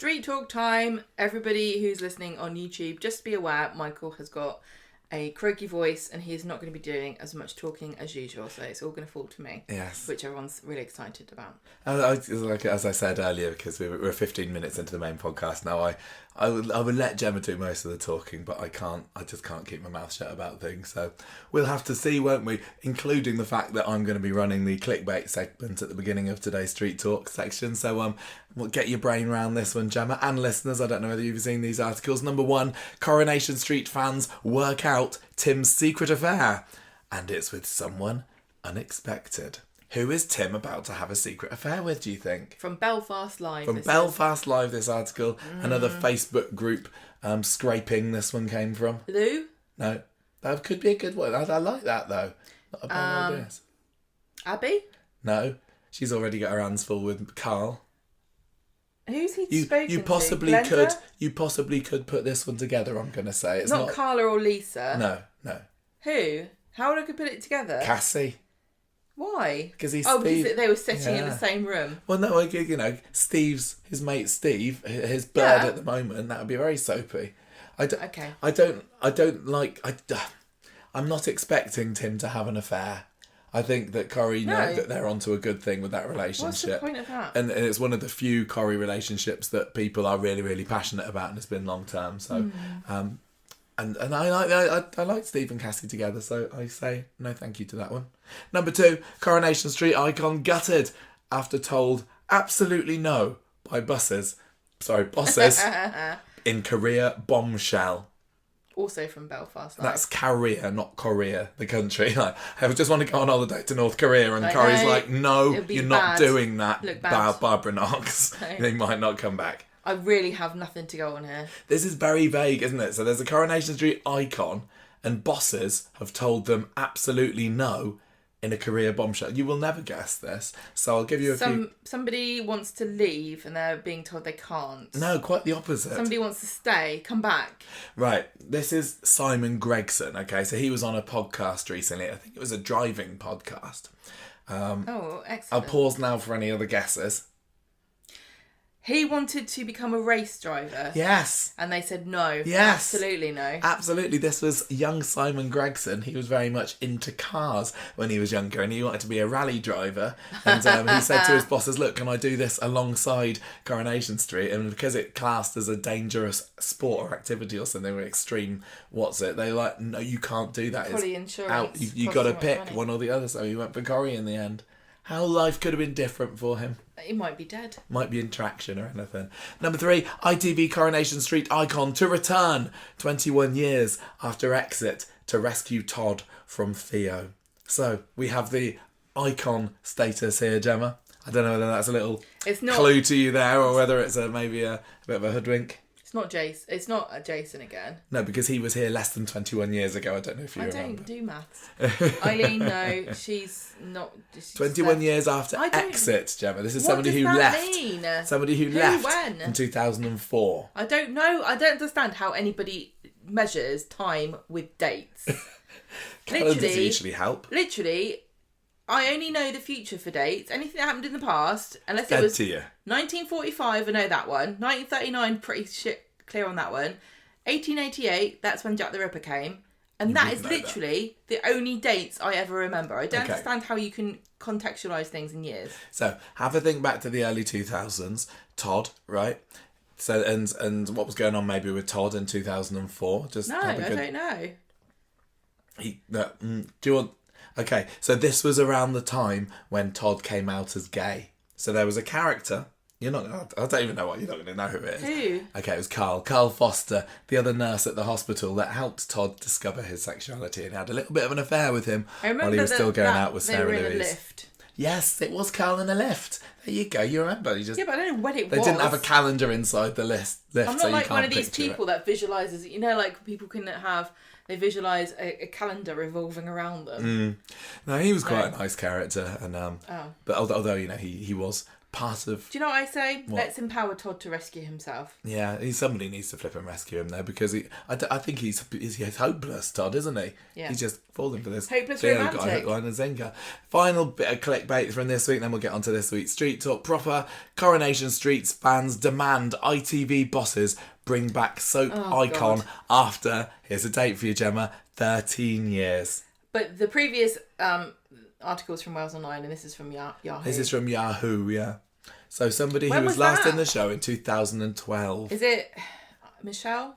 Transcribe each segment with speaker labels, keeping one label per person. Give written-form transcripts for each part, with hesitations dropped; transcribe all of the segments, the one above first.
Speaker 1: Street talk time. Everybody who's listening on YouTube, just be aware, Michael has got a croaky voice and he's not going to be doing as much talking as usual, so it's all going to fall to me.
Speaker 2: Yes.
Speaker 1: Which everyone's really excited about.
Speaker 2: As I said earlier, because we're 15 minutes into the main podcast now, I would let Gemma do most of the talking, but I just can't keep my mouth shut about things. So we'll have to see, won't we? Including the fact that I'm going to be running the clickbait segment at the beginning of today's Street Talk section. So we'll get your brain around this one, Gemma, and listeners. I don't know whether you've seen these articles. Number 1, Coronation Street fans work out Tim's secret affair, and it's with someone unexpected. Who is Tim about to have a secret affair with, do you think?
Speaker 1: From Belfast Live.
Speaker 2: Live, this article. Another Facebook group scraping this one came from.
Speaker 1: Lou?
Speaker 2: No. That could be a good one. I like that, though. Not a bad idea.
Speaker 1: Abby?
Speaker 2: No. She's already got her hands full with Carl.
Speaker 1: Who's he spoken
Speaker 2: you possibly
Speaker 1: to?
Speaker 2: could You possibly could put this one together, I'm going to say. It's not
Speaker 1: Carla or Lisa?
Speaker 2: No.
Speaker 1: Who? How would I could put it together?
Speaker 2: Cassie.
Speaker 1: Why?
Speaker 2: Because he's
Speaker 1: Steve. Because they were sitting in the same room.
Speaker 2: Well, no, his mate Steve, his bird at the moment, that would be very soapy.
Speaker 1: Okay.
Speaker 2: I'm not expecting Tim to have an affair. I think that Corrie know that they're onto a good thing with that relationship.
Speaker 1: What's the point of that?
Speaker 2: And it's one of the few Corrie relationships that people are really, really passionate about, and it's been long term. So, and I like Steve and Cassie together, so I say no thank you to that one. Number 2, Coronation Street icon gutted after told absolutely no by bosses in Korea bombshell.
Speaker 1: Also from Belfast.
Speaker 2: That's Korea, not Korea, the country. Like, I just want to go on holiday to North Korea, and Corey's like, no, you're not doing that, Barbara Knox. They might not come back.
Speaker 1: I really have nothing to go on here.
Speaker 2: This is very vague, isn't it? So there's a Coronation Street icon, and bosses have told them absolutely no in a Korea bombshell. You will never guess this, so I'll give you a few. Somebody
Speaker 1: wants to leave and they're being told they can't.
Speaker 2: No, quite the opposite.
Speaker 1: Somebody wants to stay, come back.
Speaker 2: Right, this is Simon Gregson, okay? So he was on a podcast recently. I think it was a driving podcast.
Speaker 1: Excellent.
Speaker 2: I'll pause now for any other guesses.
Speaker 1: He wanted to become a race driver.
Speaker 2: Yes.
Speaker 1: And they said no.
Speaker 2: Yes.
Speaker 1: Absolutely no.
Speaker 2: Absolutely. This was young Simon Gregson. He was very much into cars when he was younger, and he wanted to be a rally driver. And he said to his bosses, look, can I do this alongside Coronation Street? And because it classed as a dangerous sport or activity or something, or extreme, they were like, no, you can't do that.
Speaker 1: Probably insurance.
Speaker 2: Out. You got to pick one or the other. So he went for Corrie in the end. How life could have been different for him.
Speaker 1: He might be dead.
Speaker 2: Might be in traction or anything. Number 3, ITV Coronation Street icon to return 21 years after exit to rescue Todd from Theo. So we have the icon status here, Gemma. I don't know whether that's a little clue to you there, or whether it's maybe a bit of a hoodwink.
Speaker 1: It's not Jason again.
Speaker 2: No, because he was here less than 21 years ago. I don't know if you remember.
Speaker 1: I don't do maths. Eileen, no, she's not.
Speaker 2: 21 years after exit, Gemma. This is somebody who left.
Speaker 1: Mean?
Speaker 2: Somebody who left
Speaker 1: when?
Speaker 2: in 2004.
Speaker 1: I don't know. I don't understand how anybody measures time with dates.
Speaker 2: Calendars usually help.
Speaker 1: Literally, I only know the future for dates. Anything that happened in the past, unless
Speaker 2: Dead
Speaker 1: it was
Speaker 2: to you.
Speaker 1: 1945, I know that one. 1939, pretty clear on that one. 1888, that's when Jack the Ripper came. And that is literally the only dates I ever remember. I don't understand how you can contextualise things in years.
Speaker 2: So, have a think back to the early 2000s. Todd, right? So, and what was going on maybe with Todd in 2004?
Speaker 1: I don't know.
Speaker 2: Do you want... Okay, so this was around the time when Todd came out as gay. So there was a character... I don't even know what, you're not going to know who it is.
Speaker 1: Who?
Speaker 2: Okay, it was Carl Foster, the other nurse at the hospital that helped Todd discover his sexuality and had a little bit of an affair with him while he was still going out with Sarah Louise. They were in a lift. Yes, it was Carl in a lift. There you go, you remember.
Speaker 1: Yeah, but I don't know when it
Speaker 2: was. They didn't have a calendar inside the lift.
Speaker 1: I'm not like one of these people that visualises, like people can have... They visualise a calendar revolving around them.
Speaker 2: No, he was quite a nice character, and but although he was part of...
Speaker 1: Do you know what I say? What? Let's empower Todd to rescue himself.
Speaker 2: Yeah, somebody needs to flip and rescue him, though, because I think he's hopeless, Todd, isn't he?
Speaker 1: Yeah.
Speaker 2: He's just falling for this.
Speaker 1: Hopeless romantic.
Speaker 2: Got hook, line and sinker. Final bit of clickbait from this week, then we'll get on to this week's Street Talk proper. Coronation Street's fans demand ITV bosses bring back soap icon after, here's a date for you, Gemma, 13 years.
Speaker 1: But the previous article's from Wales Online, and this is from Yahoo.
Speaker 2: This is from Yahoo, yeah. So somebody who was last in the show in 2012.
Speaker 1: Is it Michelle?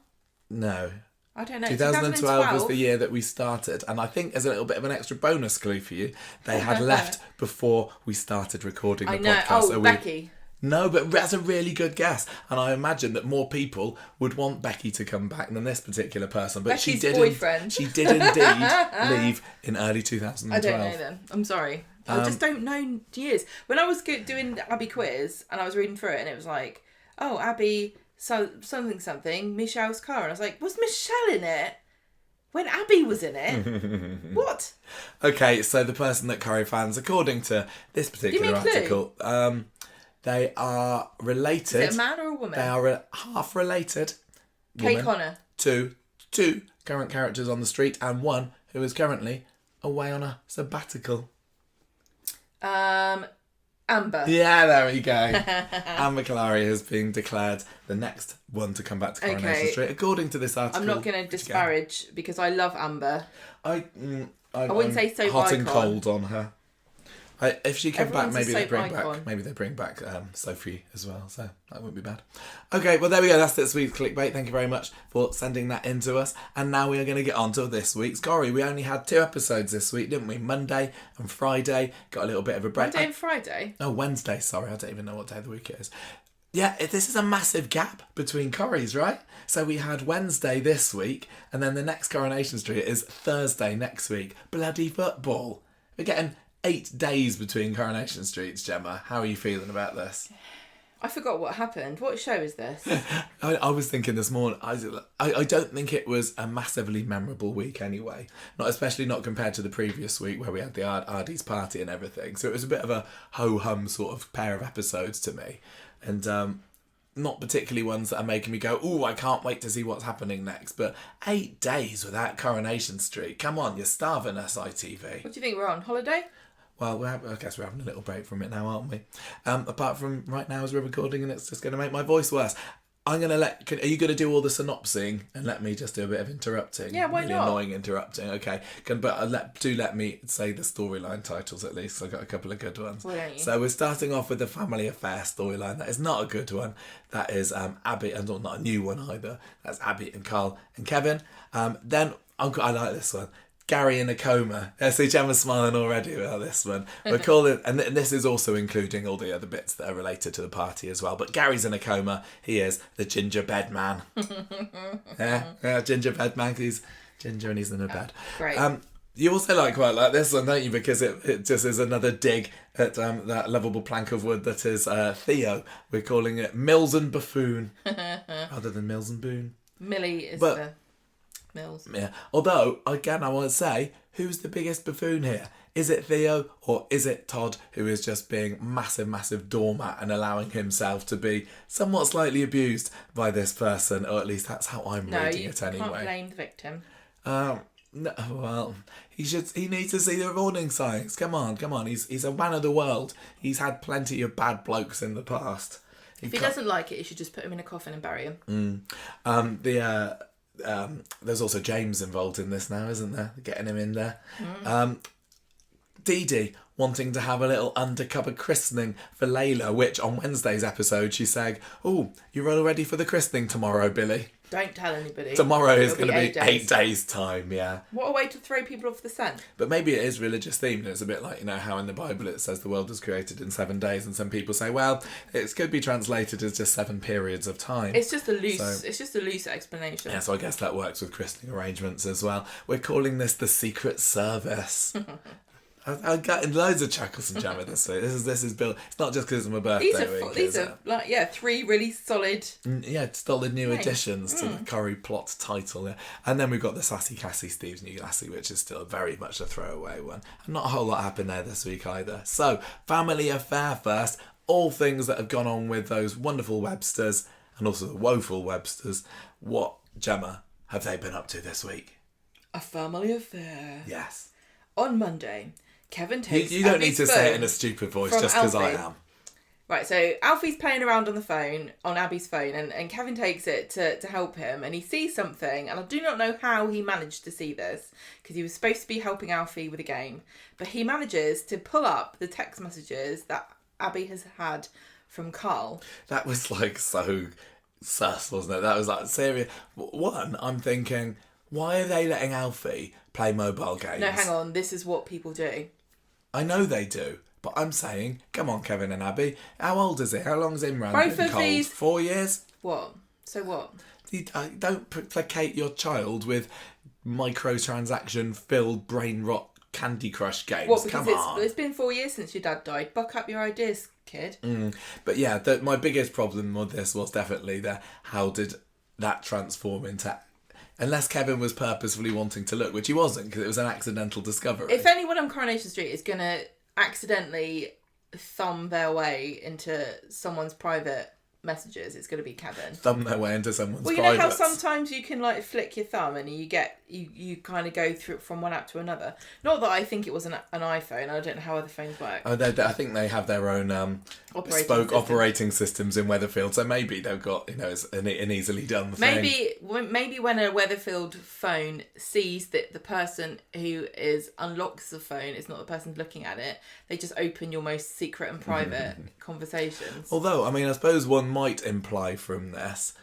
Speaker 2: No.
Speaker 1: I don't know.
Speaker 2: 2012 was the year that we started, and I think as a little bit of an extra bonus clue for you, they had left before we started recording the podcast.
Speaker 1: Oh,
Speaker 2: so
Speaker 1: Becky.
Speaker 2: No, but that's a really good guess. And I imagine that more people would want Becky to come back than this particular person. But
Speaker 1: Becky's boyfriend.
Speaker 2: She did indeed leave in early 2012.
Speaker 1: I don't know then. I'm sorry. I just don't know years. When I was doing the Abby quiz and I was reading through it and it was like, oh, Abby, something, Michelle's car. And I was like, was Michelle in it? When Abby was in it? What?
Speaker 2: Okay, so the person that Corrie fans, according to this particular article... They are related.
Speaker 1: Is it a man or a woman?
Speaker 2: They are half related.
Speaker 1: Kate Connor.
Speaker 2: To two current characters on the street and one who is currently away on a sabbatical.
Speaker 1: Amber.
Speaker 2: Yeah, there we go. Amber Kalari has been declared the next one to come back to Coronation Street, according to this article.
Speaker 1: I'm not going to disparage because I love Amber.
Speaker 2: I
Speaker 1: wouldn't say so.
Speaker 2: Hot
Speaker 1: icon.
Speaker 2: And cold on her. If she came back, maybe they bring back Sophie as well, so that wouldn't be bad. Okay, well there we go. That's this week's clickbait. Thank you very much for sending that in to us. And now we are going to get on to this week's Corrie. We only had 2 episodes this week, didn't we? Monday and Friday. Got a little bit of a break.
Speaker 1: Monday and Friday?
Speaker 2: Oh, Wednesday. Sorry, I don't even know what day of the week it is. Yeah, this is a massive gap between Corries, right? So we had Wednesday this week, and then the next Coronation Street is Thursday next week. Bloody football. We're getting 8 days between Coronation Streets, Gemma. How are you feeling about this?
Speaker 1: I forgot what happened. What show is this?
Speaker 2: I was thinking this morning, I don't think it was a massively memorable week anyway. Especially not compared to the previous week where we had the Ardy's party and everything. So it was a bit of a ho-hum sort of pair of episodes to me. And not particularly ones that are making me go, ooh, I can't wait to see what's happening next. But 8 days without Coronation Street. Come on, you're starving us, ITV.
Speaker 1: What do you think, we're on holiday?
Speaker 2: Well, I guess we're having a little break from it now, aren't we? Apart from right now as we're recording and it's just going to make my voice worse. I'm going to are you going to do all the synopsing and let me just do a bit of interrupting?
Speaker 1: Yeah, why
Speaker 2: really
Speaker 1: not?
Speaker 2: Annoying interrupting, okay. But let me say the storyline titles at least. I've got a couple of good ones.
Speaker 1: Why don't you?
Speaker 2: So we're starting off with the family affair storyline. That is not a good one. That is Abby, and not a new one either. That's Abby and Carl and Kevin. Then I like this one. Gary in a coma. I see Gemma's smiling already about this one. We're calling, and this is also including all the other bits that are related to the party as well. But Gary's in a coma. He is the gingerbread man. yeah, gingerbread man. He's ginger and he's in a bed.
Speaker 1: Great.
Speaker 2: You also quite like this one, don't you? Because it just is another dig at that lovable plank of wood that is Theo. We're calling it Mills and Buffoon rather than Mills and Boone.
Speaker 1: Millie is the Mills.
Speaker 2: Yeah. Although, again, I want to say, who's the biggest buffoon here? Is it Theo or is it Todd, who is just being massive doormat and allowing himself to be somewhat slightly abused by this person? Or at least that's how I'm reading it anyway.
Speaker 1: No, you can't blame the victim.
Speaker 2: No, well, he needs to see the warning signs. Come on. He's a man of the world. He's had plenty of bad blokes in the past.
Speaker 1: If he doesn't like it, you should just put him in a coffin and bury him.
Speaker 2: There's also James involved in this now, isn't there? Getting him in there. Dee-Dee wanting to have a little undercover christening for Laila, which on Wednesday's episode she said, oh, you're all ready for the christening tomorrow, Billy?
Speaker 1: Don't tell anybody.
Speaker 2: Tomorrow is going to be 8 days time, yeah.
Speaker 1: What a way to throw people off the scent.
Speaker 2: But maybe it is religious themed. It's a bit like, how in the Bible it says the world was created in 7 days, and some people say, well, it could be translated as just 7 periods of time.
Speaker 1: It's just a loose explanation.
Speaker 2: Yeah, so I guess that works with christening arrangements as well. We're calling this the Secret Service. I've gotten loads of chuckles and jammer this week. This is built. It's not just because it's my birthday week.
Speaker 1: These are 3 really solid.
Speaker 2: Solid new additions to the Corrie plot title. Yeah. And then we've got the Sassy Cassie Steve's New Lassie, which is still very much a throwaway one. And not a whole lot happened there this week either. So, family affair first. all things that have gone on with those wonderful Websters and also the woeful Websters. What, Gemma, have they been up to this week?
Speaker 1: A family affair.
Speaker 2: Yes.
Speaker 1: On Monday, Kevin takes
Speaker 2: You don't need to say it in a stupid voice just because I am.
Speaker 1: Right, so Alfie's playing around on Abby's phone, and Kevin takes it to help him, and he sees something, and I do not know how he managed to see this, because he was supposed to be helping Alfie with a game, but he manages to pull up the text messages that Abby has had from Carl.
Speaker 2: That was like so sus, wasn't it? That was like serious. One, I'm thinking, why are they letting Alfie play mobile games?
Speaker 1: No, hang on, this is what people do.
Speaker 2: I know they do. But I'm saying, come on, Kevin and Abby. How old is he? How long's Imran
Speaker 1: Both
Speaker 2: been
Speaker 1: of
Speaker 2: cold?
Speaker 1: these...
Speaker 2: 4 years?
Speaker 1: What? So what?
Speaker 2: Don't placate your child with microtransaction-filled brain rot Candy Crush games.
Speaker 1: What, because
Speaker 2: come on.
Speaker 1: It's been 4 years since your dad died. Buck up your ideas, kid.
Speaker 2: But yeah, my biggest problem with this was definitely how did that transform into... Unless Kevin was purposefully wanting to look, which he wasn't, because it was an accidental discovery.
Speaker 1: If anyone on Coronation Street is going to accidentally thumb their way into someone's private messages, it's going to be Kevin.
Speaker 2: Thumb their way into someone's
Speaker 1: private.
Speaker 2: Well,
Speaker 1: you know how sometimes you can like flick your thumb and you kind of go through from one app to another. Not that I think it was an iPhone. I don't know how other phones work.
Speaker 2: Oh, I think they have their own bespoke operating systems in Weatherfield, so maybe they've got it's an easily done thing.
Speaker 1: Maybe when a Weatherfield phone sees that the person who unlocks the phone is not the person looking at it, they just open your most secret and private conversations.
Speaker 2: Although, I mean, I suppose one might infer from this,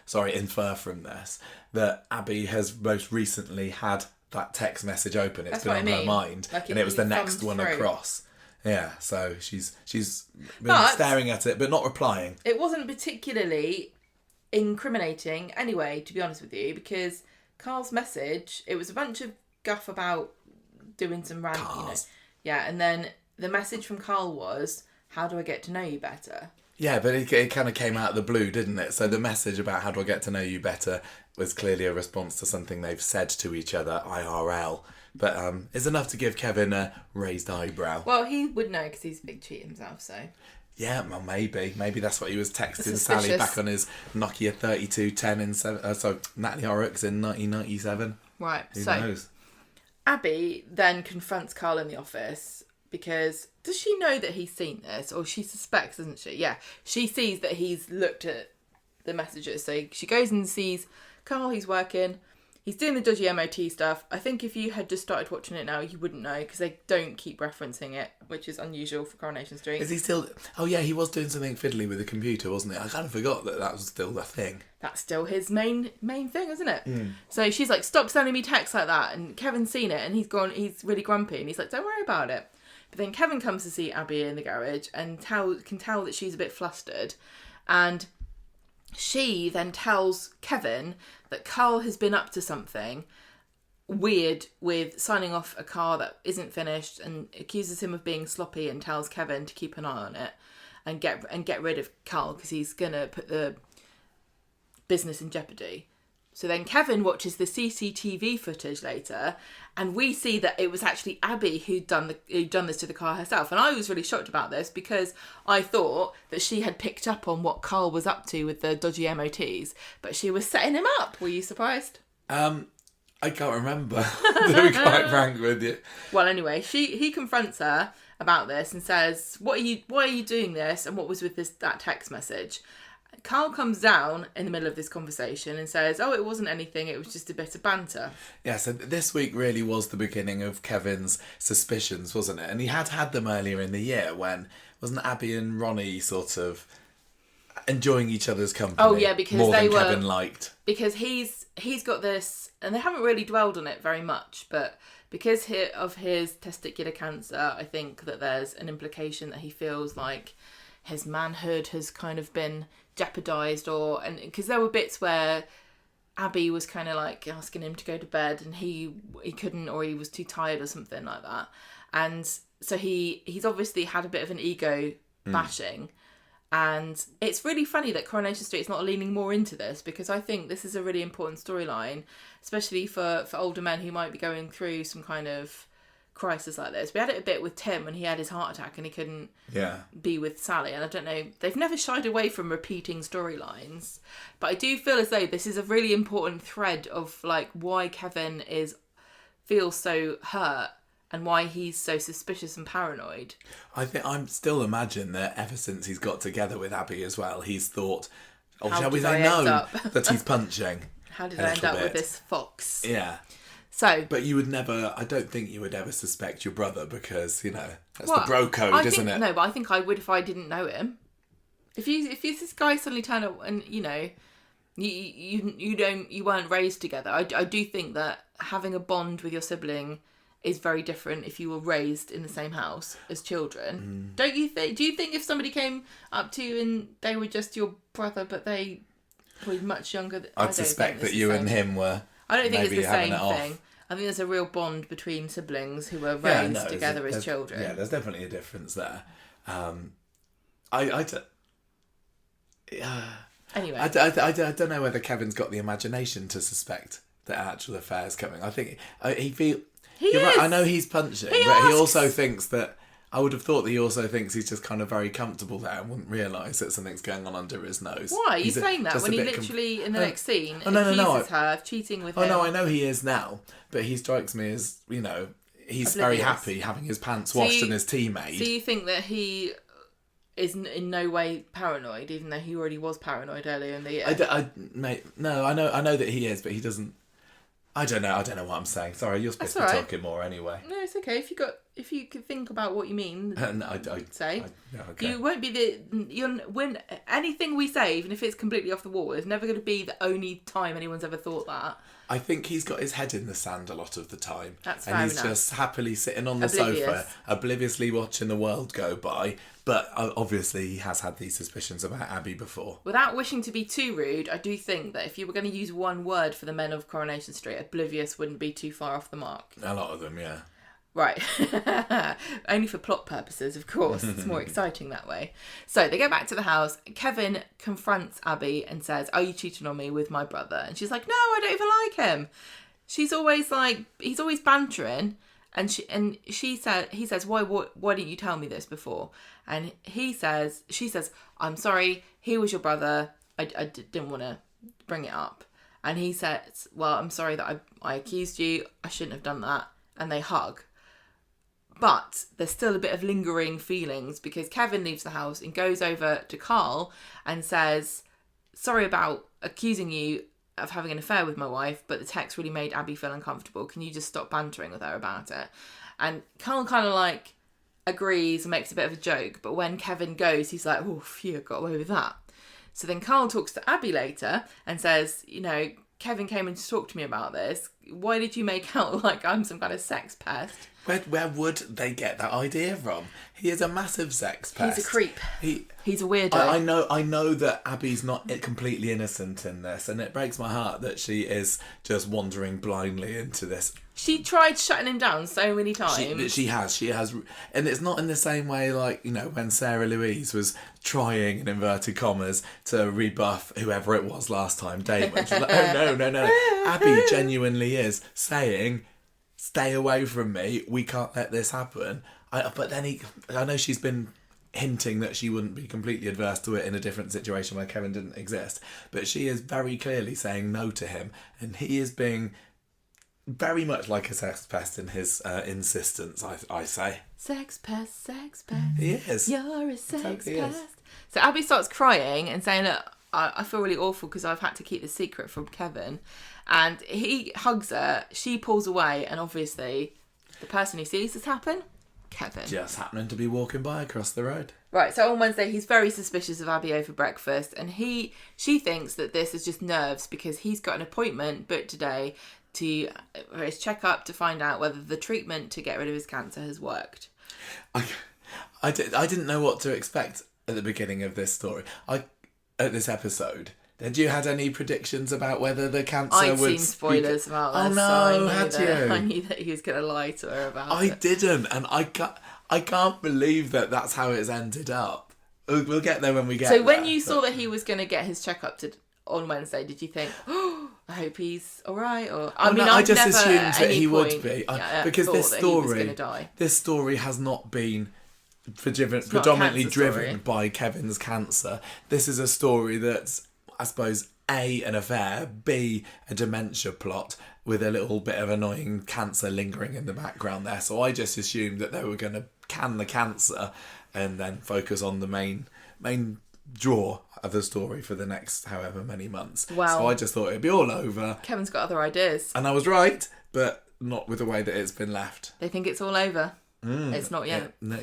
Speaker 2: that Abby has most recently had that text message open. It's been on her mind, like and it was the next one across. Yeah, so she's been staring at it, but not replying.
Speaker 1: It wasn't particularly incriminating anyway, to be honest with you, because Carl's message, it was a bunch of guff about doing some random, yeah, and then the message from Carl was, how do I get to know you better?
Speaker 2: Yeah, but it kind of came out of the blue, didn't it? So the message about how do I get to know you better was clearly a response to something they've said to each other, IRL. But it's enough to give Kevin a raised eyebrow.
Speaker 1: Well, he would know because he's a big cheat himself, so...
Speaker 2: Yeah, well, maybe. Maybe that's what he was texting Sally back on his Nokia 3210 in... Natalie Horrocks in 1997.
Speaker 1: Right,
Speaker 2: Who knows?
Speaker 1: Abby then confronts Carl in the office because... Does she know that he's seen this? Or she suspects, doesn't she? Yeah. She sees that he's looked at the messages. So she goes and sees Carl, he's working. He's doing the dodgy MOT stuff. I think if you had just started watching it now, you wouldn't know because they don't keep referencing it, which is unusual for Coronation Street.
Speaker 2: Is he still... Oh, yeah, he was doing something fiddly with the computer, wasn't he? I kind of forgot that was still the thing.
Speaker 1: That's still his main thing, isn't it? So she's like, stop sending me texts like that. And Kevin's seen it and he's really grumpy. And he's like, don't worry about it. But then Kevin comes to see Abby in the garage and can tell that she's a bit flustered. And she then tells Kevin that Carl has been up to something weird with signing off a car that isn't finished and accuses him of being sloppy and tells Kevin to keep an eye on it and get rid of Carl because he's going to put the business in jeopardy. So then Kevin watches the CCTV footage later and we see that it was actually Abby who'd done this to the car herself. And I was really shocked about this because I thought that she had picked up on what Carl was up to with the dodgy MOTs, but she was setting him up. Were you surprised?
Speaker 2: I can't remember, to be quite frank with you.
Speaker 1: Well, anyway, he confronts her about this and says, why are you doing this? And what was with that text message? Carl comes down in the middle of this conversation and says, oh, it wasn't anything, it was just a bit of banter.
Speaker 2: Yeah, so this week really was the beginning of Kevin's suspicions, wasn't it? And he had them earlier in the year when, wasn't Abby and Ronnie sort of enjoying each other's company?
Speaker 1: Oh, yeah, because
Speaker 2: more than Kevin liked.
Speaker 1: Because he's got this, and they haven't really dwelled on it very much, but because of his testicular cancer, I think that there's an implication that he feels like his manhood has kind of been jeopardised, and because there were bits where Abby was kind of like asking him to go to bed and he couldn't, or he was too tired or something like that, and so he's obviously had a bit of an ego bashing. And it's really funny that Coronation Street is not leaning more into this because I think this is a really important storyline, especially for older men who might be going through some kind of crisis like this. We had it a bit with Tim when he had his heart attack and he couldn't be with Sally. And I don't know, they've never shied away from repeating storylines. But I do feel as though this is a really important thread of like why Kevin feels so hurt and why he's so suspicious and paranoid.
Speaker 2: I think I'm still imagine that ever since he's got together with Abby as well, he's thought, shall we say no, that he's punching.
Speaker 1: How did I end up with this fox?
Speaker 2: Yeah.
Speaker 1: So,
Speaker 2: but you would never, I don't think you would ever suspect your brother because, that's the bro code, isn't it?
Speaker 1: No, but I think I would if I didn't know him. If this guy suddenly turned up and, you weren't raised together, I do think that having a bond with your sibling is very different if you were raised in the same house as children. Don't you think? Do you think if somebody came up to you and they were just your brother, but they were much younger?
Speaker 2: I'd suspect that you and him were.
Speaker 1: I don't think it's the same thing. I think there's a real bond between siblings who were raised together as children.
Speaker 2: Yeah, there's definitely a difference there.
Speaker 1: Anyway,
Speaker 2: I don't know whether Kevin's got the imagination to suspect that actual affair is coming. I think he feels. Right, I know he's punching, but he also thinks that. I would have thought that he also thinks he's just kind of very comfortable there and wouldn't realise that something's going on under his nose.
Speaker 1: Why are you saying that when he literally in the next scene accuses her of cheating with him?
Speaker 2: Oh no, I know he is now, but he strikes me as he's very happy having his pants washed and his tea made.
Speaker 1: So you think that he is in no way paranoid, even though he already was paranoid earlier in the year?
Speaker 2: I know that he is, but he doesn't. I don't know what I'm saying. Sorry, you're supposed to be talking more anyway.
Speaker 1: No, it's okay. If you could think about what you mean,
Speaker 2: okay.
Speaker 1: You won't be when anything we say, even if it's completely off the wall, is never going to be the only time anyone's ever thought that.
Speaker 2: I think he's got his head in the sand a lot of the time.
Speaker 1: That's
Speaker 2: fair enough. And he's just happily sitting on the sofa, obliviously watching the world go by. But obviously he has had these suspicions about Abby before. Without
Speaker 1: wishing to be too rude, I do think that if you were going to use one word for the men of Coronation Street, oblivious wouldn't be too far off the mark.
Speaker 2: A lot of them, yeah.
Speaker 1: Right. Only for plot purposes, of course. It's more exciting that way. So they go back to the house. Kevin confronts Abby and says, "Are you cheating on me with my brother?" And she's like, "No, I don't even like him." She's always like, he's always bantering. And he says, why didn't you tell me this before? And she says, "I'm sorry, he was your brother. I didn't want to bring it up." And he says, "Well, I'm sorry that I accused you. I shouldn't have done that." And they hug. But there's still a bit of lingering feelings because Kevin leaves the house and goes over to Carl and says, "Sorry about accusing you of having an affair with my wife, but the text really made Abby feel uncomfortable. Can you just stop bantering with her about it?" And Carl kind of like agrees and makes a bit of a joke. But when Kevin goes, he's like, "Oh, phew, got away with that." So then Carl talks to Abby later and says, "Kevin came in to talk to me about this. Why did you make out like I'm some kind of sex pest?"
Speaker 2: Where would they get that idea from? He is a massive sex pest.
Speaker 1: He's a creep. He's a weirdo.
Speaker 2: I know that Abby's not completely innocent in this, and it breaks my heart that she is just wandering blindly into this.
Speaker 1: She tried shutting him down so many times.
Speaker 2: She has, and it's not in the same way like when Sarah Louise was trying in inverted commas to rebuff whoever it was last time, Damon. She's like, "Oh no." Abby genuinely is saying, "Stay away from me. We can't let this happen." But then I know she's been hinting that she wouldn't be completely adverse to it in a different situation where Kevin didn't exist. But she is very clearly saying no to him, and he is being very much like a sex pest in his insistence, I say.
Speaker 1: Sex pest.
Speaker 2: He is.
Speaker 1: You're a sex pest. So Abby starts crying and saying, "Look, I feel really awful because I've had to keep this secret from Kevin." And he hugs her, she pulls away, and obviously the person who sees this happen, Kevin.
Speaker 2: Just happening to be walking by across the road.
Speaker 1: Right, so on Wednesday he's very suspicious of Abby over breakfast, and she thinks that this is just nerves because he's got an appointment booked today for his checkup to find out whether the treatment to get rid of his cancer has worked.
Speaker 2: I didn't know what to expect at the beginning of this story. At this episode. Had you had any predictions about whether the cancer
Speaker 1: I'd seen spoilers about this.
Speaker 2: Oh no, had you?
Speaker 1: I knew that he was going to lie to her about it.
Speaker 2: I didn't, and I can't believe that that's how it's ended up. We'll get there when we get there.
Speaker 1: So when you saw that he was going to get his checkup on Wednesday, did you think, "Oh, I hope he's all right. Or
Speaker 2: I just
Speaker 1: never
Speaker 2: assumed that he would
Speaker 1: point,
Speaker 2: be because this story has not been predominantly driven by Kevin's cancer. This is a story that's, I suppose, A, an affair, B, a dementia plot with a little bit of annoying cancer lingering in the background there. So I just assumed that they were going to can the cancer and then focus on the main draw of the story for the next however many months.
Speaker 1: Wow.
Speaker 2: So I just thought it'd be all over.
Speaker 1: Kevin's got other ideas.
Speaker 2: And I was right, but not with the way that it's been left.
Speaker 1: They think it's all over. It's not yet.
Speaker 2: No,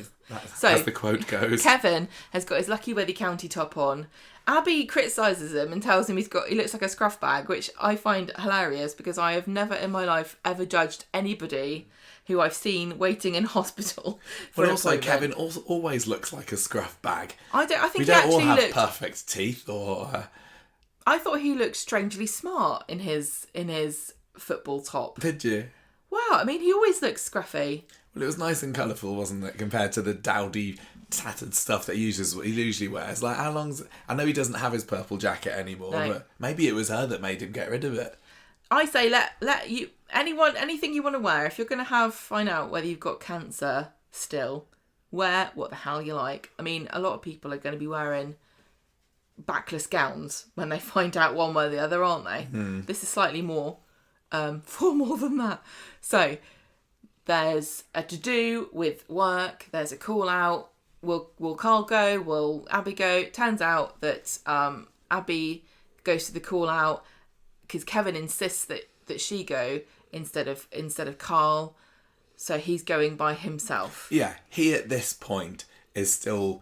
Speaker 2: as the quote goes.
Speaker 1: Kevin has got his Lucky Wethy County top on. Abby criticises him and tells him he looks like a scruff bag, which I find hilarious because I have never in my life ever judged anybody who I've seen waiting in hospital.
Speaker 2: But also, Kevin always looks like a scruff bag.
Speaker 1: I think
Speaker 2: we don't all have perfect teeth, or.
Speaker 1: I thought he looked strangely smart in his football top.
Speaker 2: Did you?
Speaker 1: Wow, I mean, he always looks scruffy.
Speaker 2: Well, it was nice and colourful, wasn't it, compared to the dowdy, tattered stuff that he usually wears. Like, how long's... I know he doesn't have his purple jacket anymore, but maybe it was her that made him get rid of it.
Speaker 1: I say let you... anything you want to wear, if you're going to find out whether you've got cancer still, wear what the hell you like. I mean, a lot of people are going to be wearing backless gowns when they find out one way or the other, aren't they? This is slightly more, formal than that. So... there's a to-do with work, there's a call-out, will Carl go, will Abby go? Turns out that Abby goes to the call-out because Kevin insists that she go instead of Carl, so he's going by himself.
Speaker 2: Yeah, he at this point is still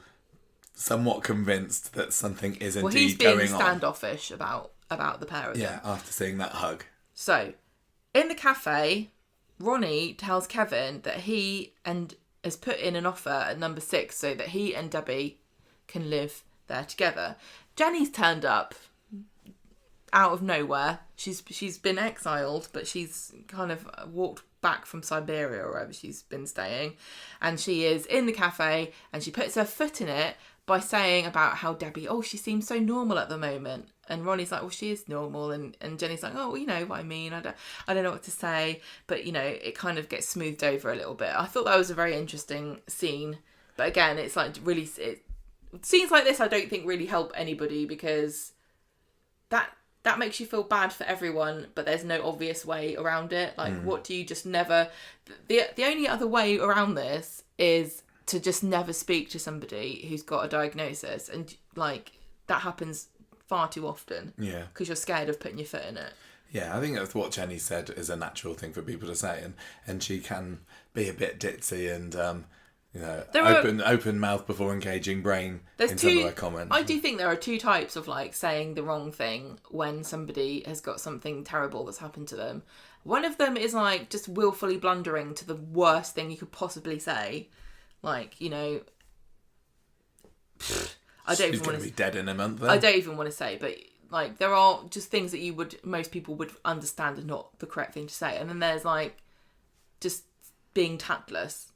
Speaker 2: somewhat convinced that something is indeed going on.
Speaker 1: He's being standoffish about the pair of them.
Speaker 2: Yeah, after seeing that hug.
Speaker 1: So, in the cafe... Ronnie tells Kevin that he has put in an offer at number 6 so that he and Debbie can live there together. Jenny's turned up out of nowhere. She's been exiled, but she's kind of walked back from Siberia or wherever she's been staying, and she is in the cafe and she puts her foot in it by saying about how Debbie, she seems so normal at the moment. And Ronnie's like, well, she is normal. And Jenny's like, you know what I mean. I don't know what to say. But, it kind of gets smoothed over a little bit. I thought that was a very interesting scene. But again, it's like really... scenes like this I don't think really help anybody because that makes you feel bad for everyone, but there's no obvious way around it. Like, what do you just never... The only other way around this is to just never speak to somebody who's got a diagnosis. And, like, that happens... far too often. Yeah. Because you're scared of putting your foot in it.
Speaker 2: Yeah, I think that's what Jenny said is a natural thing for people to say, and she can be a bit ditzy and open mouth before engaging brain in some of her comments.
Speaker 1: I do think there are two types of like saying the wrong thing when somebody has got something terrible that's happened to them. One of them is like just willfully blundering to the worst thing you could possibly say, like I don't even want to be
Speaker 2: dead in a month. Then.
Speaker 1: I don't even want to say, but like there are just things that most people would understand are not the correct thing to say, and then there's like just being tactless.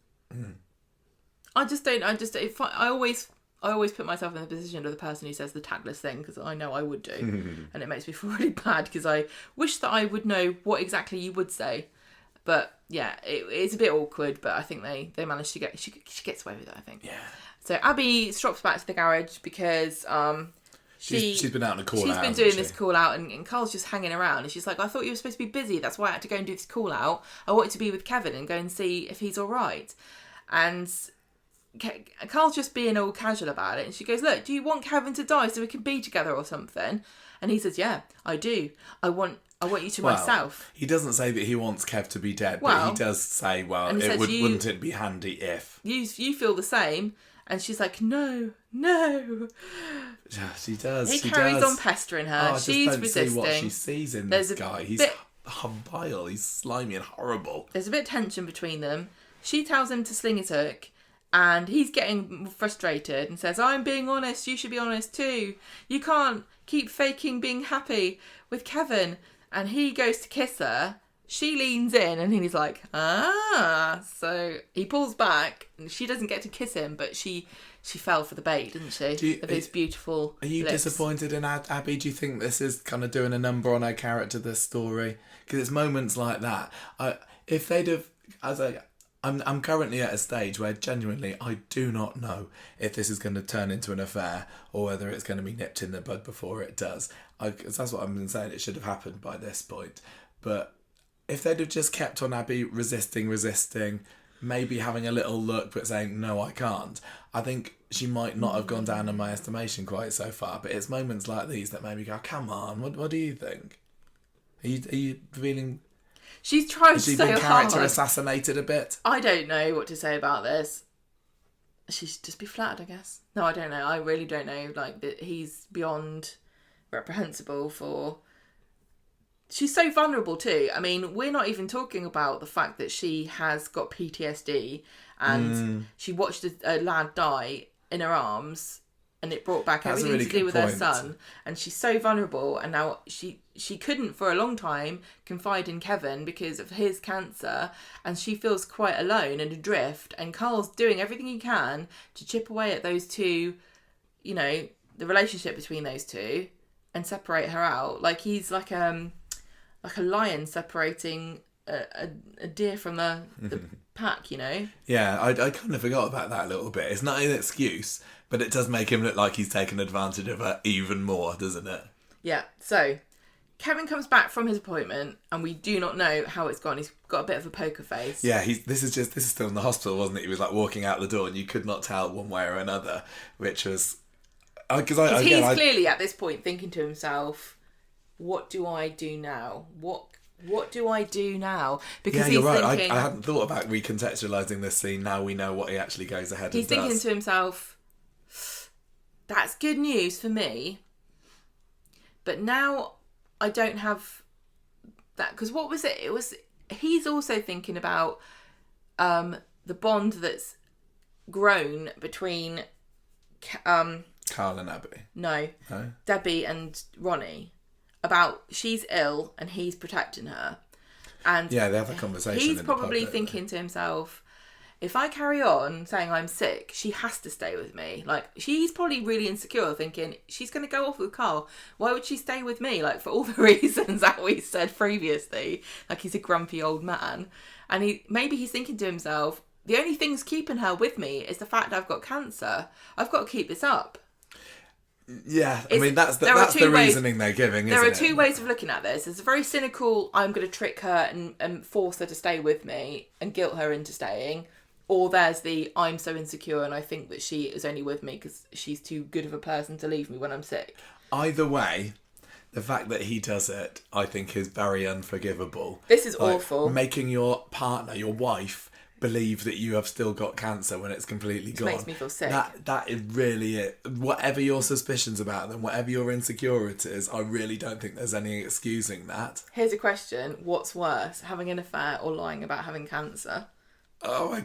Speaker 1: I always put myself in the position of the person who says the tactless thing because I know I would do, and it makes me feel really bad because I wish that I would know what exactly you would say. But yeah, it's a bit awkward, but I think they managed to get... She gets away with it, I think. Yeah. So Abby strops back to the garage because
Speaker 2: she's been out on a call out.
Speaker 1: She's been doing this call out and Carl's just hanging around. And she's like, I thought you were supposed to be busy. That's why I had to go and do this call out. I wanted to be with Kevin and go and see if he's all right. And Carl's just being all casual about it. And she goes, look, do you want Kevin to die so we can be together or something? And he says, yeah, I do. I want you to myself.
Speaker 2: He doesn't say that he wants Kev to be dead, but he does say, wouldn't it be handy if...
Speaker 1: You feel the same. And she's like, no.
Speaker 2: Yeah, she does.
Speaker 1: He carries on pestering her.
Speaker 2: I
Speaker 1: She's
Speaker 2: just don't
Speaker 1: resisting.
Speaker 2: see what she sees in this guy. He's vile. He's slimy and horrible.
Speaker 1: There's a bit of tension between them. She tells him to sling his hook. And he's getting frustrated and says, I'm being honest. You should be honest too. You can't keep faking being happy with Kevin. And he goes to kiss her. She leans in and he's like, So he pulls back and she doesn't get to kiss him, but she she fell for the bait, didn't she? Of his beautiful
Speaker 2: Are you
Speaker 1: lips.
Speaker 2: disappointed in Abby? Do you think this is kind of doing a number on her character, this story? Because it's moments like that. If they'd have... I'm currently at a stage where genuinely I do not know if this is going to turn into an affair or whether it's going to be nipped in the bud before it does. Because that's what I've been saying. It should have happened by this point. But if they'd have just kept on Abby resisting, maybe having a little look but saying, no, I can't, I think she might not have gone down in my estimation quite so far. But it's moments like these that made me go, come on, what do you think? Are you feeling...
Speaker 1: She's tried
Speaker 2: Has she
Speaker 1: so
Speaker 2: been character
Speaker 1: hard.
Speaker 2: assassinated a bit?
Speaker 1: I don't know what to say about this. She should just be flattered, I guess. No, I don't know. I really don't know. Like, that he's beyond reprehensible for... She's so vulnerable too. I mean, we're not even talking about the fact that she has got PTSD and she watched a lad die in her arms and it brought back everything really to do with her son. And she's so vulnerable, and now she couldn't for a long time confide in Kevin because of his cancer, and she feels quite alone and adrift, and Carl's doing everything he can to chip away at those two, you know, the relationship between those two and separate her out. Like he's like a lion separating a deer from the pack, you know?
Speaker 2: Yeah, I kind of forgot about that a little bit. It's not an excuse, but it does make him look like he's taken advantage of her even more, doesn't it?
Speaker 1: Yeah, so Kevin comes back from his appointment and we do not know how it's gone. He's got a bit of a poker face.
Speaker 2: Yeah, this is still in the hospital, wasn't it? He was like walking out the door and you could not tell one way or another, which was... Because
Speaker 1: he's clearly at this point thinking to himself, what do I do now? What do I do now? Because
Speaker 2: you're right.
Speaker 1: thinking...
Speaker 2: I hadn't thought about recontextualising this scene. Now we know what he actually goes ahead and does.
Speaker 1: He's thinking to himself, that's good news for me, but now I don't have that. Because what was it? He's also thinking about the bond that's grown between...
Speaker 2: Carl and Abby.
Speaker 1: No. Debbie and Ronnie. About she's ill and he's protecting her. And
Speaker 2: yeah, they have a conversation.
Speaker 1: He's probably thinking to himself, if I carry on saying I'm sick, she has to stay with me. Like, she's probably really insecure, thinking she's going to go off with Carl. Why would she stay with me? Like, for all the reasons that we said previously. Like, he's a grumpy old man. And maybe he's thinking to himself, the only thing's keeping her with me is the fact I've got cancer. I've got to keep this up.
Speaker 2: Yeah, I mean, that's the reasoning they're giving, isn't it?
Speaker 1: There are two ways of looking at this. It's a very cynical, I'm going to trick her and force her to stay with me and guilt her into staying. Or there's the, I'm so insecure and I think that she is only with me because she's too good of a person to leave me when I'm sick.
Speaker 2: Either way, the fact that he does it, I think, is very unforgivable.
Speaker 1: This is awful.
Speaker 2: Making your partner, your wife, believe that you have still got cancer when it's completely gone.
Speaker 1: Makes me feel sick.
Speaker 2: That is really it. Whatever your suspicions about them, whatever your insecurities, I really don't think there's any excusing that.
Speaker 1: Here's a question. What's worse, having an affair or lying about having cancer?
Speaker 2: Oh,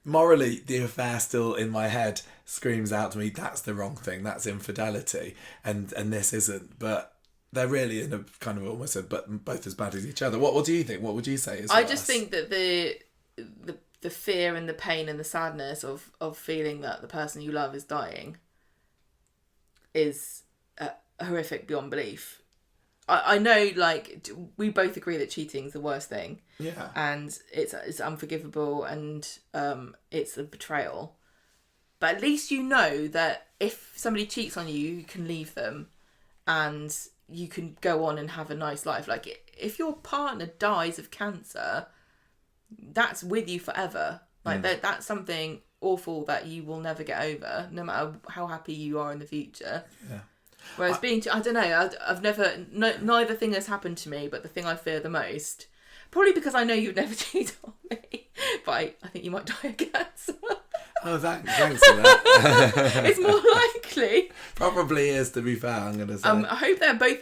Speaker 2: morally, the affair still in my head screams out to me, that's the wrong thing, that's infidelity, and this isn't. But they're really in a kind of almost both as bad as each other. What do you think? What would you say is worse?
Speaker 1: I just think that the fear and the pain and the sadness of feeling that the person you love is dying is horrific beyond belief. I know, like, we both agree that cheating is the worst thing.
Speaker 2: Yeah. And
Speaker 1: it's unforgivable and it's a betrayal. But at least you know that if somebody cheats on you, you can leave them and you can go on and have a nice life. Like, if your partner dies of cancer, that's with you forever. Like, that's something awful that you will never get over, no matter how happy you are in the future. Yeah. Whereas I don't know, I've never, neither thing has happened to me, but the thing I fear the most, probably because I know you'd never cheat on me, but I think you might die of cancer.
Speaker 2: Oh, thanks for that.
Speaker 1: It's more likely.
Speaker 2: Probably is, to be fair, I'm going to say.
Speaker 1: I hope they're both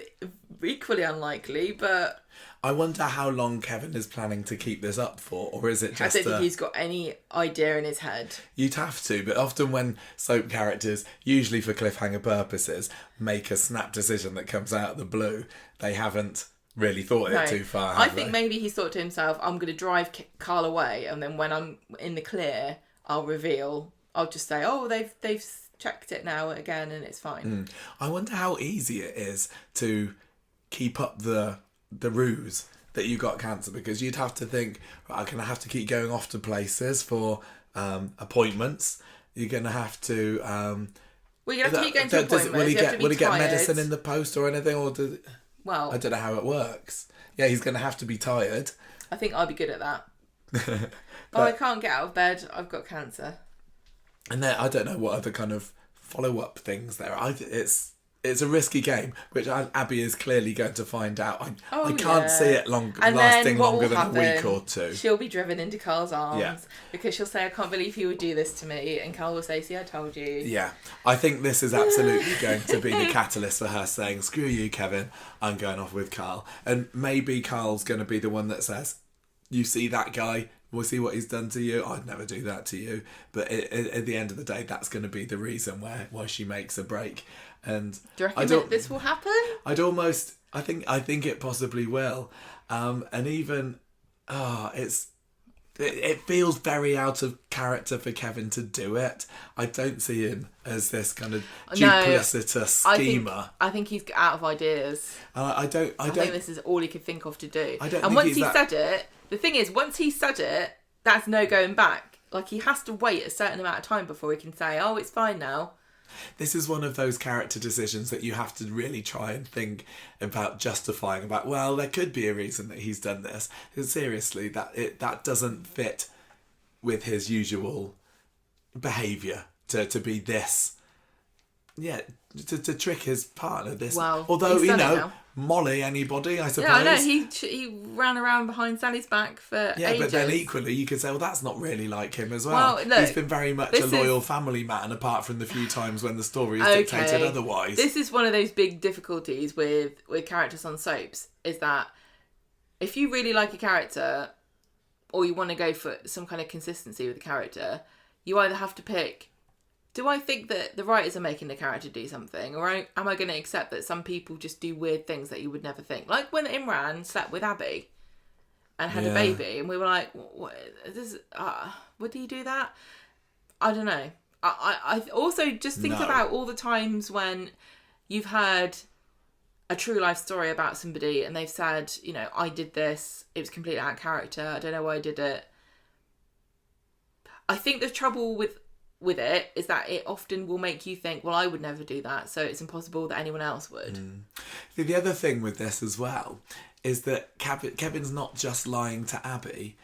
Speaker 1: equally unlikely, but...
Speaker 2: I wonder how long Kevin is planning to keep this up for, or is it just...
Speaker 1: I don't think he's got any idea in his head.
Speaker 2: You'd have to, but often when soap characters, usually for cliffhanger purposes, make a snap decision that comes out of the blue, they haven't really thought it too far,
Speaker 1: I think maybe he's thought to himself, I'm going to drive Carl away, and then when I'm in the clear, I'll reveal I'll just say, oh, they've checked it now again and it's fine.
Speaker 2: I wonder how easy it is to keep up the ruse that you got cancer, because you'd have to think, right, I'm going to have to keep going off to places for appointments. You're going to have to...
Speaker 1: well, you have to keep going to appointments.
Speaker 2: Will he get medicine in the post or anything? Or
Speaker 1: well,
Speaker 2: I don't know how it works. Yeah, he's going to have to be tired.
Speaker 1: I think I'll be good at that. I can't get out of bed. I've got cancer. And
Speaker 2: then I don't know what other kind of follow-up things there are. It's a risky game, which Abby is clearly going to find out. I can't see it lasting longer than a week or two.
Speaker 1: She'll be driven into Carl's arms because she'll say, I can't believe he would do this to me. And Carl will say, see, I told you.
Speaker 2: Yeah, I think this is absolutely going to be the catalyst for her saying, screw you, Kevin, I'm going off with Carl. And maybe Carl's going to be the one that says, you see that guy, we'll see what he's done to you. I'd never do that to you. But at the end of the day, that's going to be the reason why she makes a break. And
Speaker 1: do you reckon that this will happen?
Speaker 2: I think it possibly will. And even it feels very out of character for Kevin to do it. I don't see him as this kind of duplicitous schemer.
Speaker 1: I think he's out of ideas.
Speaker 2: I think
Speaker 1: this is all he could think of to do. Once he said it, the thing is, once he said it, that's no going back. Like, he has to wait a certain amount of time before he can say, oh, it's fine now.
Speaker 2: This is one of those character decisions that you have to really try and think about justifying. About, well, there could be a reason that he's done this. Because seriously, that doesn't fit with his usual behaviour to be this. Yeah, to trick his partner. This,
Speaker 1: well,
Speaker 2: although Molly, anybody, I suppose.
Speaker 1: Yeah, I know. He ran around behind Sally's back for ages.
Speaker 2: But then equally, you could say, well, that's not really like him as well. Look, he's been very much a loyal family man, apart from the few times when the story is dictated otherwise.
Speaker 1: This is one of those big difficulties with characters on soaps, is that if you really like a character, or you want to go for some kind of consistency with the character, you either have to pick, do I think that the writers are making the character do something, or am I going to accept that some people just do weird things that you would never think? Like when Imran slept with Abby and had a baby, and we were like, would he do that? I don't know. I also just think about all the times when you've heard a true life story about somebody and they've said, I did this, it was completely out of character, I don't know why I did it. I think the trouble with it is that it often will make you think, well, I would never do that, so it's impossible that anyone else would.
Speaker 2: The other thing with this as well is that Kevin's not just lying to Abby.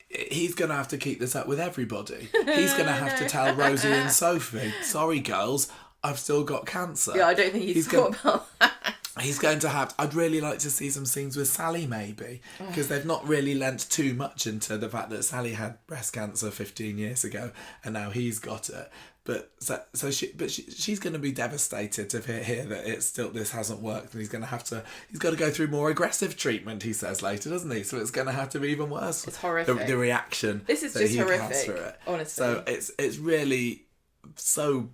Speaker 2: He's going to have to keep this up with everybody. He's going to have to tell Rosie and Sophie, sorry girls, I've still got cancer.
Speaker 1: Yeah, I don't think he's thought about that.
Speaker 2: He's going to have... I'd really like to see some scenes with Sally, maybe, because they've not really lent too much into the fact that Sally had breast cancer 15 years ago and now he's got it. But she's going to be devastated to hear that this hasn't worked, and he's got to go through more aggressive treatment, he says later, doesn't he? So it's going to have to be even worse.
Speaker 1: It's horrific.
Speaker 2: The reaction.
Speaker 1: This is just horrific, for it. Honestly.
Speaker 2: So it's really so...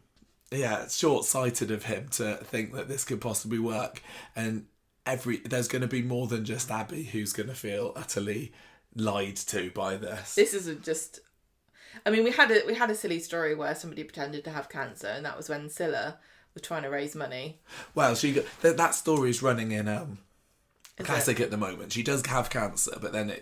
Speaker 2: Yeah, it's short-sighted of him to think that this could possibly work, and there's going to be more than just Abby who's going to feel utterly lied to by this.
Speaker 1: This isn't just... I mean, we had a silly story where somebody pretended to have cancer, and that was when Scylla was trying to raise money.
Speaker 2: Well, that story is running in Classic at the moment. She does have cancer, but then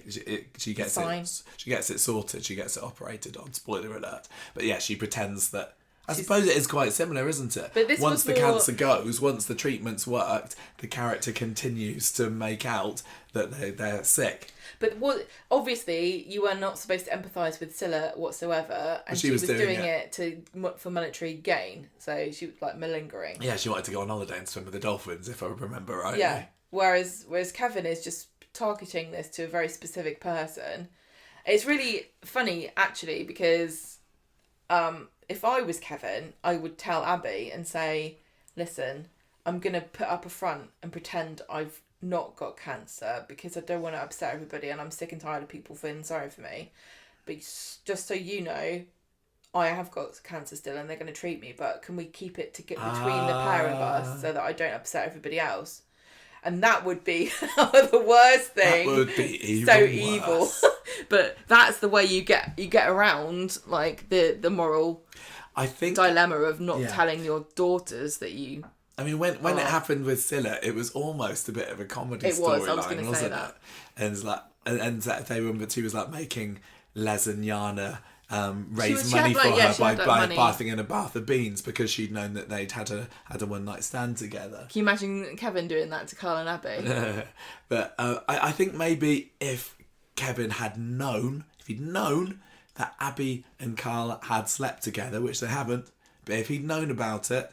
Speaker 2: she gets it sorted. She gets it operated on. Spoiler alert! But yeah, she pretends that. I suppose it is quite similar, isn't it?
Speaker 1: But
Speaker 2: once the cancer goes, once the treatment's worked, the character continues to make out that they're sick.
Speaker 1: But obviously, you were not supposed to empathise with Scylla whatsoever, and she was doing it for monetary gain. So she was like malingering.
Speaker 2: Yeah, she wanted to go on holiday and swim with the dolphins, if I remember right.
Speaker 1: Yeah. Whereas Kevin is just targeting this to a very specific person. It's really funny, actually, because if I was Kevin, I would tell Abby and say, listen, I'm going to put up a front and pretend I've not got cancer because I don't want to upset everybody and I'm sick and tired of people feeling sorry for me. But just so you know, I have got cancer still and they're going to treat me, but can we keep it between the pair of us so that I don't upset everybody else? And that would be the worst thing.
Speaker 2: That would be even
Speaker 1: so
Speaker 2: worse.
Speaker 1: Evil. But that's the way you get around like the moral dilemma of not telling your daughters that you.
Speaker 2: I mean, when it happened with Scylla, it was almost a bit of a comedy storyline, wasn't it? And it's like, and she was like making Les and Yana raise money for her by bathing in a bath of beans because she'd known that they'd had a one night stand together.
Speaker 1: Can you imagine Kevin doing that to Carl and Abby?
Speaker 2: But I think maybe if Kevin had known, that Abby and Carl had slept together, which they haven't, but if he'd known about it,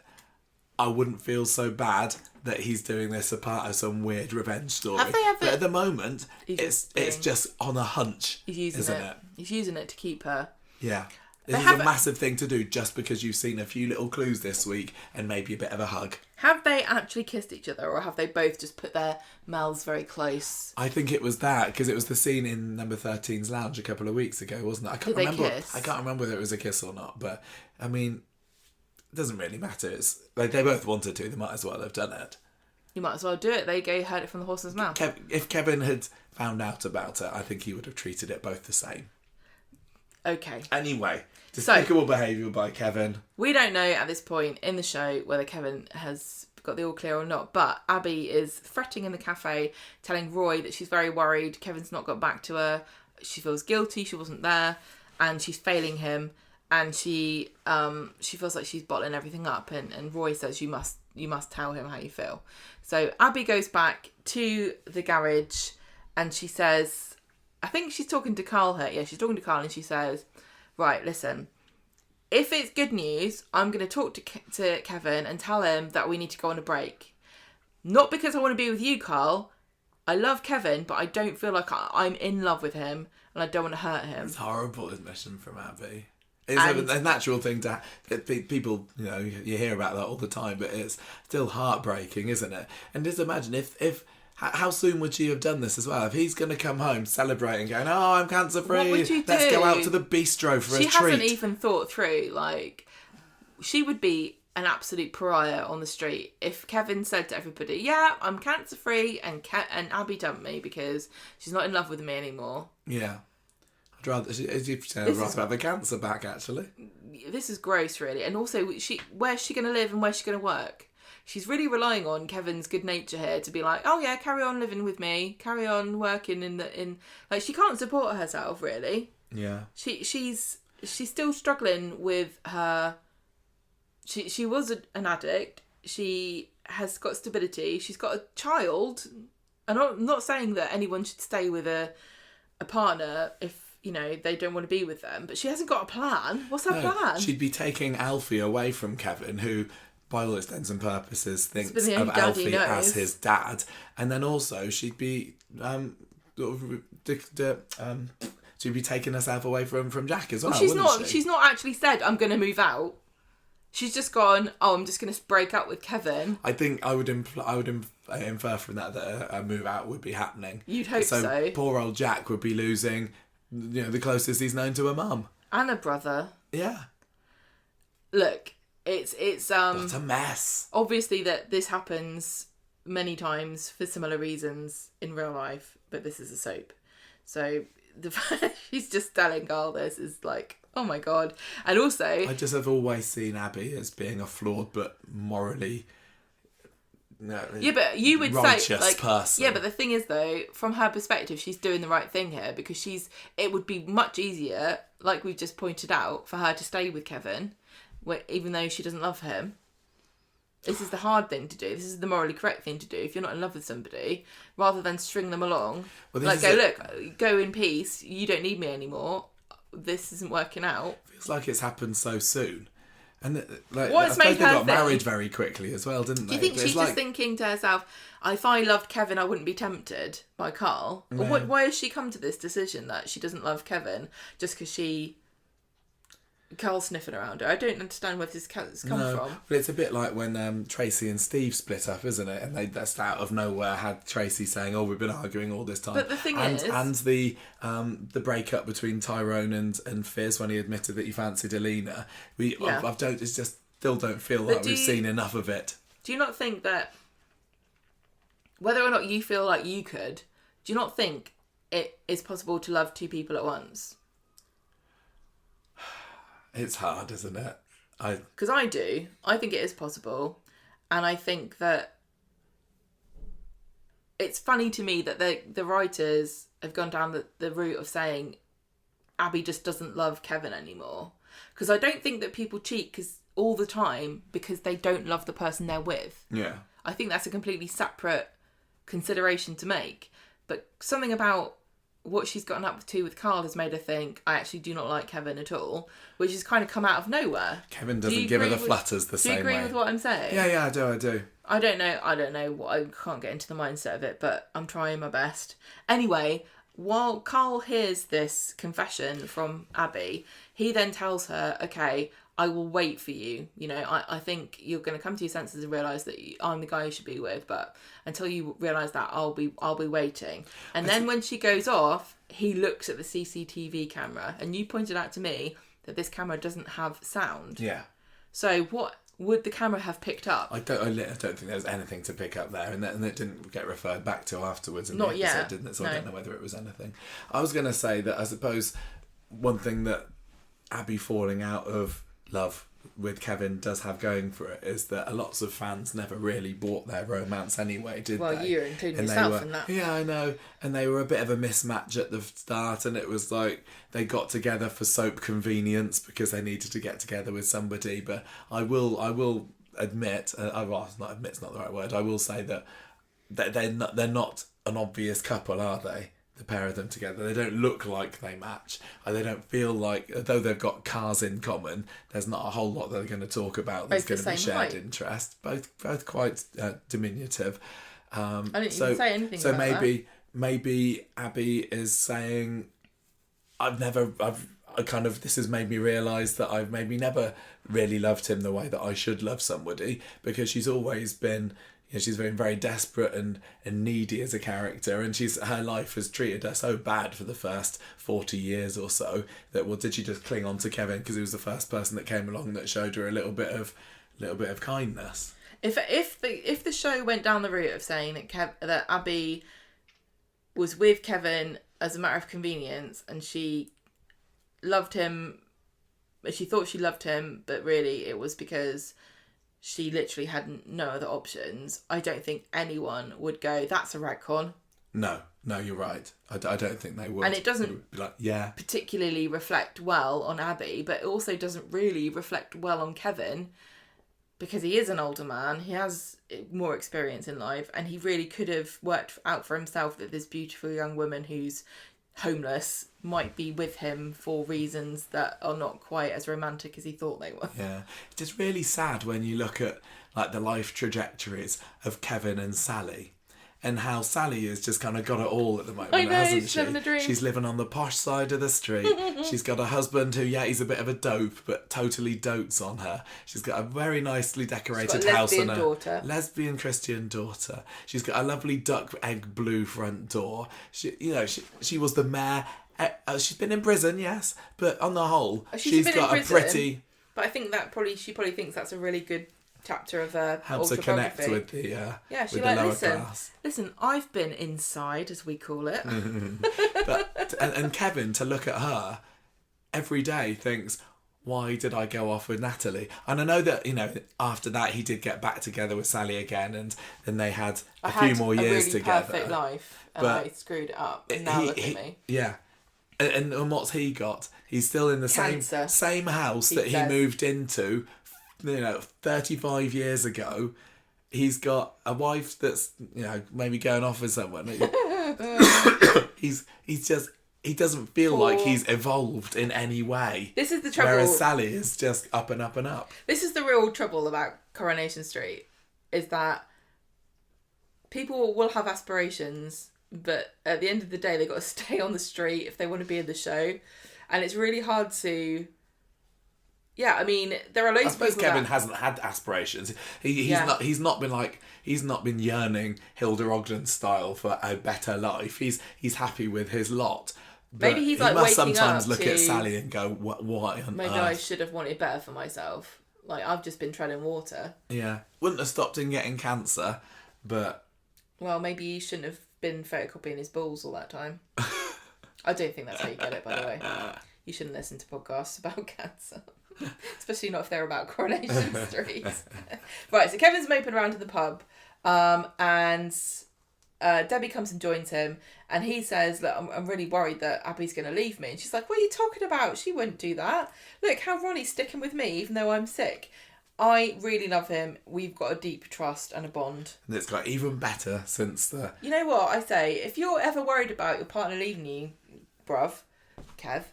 Speaker 2: I wouldn't feel so bad that he's doing this a part of some weird revenge story.
Speaker 1: Have they ever?
Speaker 2: But at the moment, it's just on a hunch, isn't it?
Speaker 1: He's using it to keep her.
Speaker 2: Yeah. This is a massive thing to do just because you've seen a few little clues this week and maybe a bit of a hug.
Speaker 1: Have they actually kissed each other, or have they both just put their mouths very close?
Speaker 2: I think it was that, because it was the scene in Number 13's lounge a couple of weeks ago, wasn't it?
Speaker 1: Did they kiss?
Speaker 2: I can't remember whether it was a kiss or not, but I mean, it doesn't really matter. It's like they both wanted to. They might as well have done it.
Speaker 1: You might as well do it. They heard it from the horse's mouth.
Speaker 2: If Kevin had found out about it, I think he would have treated it both the same.
Speaker 1: Okay.
Speaker 2: Anyway, despicable behaviour by Kevin.
Speaker 1: We don't know at this point in the show whether Kevin has got the all clear or not, but Abby is fretting in the cafe, telling Roy that she's very worried Kevin's not got back to her. She feels guilty, she wasn't there, and she's failing him, and she feels like she's bottling everything up, and Roy says you must tell him how you feel. So Abby goes back to the garage and she says, I think she's talking to Carl here. Yeah, she's talking to Carl and she says, right, listen, if it's good news, I'm going to talk to Kevin and tell him that we need to go on a break. Not because I want to be with you, Carl. I love Kevin, but I don't feel like I'm in love with him and I don't want to hurt him.
Speaker 2: It's a horrible admission from Abby. It's a natural thing to people, you hear about that all the time, but it's still heartbreaking, isn't it? And just imagine if how soon would she have done this as well? If he's going to come home celebrating, going, "Oh, I'm cancer free.
Speaker 1: What would you do?
Speaker 2: Let's go out to the bistro for a treat."
Speaker 1: She hasn't even thought through. Like, she would be an absolute pariah on the street if Kevin said to everybody, "Yeah, I'm cancer free," and Abby dumped me because she's not in love with me anymore.
Speaker 2: Yeah. I'd rather have the cancer back, actually.
Speaker 1: This is gross, really. And also, where's she going to live and where's she going to work? She's really relying on Kevin's good nature here to be like, oh yeah, carry on living with me, carry on working in like, she can't support herself, really.
Speaker 2: Yeah.
Speaker 1: She's still struggling with her. She was an addict. She has got stability. She's got a child. And I'm not saying that anyone should stay with a partner if they don't want to be with them, but she hasn't got a plan. What's her plan?
Speaker 2: She'd be taking Alfie away from Kevin, who, by all intents and purposes, thinks of Alfie as his dad, and then also she'd be she'd be taking herself away from Jack as well.
Speaker 1: Well, she's not actually said I'm going to move out. She's just gone, oh, I'm just going to break up with Kevin.
Speaker 2: I think I would infer from that a move out would be happening.
Speaker 1: You'd hope so.
Speaker 2: Poor old Jack would be losing, the closest he's known to a mum.
Speaker 1: And a brother.
Speaker 2: Yeah.
Speaker 1: Look, it's
Speaker 2: what a mess.
Speaker 1: Obviously that this happens many times for similar reasons in real life, but this is a soap. So she's just telling Carl this is like, oh my God. And also,
Speaker 2: I just have always seen Abby as being a flawed but morally
Speaker 1: but you would
Speaker 2: righteous
Speaker 1: say,
Speaker 2: person.
Speaker 1: Yeah, but the thing is though, from her perspective, she's doing the right thing here because it would be much easier, like we've just pointed out, for her to stay with Kevin, even though she doesn't love him. This is the hard thing to do. This is the morally correct thing to do if you're not in love with somebody, rather than string them along. Well, look, go in peace. You don't need me anymore. This isn't working out.
Speaker 2: Feels like it's happened so soon. And
Speaker 1: what's
Speaker 2: I
Speaker 1: made
Speaker 2: suppose they
Speaker 1: her
Speaker 2: got married very quickly as well, didn't they?
Speaker 1: Do you think she's just thinking to herself, if I loved Kevin, I wouldn't be tempted by Carl? No. Or why has she come to this decision that she doesn't love Kevin just because Carl's sniffing around her? I don't understand where this has come from.
Speaker 2: But it's a bit like when Tracy and Steve split up, isn't it? And they just out of nowhere had Tracy saying, "Oh, we've been arguing all this time."
Speaker 1: But the thing is,
Speaker 2: and the breakup between Tyrone and Fizz when he admitted that he fancied Alina. I just still don't feel like we've seen enough of it.
Speaker 1: Do you not think that whether or not you feel like you could, do you not think it is possible to love two people at once?
Speaker 2: It's hard, isn't it?
Speaker 1: Because I do. I think it is possible. And I think that it's funny to me that the writers have gone down the route of saying Abby just doesn't love Kevin anymore. Because I don't think that people cheat all the time because they don't love the person they're with.
Speaker 2: Yeah.
Speaker 1: I think that's a completely separate consideration to make. But something about what she's gotten up to with Carl has made her think, I actually do not like Kevin at all, which has kind of come out of nowhere.
Speaker 2: Kevin doesn't give her the flutters the same way.
Speaker 1: Do you agree with what I'm saying?
Speaker 2: Yeah, I do.
Speaker 1: I don't know what, I can't get into the mindset of it, but I'm trying my best. Anyway, while Carl hears this confession from Abby, he then tells her, okay, I will wait for you. You know, I think you're going to come to your senses and realise that I'm the guy you should be with, but until you realise that, I'll be waiting. And then when she goes off, he looks at the CCTV camera, and you pointed out to me that this camera doesn't have sound.
Speaker 2: Yeah.
Speaker 1: So what would the camera have picked up?
Speaker 2: I don't think there was anything to pick up there, and it didn't get referred back to afterwards in
Speaker 1: Not
Speaker 2: the episode,
Speaker 1: yet.
Speaker 2: didn't it? So
Speaker 1: No.
Speaker 2: I don't know whether it was anything. I was going to say that I suppose one thing that Abby falling out of love with Kevin does have going for it is that lots of fans never really bought their romance anyway, did they?
Speaker 1: Well, you're including yourself in that.
Speaker 2: Yeah, I know. And they were a bit of a mismatch at the start, and it was like they got together for soap convenience because they needed to get together with somebody. But I will admit, it's not the right word. I will say that they're not an obvious couple, are they? The pair of them together. They don't look like they match. They don't feel like, though they've got cars in common, there's not a whole lot they're going to talk about that's going to be shared
Speaker 1: height.
Speaker 2: interest. Both quite diminutive.
Speaker 1: I didn't even say anything about that.
Speaker 2: Maybe Abby is saying, this has made me realise that I've maybe never really loved him the way that I should love somebody, because she's always been, she's been very desperate and needy as a character, and her life has treated her so bad for the first 40 years or so that, well, did she just cling on to Kevin because he was the first person that came along that showed her a little bit of kindness?
Speaker 1: If the show went down the route of saying that Abby was with Kevin as a matter of convenience, and she loved him, she thought she loved him, but really it was because she literally had no other options, I don't think anyone would go, that's a retcon.
Speaker 2: No, you're right. I don't think they would.
Speaker 1: And it doesn't
Speaker 2: particularly
Speaker 1: reflect well on Abby, but it also doesn't really reflect well on Kevin, because he is an older man, he has more experience in life, and he really could have worked out for himself that this beautiful young woman who's homeless might be with him for reasons that are not quite as romantic as he thought they were.
Speaker 2: Yeah. It's just really sad when you look at the life trajectories of Kevin and Sally, and how Sally has just kind of got it all at the moment,
Speaker 1: I know,
Speaker 2: hasn't
Speaker 1: she's
Speaker 2: she?
Speaker 1: living a dream.
Speaker 2: She's living on the posh side of the street. She's got a husband who, he's a bit of a dope, but totally dotes on her. She's got a very nicely decorated house and a lesbian Christian daughter. She's got a lovely duck egg blue front door. She was the mayor. She's been in prison, yes, but on the whole, she's got a pretty.
Speaker 1: But I think that she probably thinks that's a really good chapter of
Speaker 2: helps her connect with the
Speaker 1: she's
Speaker 2: with
Speaker 1: like,
Speaker 2: the lower class.
Speaker 1: Listen, I've been inside, as we call it.
Speaker 2: But and Kevin, to look at her every day, thinks, why did I go off with Natalie? And I know that after that he did get back together with Sally again, and then they had a few more years
Speaker 1: really
Speaker 2: together.
Speaker 1: Perfect life, and I screwed it up. And now look at me.
Speaker 2: Yeah. And what's he got? He's still in the same house that he moved into 35 years ago. He's got a wife that's maybe going off with someone. He doesn't feel like he's evolved in any way.
Speaker 1: This is the trouble.
Speaker 2: Whereas Sally is just up and up and up.
Speaker 1: This is the real trouble about Coronation Street, is that people will have aspirations, but at the end of the day they've got to stay on the street if they want to be in the show. And it's really hard to... Yeah, I mean, there are loads of people. I suppose
Speaker 2: Kevin hasn't had aspirations. He's not been yearning Hilda Ogden style for a better life. He's happy with his lot. But
Speaker 1: maybe he
Speaker 2: must sometimes look at Sally and go, "Why on
Speaker 1: maybe
Speaker 2: earth?
Speaker 1: I should have wanted better for myself. Like, I've just been treading water."
Speaker 2: Yeah, wouldn't have stopped him getting cancer, but
Speaker 1: well, maybe he shouldn't have been photocopying his balls all that time. I don't think that's how you get it, by the way. You shouldn't listen to podcasts about cancer. Especially not if they're about Coronation Street. Right, so Kevin's moping around in the pub, and Debbie comes and joins him, and he says, look, I'm really worried that Abby's going to leave me. And she's like, what are you talking about? She wouldn't do that. Look, how Ronnie's sticking with me, even though I'm sick. I really love him. We've got a deep trust and a bond.
Speaker 2: And it's got even better since the...
Speaker 1: You know what I say? If you're ever worried about your partner leaving you, bruv, Kev,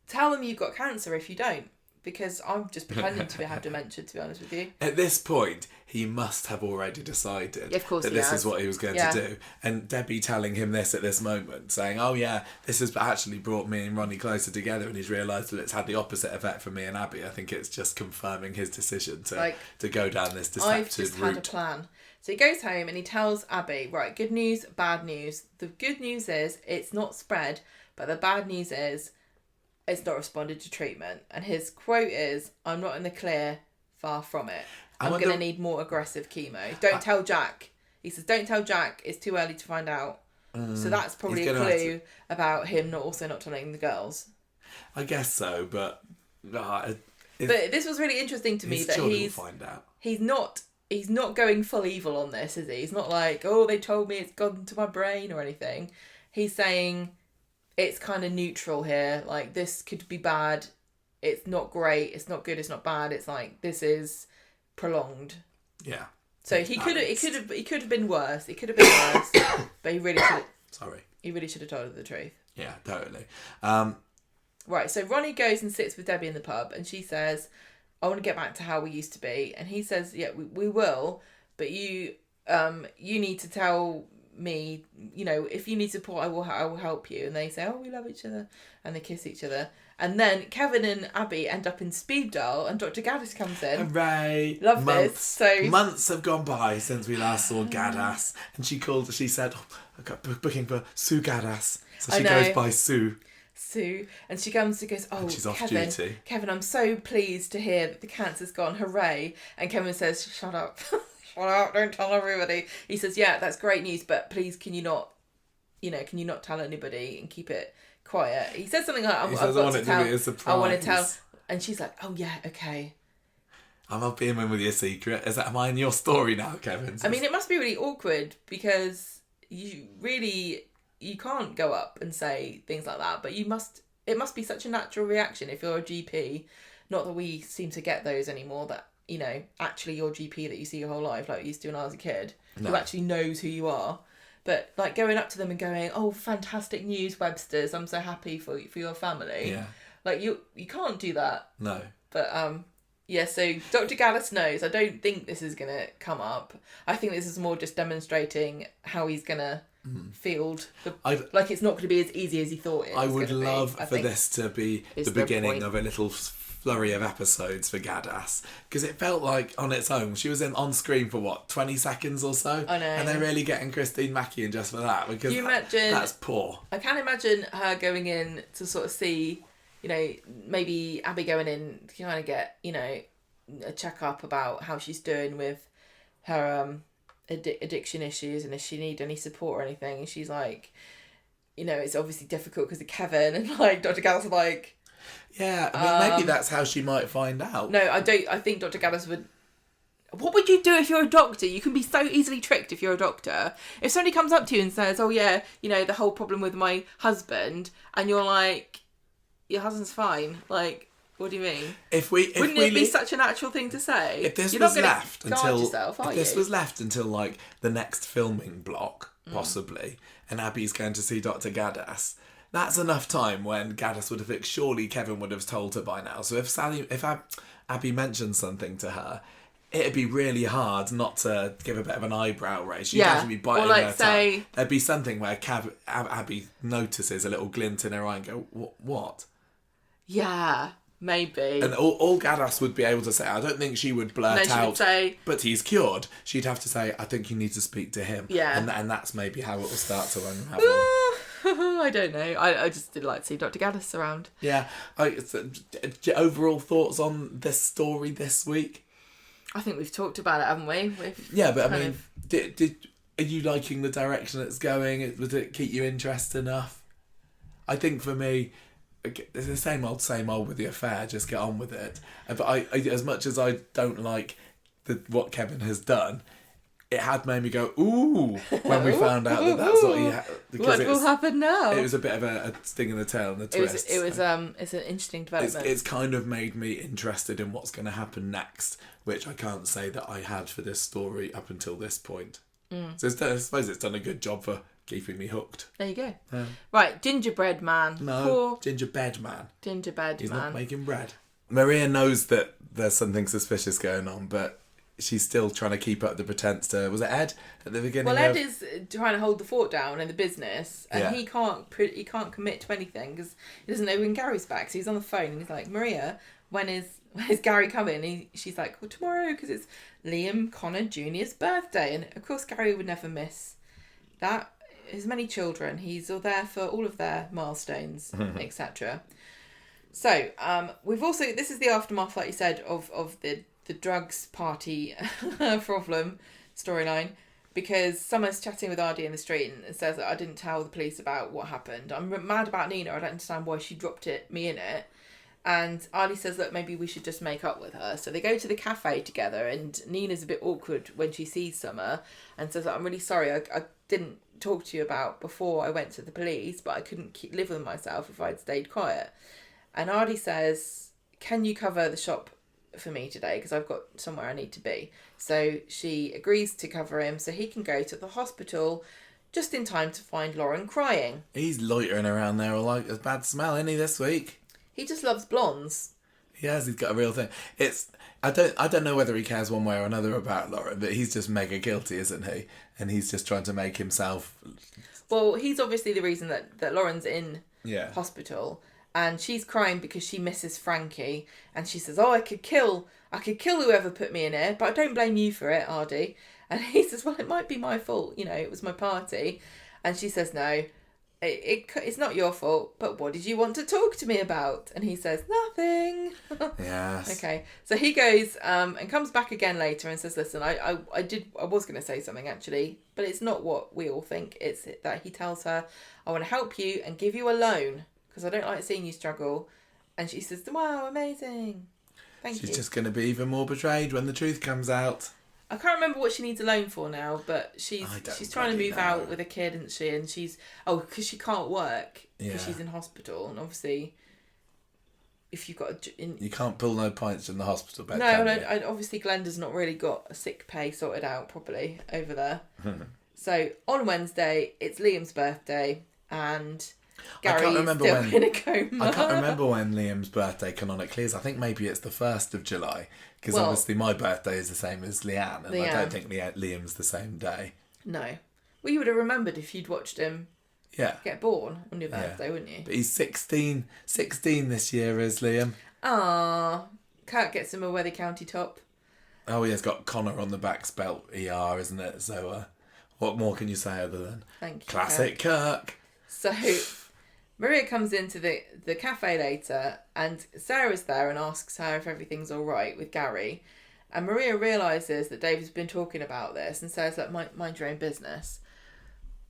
Speaker 1: tell them you've got cancer if you don't. Because I'm just pretending to have dementia, to be honest with you.
Speaker 2: At this point, he must have already decided
Speaker 1: of course
Speaker 2: that this is what he was going to do. And Debbie telling him this at this moment, saying, oh yeah, this has actually brought me and Ronnie closer together, and he's realised that it's had the opposite effect for me and Abby. I think it's just confirming his decision to go down this deceptive
Speaker 1: I've just
Speaker 2: route.
Speaker 1: had a plan. So he goes home and he tells Abby, right, good news, bad news. The good news is it's not spread, but the bad news is it's not responded to treatment. And his quote is, I'm not in the clear, far from it. I'm going to need more aggressive chemo. Don't tell Jack. He says, don't tell Jack. It's too early to find out. So that's probably a clue about him not telling the girls.
Speaker 2: I guess so, but...
Speaker 1: but this was really interesting to me that
Speaker 2: find out.
Speaker 1: He's not going full evil on this, is he? He's not like, oh, they told me it's gone to my brain or anything. He's saying... It's kind of neutral here. Like, this could be bad. It's not great. It's not good. It's not bad. It's like, this is prolonged.
Speaker 2: Yeah.
Speaker 1: So it could have been worse. It could have been worse. But he really should.
Speaker 2: Sorry.
Speaker 1: He really should have told her the truth.
Speaker 2: Yeah, totally.
Speaker 1: Right. So Ronnie goes and sits with Debbie in the pub, and she says, "I want to get back to how we used to be." And he says, "Yeah, we will, but you need to tell me, if you need support, I will help you." And they say, oh, we love each other, and they kiss each other. And then Kevin and Abby end up in speed dial, and Dr. Gaddis comes in.
Speaker 2: Hooray!
Speaker 1: Love this. So
Speaker 2: months have gone by since we last saw Gaddis, and she said, oh, I got booking for Sue Gaddis, so she goes by Sue,
Speaker 1: and she comes and goes, oh,
Speaker 2: she's off duty.
Speaker 1: Kevin, I'm so pleased to hear that the cancer's gone, hooray. And Kevin says, shut up. Shut up, don't tell everybody. He says, yeah, that's great news, but please can you not tell anybody and keep it quiet? He says something like, I want it to be a surprise. I want to tell. And she's like, oh yeah, okay.
Speaker 2: I'm not being in with your secret. Am I in your story now, Kevin?
Speaker 1: I mean, it must be really awkward because you can't go up and say things like that, but it must be such a natural reaction if you're a GP. Not that we seem to get those anymore, that actually your GP that you see your whole life, like we used to when I was a kid, who actually knows who you are. But like going up to them and going, oh, fantastic news, Websters, I'm so happy for your family.
Speaker 2: Yeah.
Speaker 1: Like you can't do that.
Speaker 2: No.
Speaker 1: But so Dr. Gaddis knows. I don't think this is going to come up. I think this is more just demonstrating how he's going to field. Like it's not going to be as easy as he thought it was.
Speaker 2: I would love for this to be the beginning of a little flurry of episodes for Gaddis, because it felt like on its own she was on screen for 20 seconds or so.
Speaker 1: I know.
Speaker 2: And they're really getting Christine Mackie in just for that, because that's poor.
Speaker 1: I can't imagine her going in to sort of see, maybe Abby going in to kind of get, a check-up about how she's doing with her addiction issues and if she need any support or anything. And she's like, it's obviously difficult because of Kevin, and like Dr. Gaddis is like,
Speaker 2: yeah, I mean, maybe that's how she might find out.
Speaker 1: No, I don't. I think Dr. Gaddis would... What would you do if you're a doctor? You can be so easily tricked if you're a doctor. If somebody comes up to you and says, oh yeah, the whole problem with my husband, and you're like, your husband's fine. Like, what do you mean? Wouldn't it be such a natural thing to say?
Speaker 2: If this was left until like the next filming block, possibly, and Abby's going to see Dr. Gaddis, that's enough time when Gaddis would have... Surely Kevin would have told her by now. So if Abby mentioned something to her, it'd be really hard not to give a bit of an eyebrow raise. She'd have to be biting her tongue. There'd be something where Abby notices a little glint in her eye and go, what?
Speaker 1: Yeah, maybe.
Speaker 2: And all Gaddis would be able to say, I don't think she would blurt out, say, but he's cured. She'd have to say, I think you need to speak to him. Yeah. And that's maybe how it will start to unravel.
Speaker 1: I don't know. I just did like to see Dr. Gaddis around.
Speaker 2: Yeah. Overall thoughts on this story this week?
Speaker 1: I think we've talked about it, haven't we?
Speaker 2: But I mean, are you liking the direction it's going? Would it keep you interested enough? I think for me, it's the same old with the affair. Just get on with it. But I as much as I don't like what Kevin has done, it had made me go, ooh, when we found out that that's what he had.
Speaker 1: What will happen now?
Speaker 2: It was a bit of a sting in the tail and a twist.
Speaker 1: It's an interesting development.
Speaker 2: It's kind of made me interested in what's going to happen next, which I can't say that I had for this story up until this point. So I suppose it's done a good job for keeping me hooked.
Speaker 1: There you go. Right, gingerbread man.
Speaker 2: No,
Speaker 1: Poor
Speaker 2: gingerbread man.
Speaker 1: Gingerbread
Speaker 2: He's
Speaker 1: man.
Speaker 2: not making bread. Maria knows that there's something suspicious going on, but she's still trying to keep up the pretense to... Was it Ed at the beginning?
Speaker 1: Well, Ed is trying to hold the fort down in the business, and
Speaker 2: Yeah.
Speaker 1: he can't commit to anything because he doesn't know when Gary's back. So he's on the phone and he's like, Maria, when is Gary coming? And she's like, well, tomorrow, because it's Liam Connor Jr.'s birthday. And of course, Gary would never miss that. His many children, he's all there for all of their milestones, etc. So we've also... This is the aftermath, like you said, of the drugs party problem storyline, because Summer's chatting with Ardy in the street and says that I didn't tell the police about what happened. I'm mad about Nina. I don't understand why she dropped me in it. And Ardy says that maybe we should just make up with her. So they go to the cafe together, and Nina's a bit awkward when she sees Summer and says that I'm really sorry. I didn't talk to you about before I went to the police, but I couldn't live with myself if I'd stayed quiet. And Ardy says, can you cover the shop for me today, because I've got somewhere I need to be. So she agrees to cover him so he can go to the hospital just in time to find Lauren crying.
Speaker 2: He's loitering around there all like a bad smell, isn't he, this week?
Speaker 1: He just loves blondes.
Speaker 2: He has, he's got a real thing. I don't know whether he cares one way or another about Lauren, but he's just mega guilty, isn't he? And he's just trying to make himself...
Speaker 1: Well, he's obviously the reason that Lauren's in hospital. And she's crying because she misses Frankie. And she says, I could kill whoever put me in here, but I don't blame you for it, Ardy. And he says, well, it might be my fault. You know, it was my party. And she says, no, it's not your fault. But what did you want to talk to me about? And he says, nothing.
Speaker 2: Yes.
Speaker 1: Okay. So he goes and comes back again later and says, listen, I was going to say something actually, but it's not what we all think. It's that he tells her, I want to help you and give you a loan, because I don't like seeing you struggle. And she says, wow, amazing. Thank you.
Speaker 2: She's just going to be even more betrayed when the truth comes out.
Speaker 1: I can't remember what she needs a loan for now, but she's trying to move out with a kid, isn't she? And because she can't work because she's in hospital. And obviously, if you've got
Speaker 2: you can't pull no pints in the hospital bed.
Speaker 1: No, obviously Glenda's not really got a sick pay sorted out properly over there. So on Wednesday, it's Liam's birthday, and Gary's still in a coma.
Speaker 2: I can't remember when Liam's birthday canonically is. I think maybe it's the 1st of July, because obviously my birthday is the same as Leanne, and I don't think Liam's the same day.
Speaker 1: No. Well, you would have remembered if you'd watched him get born on your birthday, wouldn't you?
Speaker 2: But he's 16 this year, is Liam.
Speaker 1: Ah, Kurt gets him a Weather County top.
Speaker 2: Oh, he has got Connor on the back spelt ER, isn't it? So what more can you say other than
Speaker 1: thank you,
Speaker 2: classic Kirk?
Speaker 1: So Maria comes into the cafe later, and Sarah's there and asks her if everything's all right with Gary. And Maria realises that David's been talking about this and says that mind your own business.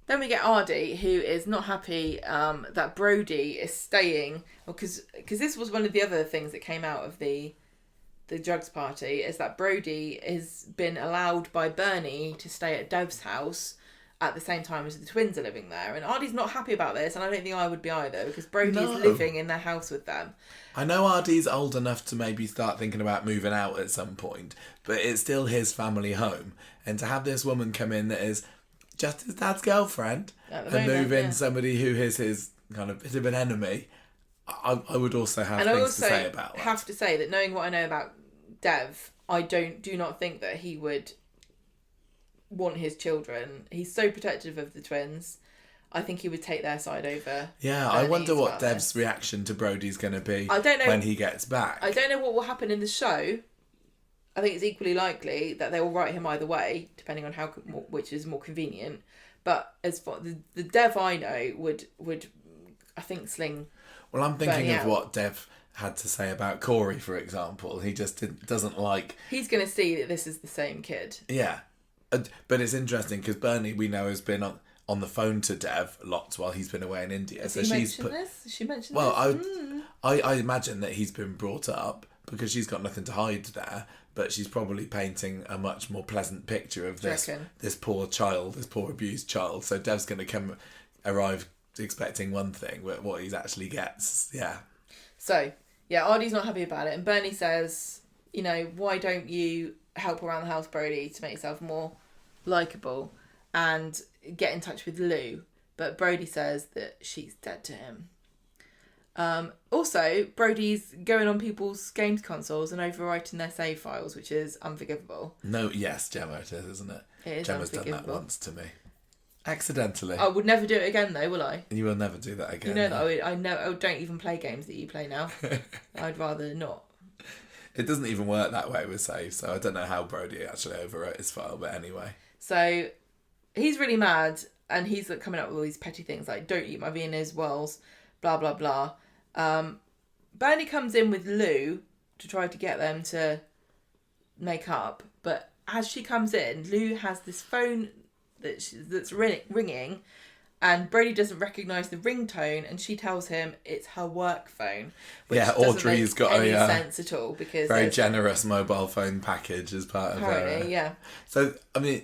Speaker 1: Then we get Ardy, who is not happy that Brody is staying, because this was one of the other things that came out of the drugs party, is that Brody has been allowed by Bernie to stay at Dev's house at the same time as the twins are living there. And Ardy's not happy about this, and I don't think I would be either, because Brody is living in their house with them.
Speaker 2: I know Ardy's old enough to maybe start thinking about moving out at some point, but it's still his family home. And to have this woman come in that is just his dad's girlfriend and move in somebody who is his kind of bit of an enemy, I would also have things to say about that.
Speaker 1: I have to say that knowing what I know about Dev, I do not think that he would want his children. He's so protective of the twins. I think he would take their side over.
Speaker 2: Yeah, I wonder what Dev's reaction to Brody's going to be when he gets back.
Speaker 1: I don't know what will happen in the show. I think it's equally likely that they will write him either way, depending on which is more convenient. But as for the Dev I know would I think sling.
Speaker 2: Well, I'm thinking of what Dev had to say about Corey, for example. He just doesn't like...
Speaker 1: He's going to see that this is the same kid.
Speaker 2: Yeah. But it's interesting because Bernie, we know, has been on the phone to Dev lots while he's been away in India.
Speaker 1: Has she mentioned this? Has she mentioned
Speaker 2: well,
Speaker 1: this?
Speaker 2: I imagine that he's been brought up because she's got nothing to hide there, but she's probably painting a much more pleasant picture of this poor child, this poor abused child. So Dev's going to arrive expecting one thing, but what he actually gets, yeah.
Speaker 1: So, yeah, Artie's not happy about it, and Bernie says, you know, why don't you help around the house, Brody, to make yourself more likeable and get in touch with Lou? But Brody says that she's dead to him. Also, Brody's going on people's games consoles and overwriting their save files, which is unforgivable.
Speaker 2: No, yes, Gemma, it is, isn't it?
Speaker 1: It is
Speaker 2: Gemma's done that once to me. Accidentally.
Speaker 1: I would never do it again, though, will I?
Speaker 2: You will never do that again.
Speaker 1: You know that I don't even play games that you play now. I'd rather not.
Speaker 2: It doesn't even work that way with saves, so I don't know how Brody actually overwrote his file, but anyway.
Speaker 1: So, he's really mad, and he's like, coming up with all these petty things, like, don't eat my Viennese whirls, blah, blah, blah. Bernie comes in with Lou to try to get them to make up, but as she comes in, Lou has this phone that's ringing, and Brody doesn't recognise the ringtone, and she tells him it's her work phone. Which
Speaker 2: Audrey's got
Speaker 1: any sense at all, because
Speaker 2: very generous mobile phone package as part of her.
Speaker 1: Yeah.
Speaker 2: So I mean,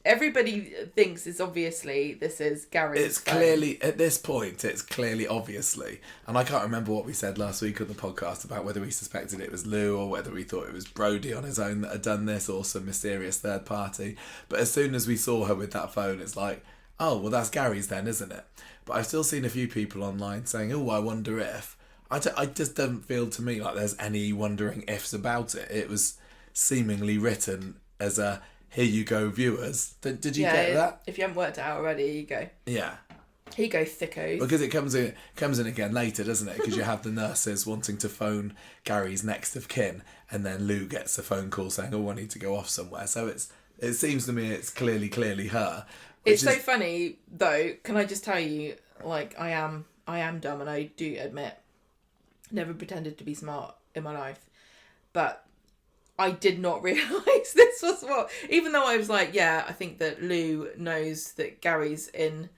Speaker 1: everybody thinks this is Gary's
Speaker 2: It's phone. Clearly, at this point, it's clearly obviously, and I can't remember what we said last week on the podcast about whether we suspected it was Lou or whether we thought it was Brody on his own that had done this, or some mysterious third party. But as soon as we saw her with that phone, it's like, oh, well, that's Gary's then, isn't it? But I've still seen a few people online saying, oh, I wonder if. I just don't feel to me like there's any wondering ifs about it. It was seemingly written as a, here you go, viewers. Did you get that?
Speaker 1: If you haven't worked it out already, here you go.
Speaker 2: Yeah.
Speaker 1: Here you go, thickos.
Speaker 2: Because it comes in again later, doesn't it? Because you have the nurses wanting to phone Gary's next of kin, and then Lou gets a phone call saying, oh, I need to go off somewhere. So it seems to me it's clearly her.
Speaker 1: It's so funny, though. Can I just tell you, like, I am dumb, and I do admit, never pretended to be smart in my life, but I did not realise this was what. Even though I was like, yeah, I think that Lou knows that Gary's in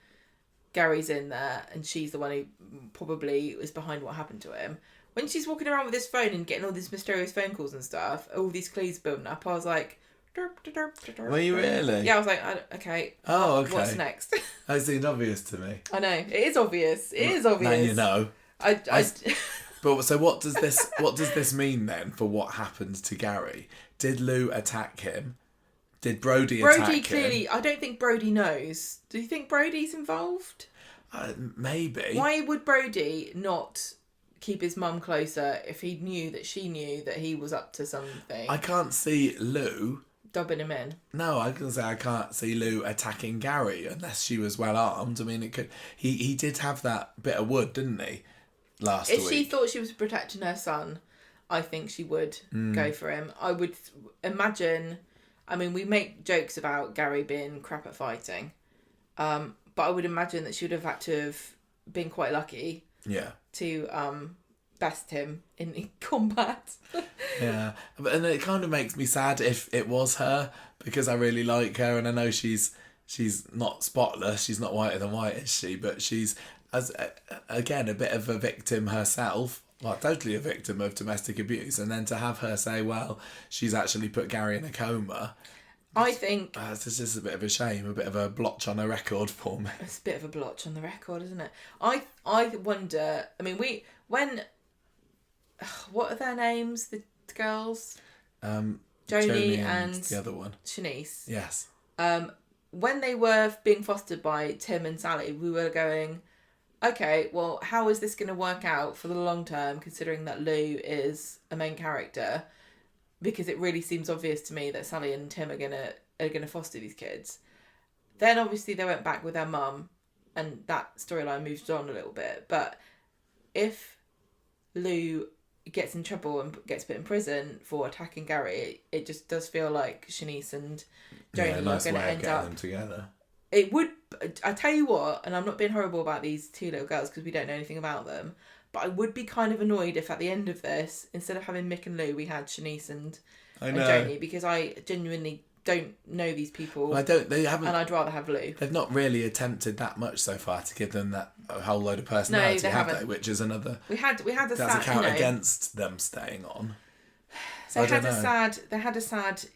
Speaker 1: there, and she's the one who probably was behind what happened to him. When she's walking around with this phone and getting all these mysterious phone calls and stuff, all these clues building up, I was like,
Speaker 2: were you really?
Speaker 1: Yeah, I was like, okay.
Speaker 2: Oh, okay.
Speaker 1: What's next?
Speaker 2: That seemed obvious to me.
Speaker 1: I know, it is obvious. It is obvious.
Speaker 2: Now you know. But so what does this mean then for what happened to Gary? Did Lou attack him? Did Brody attack him?
Speaker 1: Brody clearly, I don't think Brody knows. Do you think Brody's involved?
Speaker 2: Maybe.
Speaker 1: Why would Brody not keep his mum closer if he knew that she knew that he was up to something?
Speaker 2: I can't see Lou
Speaker 1: dobbing him in.
Speaker 2: No, I can say I can't see Lou attacking Gary unless she was well armed. I mean, it could. He did have that bit of wood, didn't he? Last week.
Speaker 1: If she thought she was protecting her son, I think she would go for him. I would imagine. I mean, we make jokes about Gary being crap at fighting, but I would imagine that she would have had to have been quite lucky.
Speaker 2: Yeah.
Speaker 1: To best him in combat.
Speaker 2: Yeah, and it kind of makes me sad if it was her, because I really like her, and I know she's not spotless. She's not whiter than white, is she? But she's again a bit of a victim herself. Well, totally a victim of domestic abuse, and then to have her say, well, she's actually put Gary in a coma.
Speaker 1: I think
Speaker 2: it's just a bit of a shame, a bit of a blotch on her record for me.
Speaker 1: It's a bit of a blotch on the record, isn't it? I wonder. I mean, what are their names? The girls, Joni and
Speaker 2: the other one,
Speaker 1: Shanice.
Speaker 2: Yes.
Speaker 1: When they were being fostered by Tim and Sally, we were going, okay, well, how is this going to work out for the long term, considering that Lou is a main character? Because it really seems obvious to me that Sally and Tim are gonna foster these kids. Then obviously they went back with their mum, and that storyline moved on a little bit. But if Lou gets in trouble and gets put in prison for attacking Gary, it just does feel like Shanice and Joni are going to end up
Speaker 2: them together.
Speaker 1: It would. I tell you what, and I'm not being horrible about these two little girls because we don't know anything about them. But I would be kind of annoyed if at the end of this, instead of having Mick and Lou, we had Shanice and Joni, because I genuinely don't know these people.
Speaker 2: Well, they haven't,
Speaker 1: and I'd rather have Lou.
Speaker 2: They've not really attempted that much so far to give them that a whole load of personality,
Speaker 1: no,
Speaker 2: have they? Which is another.
Speaker 1: We had a
Speaker 2: that's
Speaker 1: sad,
Speaker 2: account against them staying on. So
Speaker 1: they had a sad,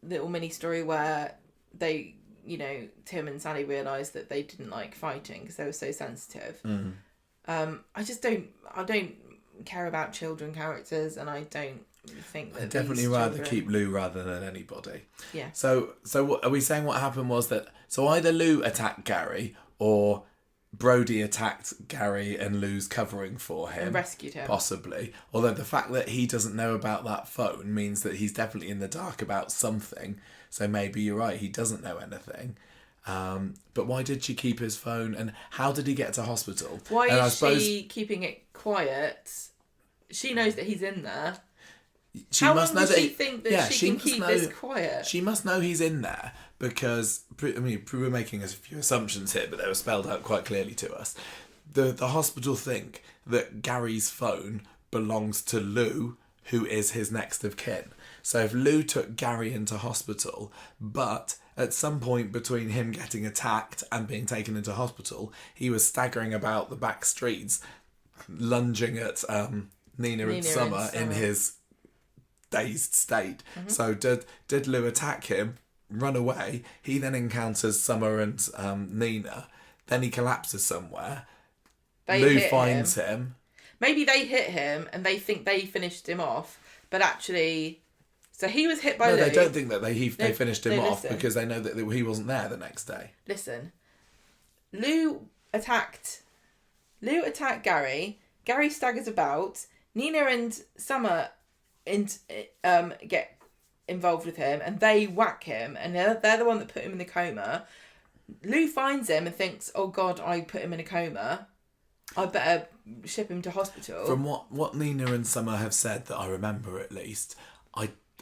Speaker 1: little mini story where they, Tim and Sally realised that they didn't like fighting because they were so sensitive. I don't care about children characters, and I don't think that.
Speaker 2: I'd definitely rather keep Lou rather than anybody.
Speaker 1: Yeah.
Speaker 2: So what, are we saying what happened was that either Lou attacked Gary or Brody attacked Gary and Lou's covering for him.
Speaker 1: And rescued him.
Speaker 2: Possibly. Although the fact that he doesn't know about that phone means that he's definitely in the dark about something. So maybe you're right, he doesn't know anything. But why did she keep his phone, and how did he get to hospital?
Speaker 1: Why is she keeping it quiet? She knows that he's in there. How long does she think that she can keep this quiet?
Speaker 2: She must know he's in there because, we're making a few assumptions here, but they were spelled out quite clearly to us. The hospital think that Gary's phone belongs to Lou, who is his next of kin. So if Lou took Gary into hospital, but at some point between him getting attacked and being taken into hospital, he was staggering about the back streets, lunging at Nina and Summer in his dazed state. Mm-hmm. So did Lou attack him, run away? He then encounters Summer and Nina. Then he collapses somewhere. Lou finds him.
Speaker 1: Maybe they hit him and they think they finished him off, but actually... So he was hit by Lou.
Speaker 2: No, they don't think that they finished him off because they know that he wasn't there the next day.
Speaker 1: Listen. Lou attacked Gary. Gary staggers about. Nina and Summer get involved with him and they whack him, and they're the one that put him in the coma. Lou finds him and thinks, oh God, I put him in a coma. I better ship him to hospital.
Speaker 2: From what Nina and Summer have said, that I remember at least,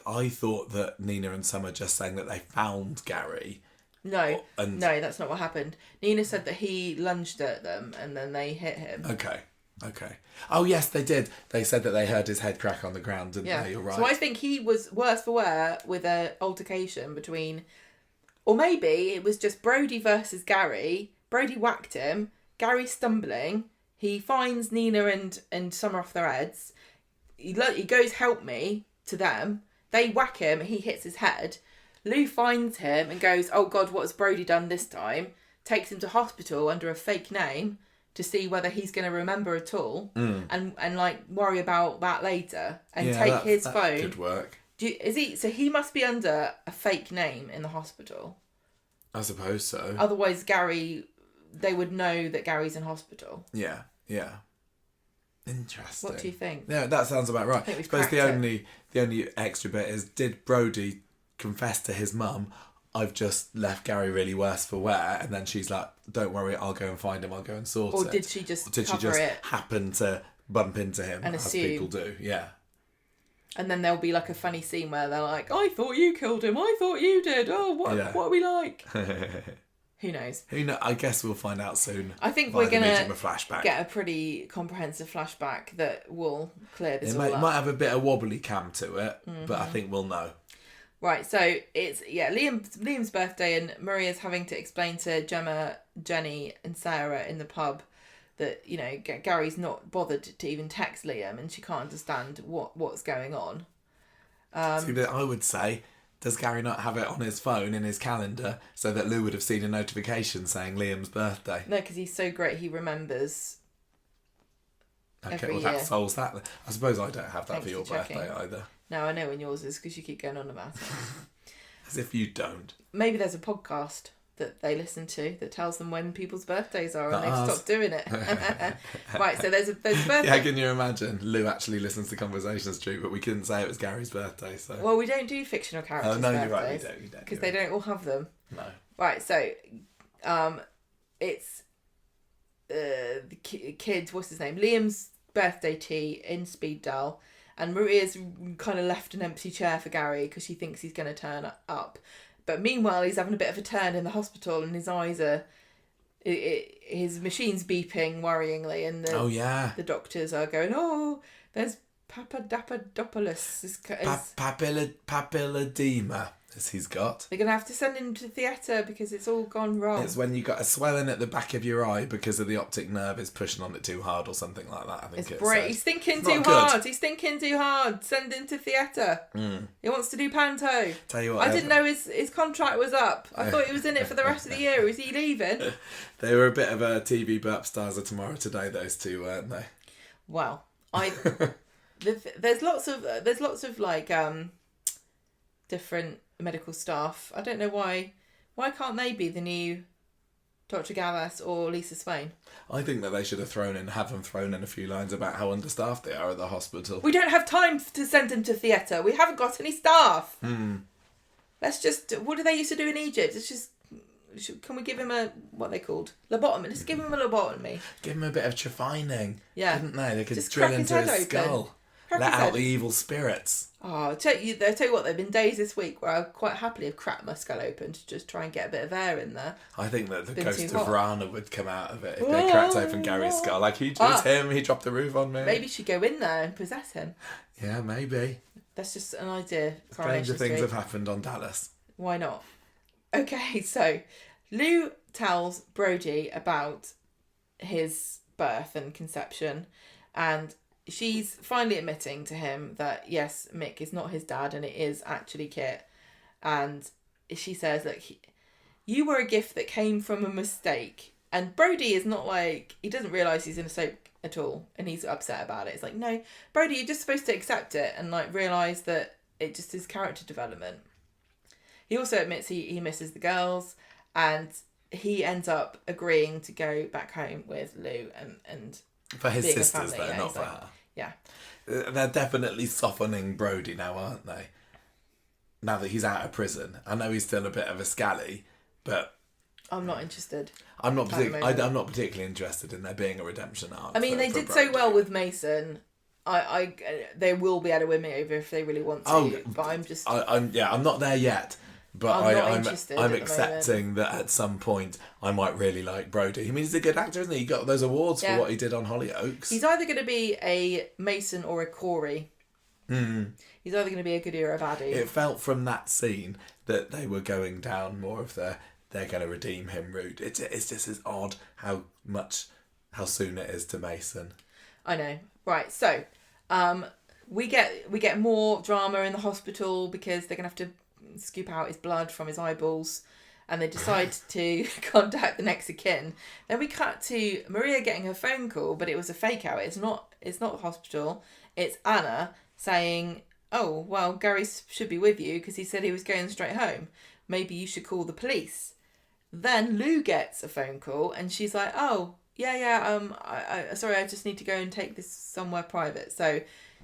Speaker 2: I thought that Nina and Summer just saying that they found Gary.
Speaker 1: No, that's not what happened. Nina said that he lunged at them and then they hit him.
Speaker 2: Okay. Oh, yes, they did. They said that they heard his head crack on the ground, didn't they? You're right.
Speaker 1: So I think he was worse for wear with an altercation between... Or maybe it was just Brody versus Gary. Brody whacked him. Gary's stumbling. He finds Nina and Summer off their heads. He goes, help me, to them. They whack him, he hits his head. Lou finds him and goes, oh God, what has Brody done this time? Takes him to hospital under a fake name to see whether he's going to remember at all and worry about that later and take his phone.
Speaker 2: That could work.
Speaker 1: So he must be under a fake name in the hospital.
Speaker 2: I suppose so.
Speaker 1: Otherwise, they would know that Gary's in hospital.
Speaker 2: Yeah. Interesting.
Speaker 1: What do you think?
Speaker 2: Yeah, that sounds about right. I suppose the only extra bit is, did Brody confess to his mum, I've just left Gary really worse for wear, and then she's like, don't worry, I'll go and find him, I'll go and sort it.
Speaker 1: Or did she just
Speaker 2: happen to bump into him,
Speaker 1: and
Speaker 2: as
Speaker 1: assume
Speaker 2: people do? Yeah.
Speaker 1: And then there'll be like a funny scene where they're like, I thought you killed him, I thought you did, what are we like? Who knows?
Speaker 2: I guess we'll find out soon.
Speaker 1: I think we're going to get a pretty comprehensive flashback that will clear this all up.
Speaker 2: It might have a bit of wobbly cam to it, but I think we'll know.
Speaker 1: Right, so it's Liam's birthday, and Maria's having to explain to Gemma, Jenny and Sarah in the pub that, Gary's not bothered to even text Liam, and she can't understand what's going on.
Speaker 2: I would say, does Gary not have it on his phone in his calendar so that Lou would have seen a notification saying Liam's birthday?
Speaker 1: No, because he's so great he remembers every year.
Speaker 2: That solves that. I suppose I don't have that for your birthday either.
Speaker 1: No, I know when yours is because you keep going on about it.
Speaker 2: As if you don't.
Speaker 1: Maybe there's a podcast that they listen to that tells them when people's birthdays are and they've stopped doing it. Right, so there's birthday.
Speaker 2: Yeah, can you imagine? Lou actually listens to Conversations True, but we couldn't say it was Gary's birthday. So.
Speaker 1: Well, we don't do fictional characters' birthdays.
Speaker 2: You're right, we don't.
Speaker 1: Because they don't all have them.
Speaker 2: No.
Speaker 1: Right, so it's the kid, what's his name? Liam's birthday tea in Speed Dial. And Maria's kind of left an empty chair for Gary because she thinks he's going to turn up. But meanwhile, he's having a bit of a turn in the hospital and his eyes are... his machine's beeping worryingly, and the doctors are going, oh, there's Papadopoulos.
Speaker 2: Papilledema as he's got.
Speaker 1: They're going to have to send him to theatre because it's all gone wrong.
Speaker 2: It's when you got a swelling at the back of your eye because of the optic nerve is pushing on it too hard or something like that. I think it's
Speaker 1: great. He's thinking too hard. He's thinking too hard. Send him to theatre. He wants to do panto.
Speaker 2: Tell you what,
Speaker 1: I didn't know his contract was up. I thought he was in it for the rest of the year. Is he leaving?
Speaker 2: They were a bit of a TV burp stars of Tomorrow Today, those two, weren't they?
Speaker 1: Well, there's lots of like different medical staff. I don't know why can't they be the new Dr. Gavas or Lisa Swain?
Speaker 2: I think that they should have have them thrown in a few lines about how understaffed they are at the hospital.
Speaker 1: We don't have time to send him to theatre. We haven't got any staff. Let's just, what do they used to do in Egypt? It's just, can we give him what they called? Lobotomy. Let's give him a lobotomy.
Speaker 2: Give him a bit of trephining.
Speaker 1: Yeah.
Speaker 2: Couldn't they? They could
Speaker 1: just
Speaker 2: drill into his skull. Let out the evil spirits.
Speaker 1: Oh, I'll tell you what, there have been days this week where I quite happily have cracked my skull open to just try and get a bit of air in there.
Speaker 2: I think that the ghost of Rana would come out of it if they cracked open Gary's skull. Like, it was him, he dropped the roof on me.
Speaker 1: Maybe you should go in there and possess him.
Speaker 2: Yeah, maybe.
Speaker 1: That's just an idea.
Speaker 2: Stranger things have happened on Dallas.
Speaker 1: Why not? Okay, so Lou tells Brody about his birth and conception, and she's finally admitting to him that yes, Mick is not his dad and it is actually Kit. And she says, look, you were a gift that came from a mistake. And Brody is not like, he doesn't realise he's in a soap at all and he's upset about it. It's like, no, Brody, you're just supposed to accept it and like realise that it just is character development. He also admits he misses the girls, and he ends up agreeing to go back home with Lou and
Speaker 2: for his sisters, though, not for her.
Speaker 1: Yeah.
Speaker 2: They're definitely softening Brody now, aren't they? Now that he's out of prison. I know he's still a bit of a scally, but
Speaker 1: I'm not interested.
Speaker 2: I'm not particularly interested in there being a redemption arc.
Speaker 1: I mean, they did so well with Mason. They will be able to win me over if they really want to. But I'm just.
Speaker 2: I'm not there yet. But I'm accepting that at some point I might really like Brody. I mean, he's a good actor, isn't he? He got those awards for what he did on Hollyoaks.
Speaker 1: He's either going to be a Mason or a Corey. He's either going to be a goodie or a baddie.
Speaker 2: It felt from that scene that they were going down more of they're going to redeem him route. It's just as odd how soon it is to Mason.
Speaker 1: I know. Right, so we get more drama in the hospital because they're going to have to scoop out his blood from his eyeballs, and they decide to contact the next of kin. Then we cut to Maria getting her phone call, but it was a fake out. It's not the hospital. It's Anna saying, oh, well, Gary should be with you because he said he was going straight home. Maybe you should call the police. Then Lou gets a phone call and she's like, oh, yeah, sorry, I just need to go and take this somewhere private. So,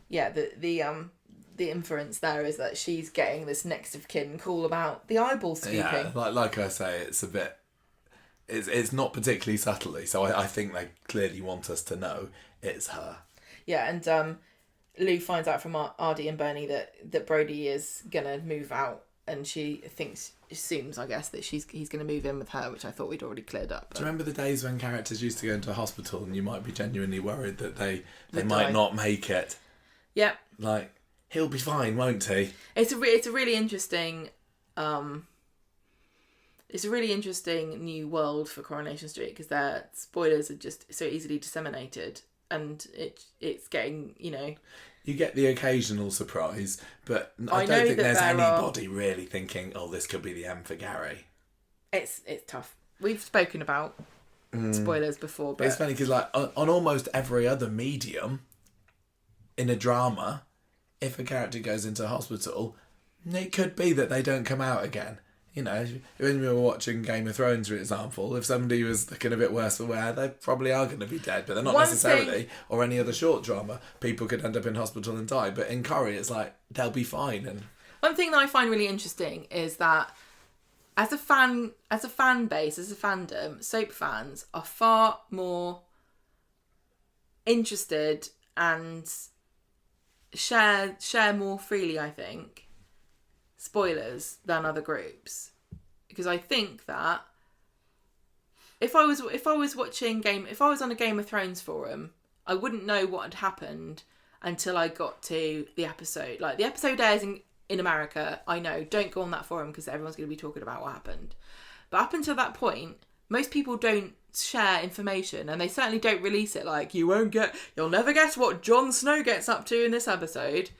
Speaker 1: yeah, the inference there is that she's getting this next of kin call about the eyeball scooping.
Speaker 2: Yeah, like I say, it's a bit. It's not particularly subtly, so I think they clearly want us to know it's her.
Speaker 1: Yeah, and Lou finds out from Ardy and Bernie that Brody is gonna move out, and she assumes, I guess, that he's gonna move in with her, which I thought we'd already cleared up. But...
Speaker 2: Do you remember the days when characters used to go into a hospital and you might be genuinely worried that they might not make it?
Speaker 1: Yeah.
Speaker 2: Like. He'll be fine, won't he?
Speaker 1: It's a really interesting, new world for Coronation Street because their spoilers are just so easily disseminated, and it's getting,
Speaker 2: You get the occasional surprise, but I don't think there's anybody really thinking, oh, this could be the end for Gary.
Speaker 1: It's tough. We've spoken about spoilers before, but
Speaker 2: it's funny because like on almost every other medium in a drama. If a character goes into hospital, it could be that they don't come out again. When we were watching Game of Thrones, for example, if somebody was looking a bit worse for wear, they probably are going to be dead, but they're not necessarily. Or any other short drama, people could end up in hospital and die. But in Corrie, it's like, they'll be fine. And
Speaker 1: one thing that I find really interesting is that as a fan base, as a fandom, soap fans are far more interested and share more freely, I think, spoilers than other groups, because I think that if I was on a Game of Thrones forum, I wouldn't know what had happened until I got to the episode. Like, the episode airs in America, I know, don't go on that forum because everyone's going to be talking about what happened. But up until that point, most people don't share information, and they certainly don't release it. Like, you'll never guess what Jon Snow gets up to in this episode.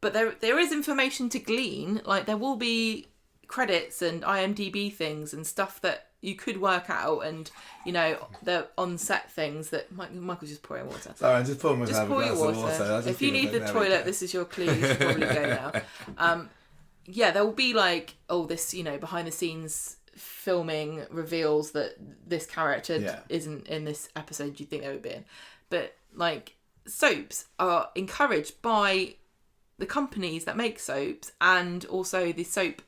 Speaker 1: But there is information to glean. Like, there will be credits and IMDb things and stuff that you could work out, and the on-set things that Michael's just pouring water.
Speaker 2: Sorry, I'm just pouring myself a glass of water.
Speaker 1: If you need the toilet, this is your clue. You should probably go now. There will be like, this behind the scenes filming reveals that this character isn't in this episode you'd think they would be in. But like, soaps are encouraged by the companies that make soaps, and also the soap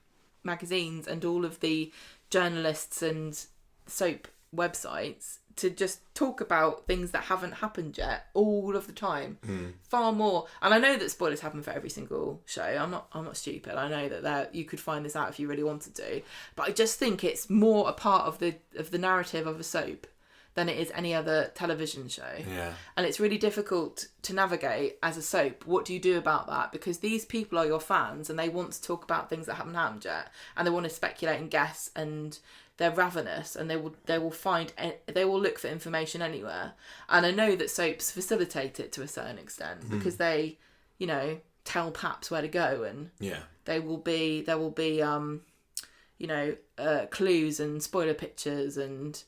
Speaker 1: magazines and all of the journalists and soap websites, to just talk about things that haven't happened yet all of the time. Far more. And I know that spoilers happen for every single show. I'm not stupid. I know that you could find this out if you really wanted to, but I just think it's more a part of the narrative of a soap than it is any other television show.
Speaker 2: Yeah. And
Speaker 1: it's really difficult to navigate as a soap. What do you do about that? Because these people are your fans, and they want to talk about things that haven't happened yet, and they want to speculate and guess, and they're ravenous, and they will look for information anywhere. And I know that soaps facilitate it to a certain extent, because they, tell Paps where to go, and there will be clues and spoiler pictures and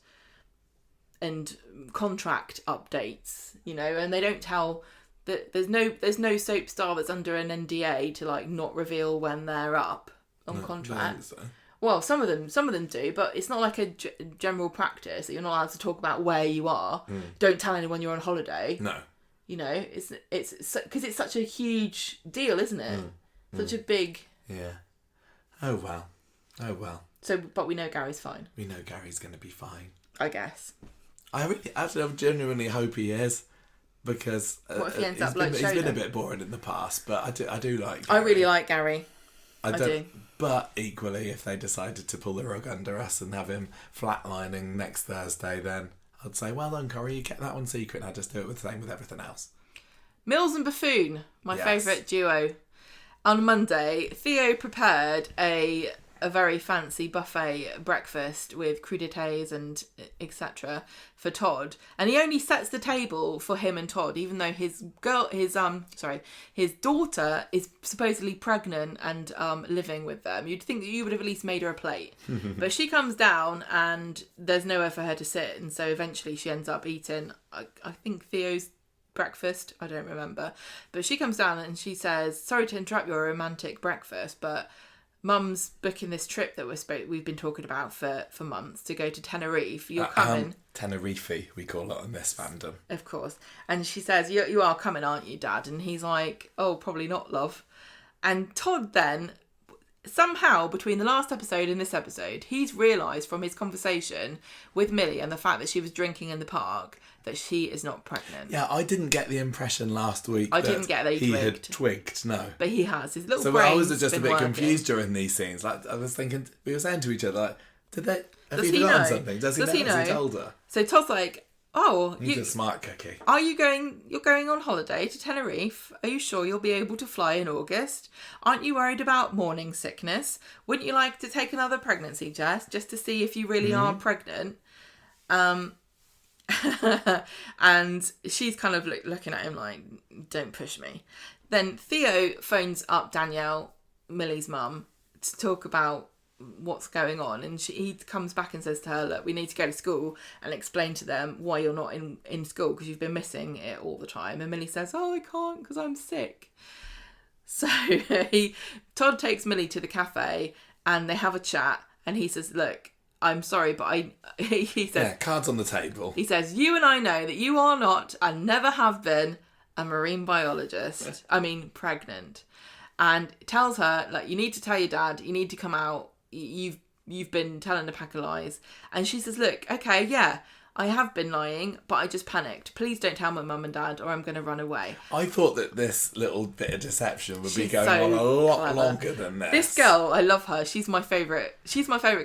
Speaker 1: contract updates, and they don't tell that there's no soap star that's under an NDA to like not reveal when they're up on contract. So. Well, some of them do, but it's not like a general practice that you're not allowed to talk about where you are. Don't tell anyone you're on holiday.
Speaker 2: No.
Speaker 1: It's because it's such a huge deal, isn't it? Such a big.
Speaker 2: Yeah. Oh well.
Speaker 1: So, but we know Gary's fine.
Speaker 2: We know Gary's going to be fine.
Speaker 1: I guess.
Speaker 2: I genuinely hope he is, because
Speaker 1: what if he ends up
Speaker 2: he's been a bit boring in the past, but I do like
Speaker 1: Gary. I really like Gary. I do.
Speaker 2: But equally, if they decided to pull the rug under us and have him flatlining next Thursday, then I'd say, well done, Corey, you kept that one secret, and I just do it the same with everything else.
Speaker 1: Mills and Buffoon, my favourite duo. On Monday, Theo prepared a very fancy buffet breakfast with crudités and etc. for Todd, and he only sets the table for him and Todd, even though his daughter is supposedly pregnant and living with them. You'd think that you would have at least made her a plate, but she comes down and there's nowhere for her to sit, and so eventually she ends up eating, I think, Theo's breakfast. I don't remember, but she comes down and she says, "Sorry to interrupt your romantic breakfast, but Mum's booking this trip that we've been talking about for months to go to Tenerife. You're coming."
Speaker 2: Tenerife, we call it on this fandom.
Speaker 1: Of course. And she says, you are coming, aren't you, Dad? And he's like, "Oh, probably not, love." And Todd then, somehow, between the last episode and this episode, he's realised from his conversation with Millie and the fact that she was drinking in the park that she is not pregnant.
Speaker 2: Yeah, I didn't get the impression last week
Speaker 1: didn't get that he
Speaker 2: had twigged, no.
Speaker 1: But he has. His little
Speaker 2: so
Speaker 1: brain's
Speaker 2: I was just a bit
Speaker 1: working.
Speaker 2: confused during these scenes. Like, I was thinking, we were saying to each other, like, have
Speaker 1: he
Speaker 2: forgotten
Speaker 1: know?
Speaker 2: something? Does he know? Has he told her?
Speaker 1: So Todd's like, "Oh,
Speaker 2: he's a smart cookie.
Speaker 1: Are you going? You're going on holiday to Tenerife? Are you sure you'll be able to fly in August? Aren't you worried about morning sickness? Wouldn't you like to take another pregnancy test just to see if you really are pregnant?" And she's kind of looking at him like, "Don't push me." Then Theo phones up Danielle, Millie's mum, to talk about what's going on, and he comes back and says to her, "Look, we need to go to school and explain to them why you're not in school, because you've been missing it all the time." And Millie says, "Oh, I can't because I'm sick." So Todd takes Millie to the cafe and they have a chat, and he says, "Look, I'm sorry, but he says..."
Speaker 2: Yeah, cards on the table.
Speaker 1: He says, "You and I know that you are not, and never have been, a marine biologist. Pregnant." And tells her, like, "You need to tell your dad, you need to come out, you've been telling a pack of lies." And she says, "Look, okay, yeah, I have been lying, but I just panicked. Please don't tell my mum and dad or I'm going to run away.
Speaker 2: I thought that this little bit of deception would be going on a lot longer than this.
Speaker 1: This girl, I love her. She's my favourite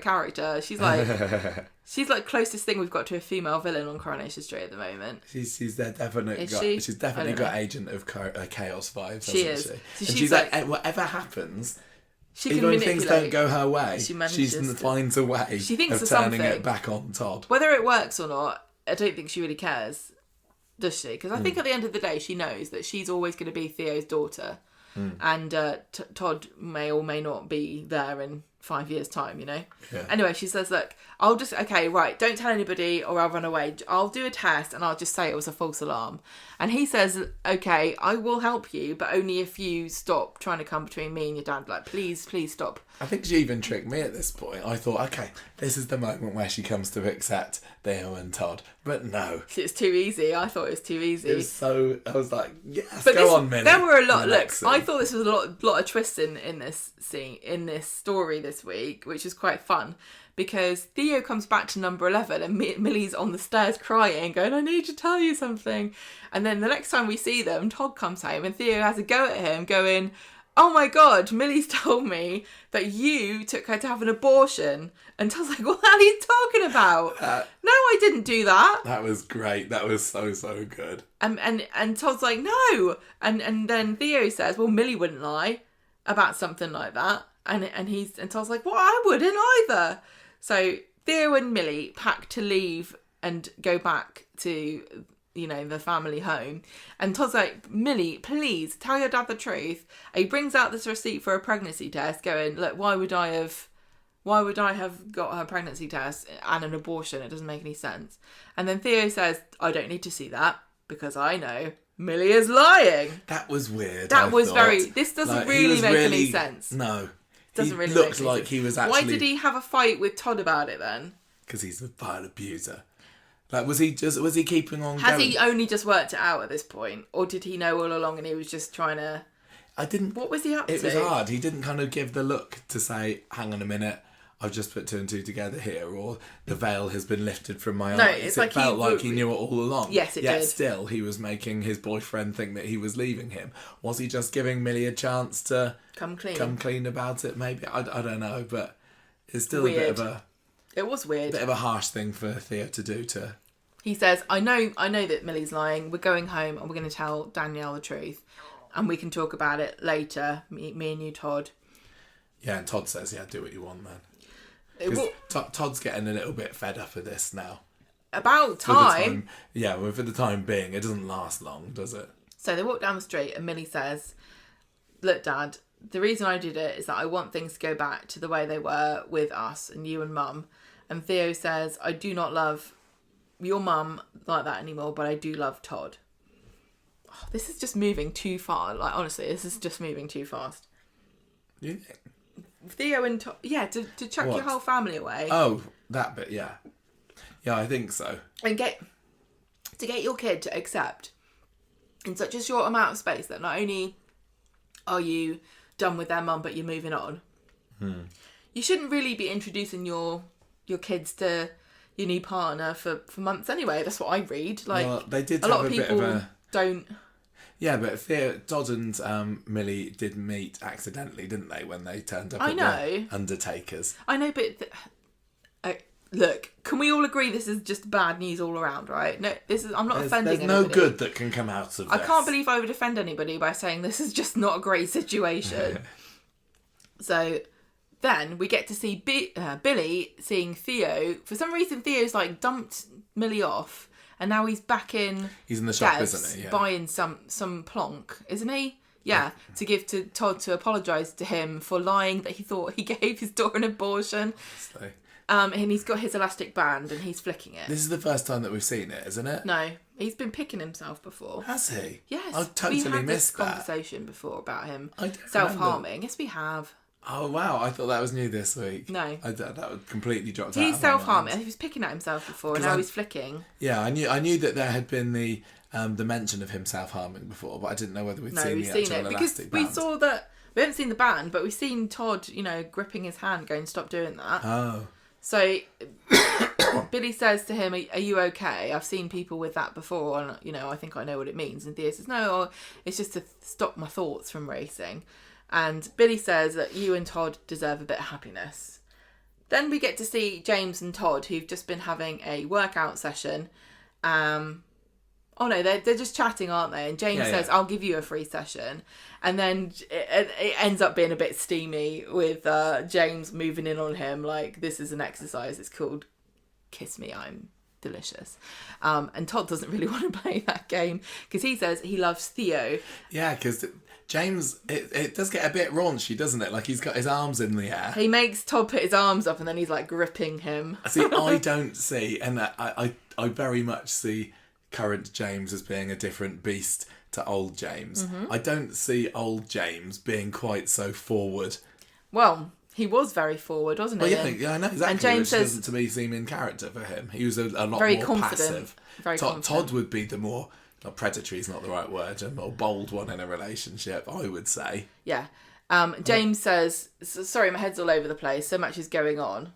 Speaker 1: character. She's like she's like closest thing we've got to a female villain on Coronation Street at the moment.
Speaker 2: She's their definite. She's definitely got Agent of Chaos vibes.
Speaker 1: She is.
Speaker 2: She?
Speaker 1: So
Speaker 2: and she's like whatever happens. Even when things don't go her way, she finds a way of turning it back on Todd.
Speaker 1: Whether it works or not, I don't think she really cares, does she? Because I think at the end of the day, she knows that she's always going to be Theo's daughter. And Todd may or may not be there in 5 years' time, you know?
Speaker 2: Yeah.
Speaker 1: Anyway, she says, look, don't tell anybody or I'll run away. I'll do a test and I'll just say it was a false alarm. And he says, okay, I will help you, but only if you stop trying to come between me and your dad. Like, please stop.
Speaker 2: I think she even tricked me at this point. I thought, okay, this is the moment where she comes to accept Theo and Todd. But no.
Speaker 1: It's too easy. I thought it was too easy.
Speaker 2: I was like, yes, go on, Millie.
Speaker 1: There were a lot. Look, I thought this was a lot of twists in this scene, in this story this week, which is quite fun. Because Theo comes back to number 11 and Millie's on the stairs crying, going, I need to tell you something. And then the next time we see them, Todd comes home and Theo has a go at him, going, oh my God, Millie's told me that you took her to have an abortion. And Todd's like, what the hell are you talking about? No, I didn't do that.
Speaker 2: That was great. That was so good.
Speaker 1: And Todd's like, no. And then Theo says, well, Millie wouldn't lie about something like that. And Todd's like, well, I wouldn't either. So Theo and Millie pack to leave and go back to, the family home. And Todd's like, Millie, please tell your dad the truth. And he brings out this receipt for a pregnancy test going, look, why would I have got her pregnancy test and an abortion? It doesn't make any sense. And then Theo says, I don't need to see that because I know Millie is lying.
Speaker 2: That was weird.
Speaker 1: This doesn't really make any sense.
Speaker 2: No.
Speaker 1: Doesn't really
Speaker 2: looked like he was actually...
Speaker 1: Why did he have a fight with Todd about it then?
Speaker 2: Because he's a vile abuser. Like, was he keeping on
Speaker 1: Has
Speaker 2: going?
Speaker 1: he only just worked it out at this point? Or did he know all along and he was just trying to... What was he up to?
Speaker 2: It was hard. He didn't kind of give the look to say, hang on a minute, I've just put 2 and 2 together here, or the veil has been lifted from my eyes. It felt like he knew it all along.
Speaker 1: Yes, it did.
Speaker 2: Yet still, he was making his boyfriend think that he was leaving him. Was he just giving Millie a chance to come clean about it? Maybe. I don't know, but it's still
Speaker 1: weird.
Speaker 2: a bit of a...
Speaker 1: It was weird.
Speaker 2: A bit of a harsh thing for Theo to do to...
Speaker 1: He says, I know that Millie's lying. We're going home and we're going to tell Danielle the truth. And we can talk about it later, me and you, Todd.
Speaker 2: Yeah, and Todd says, yeah, do what you want, man. Todd's getting a little bit fed up of this now.
Speaker 1: About time.
Speaker 2: For the time being. It doesn't last long, does it?
Speaker 1: So they walk down the street and Millie says, look, Dad, the reason I did it is that I want things to go back to the way they were with us and you and Mum. And Theo says, I do not love your mum like that anymore, but I do love Todd. Oh, this is just moving too far. Like, honestly, this is just moving too fast.
Speaker 2: You think?
Speaker 1: Theo and Todd, to chuck your whole family away.
Speaker 2: Oh, that bit, yeah. Yeah, I think so.
Speaker 1: And get your kid to accept in such a short amount of space that not only are you done with their mum, but you're moving on. You shouldn't really be introducing your kids to your new partner for months anyway. That's what I read. Like, well,
Speaker 2: they did
Speaker 1: a lot of people don't.
Speaker 2: Yeah, but Todd and Millie did meet accidentally, didn't they, when they turned up at the Undertakers?
Speaker 1: I know, but look, can we all agree this is just bad news all around, right? No, I'm not offending anybody.
Speaker 2: There's no good that can come out of this.
Speaker 1: I can't believe I would offend anybody by saying this is just not a great situation. So then we get to see Billy seeing Theo. For some reason, Theo's like dumped Millie off. And now he's back in...
Speaker 2: He's in the shop, isn't he? Yeah.
Speaker 1: Buying some plonk, isn't he? Yeah, to give to Todd to apologise to him for lying that he thought he gave his daughter an abortion. So. And he's got his elastic band and he's flicking it.
Speaker 2: This is the first time that we've seen it, isn't it?
Speaker 1: No, he's been picking himself before.
Speaker 2: Has he?
Speaker 1: Yes.
Speaker 2: I totally missed that. We had this
Speaker 1: conversation before about him self-harming. Yes, we have.
Speaker 2: Oh, wow. I thought that was new this week.
Speaker 1: No.
Speaker 2: That would completely dropped out.
Speaker 1: He's self-harming. He was picking at himself before and now he's flicking.
Speaker 2: Yeah, I knew that there had been the mention of him self-harming before, but I didn't know whether we'd seen the actual elastic band.
Speaker 1: We saw that... We haven't seen the band, but we've seen Todd, gripping his hand going, stop doing that.
Speaker 2: Oh.
Speaker 1: So Billy says to him, are you okay? I've seen people with that before, and, you know, I think I know what it means. And Theo says, no, it's just to stop my thoughts from racing. And Billy says that you and Todd deserve a bit of happiness. Then we get to see James and Todd, who've just been having a workout session. Oh no, they're just chatting, aren't they? And James says, I'll give you a free session. And then it ends up being a bit steamy with James moving in on him. Like, this is an exercise. It's called Kiss Me, I'm Delicious. And Todd doesn't really want to play that game because he says he loves Theo.
Speaker 2: Yeah, because James, it does get a bit raunchy, doesn't it? Like, he's got his arms in the air.
Speaker 1: He makes Todd put his arms up and then he's like gripping him.
Speaker 2: See, I don't see, and I very much see current James as being a different beast to old James. I don't see old James being quite so forward.
Speaker 1: Well, he was very forward, wasn't he?
Speaker 2: Well, yeah, I know exactly.
Speaker 1: And James
Speaker 2: which
Speaker 1: says,
Speaker 2: doesn't to me seem in character for him. He was a lot
Speaker 1: very
Speaker 2: more
Speaker 1: confident,
Speaker 2: passive.
Speaker 1: Very confident.
Speaker 2: Todd would be the more, not predatory is not the right word, a more bold one in a relationship, I would say.
Speaker 1: Yeah. James says, sorry, my head's all over the place. So much is going on.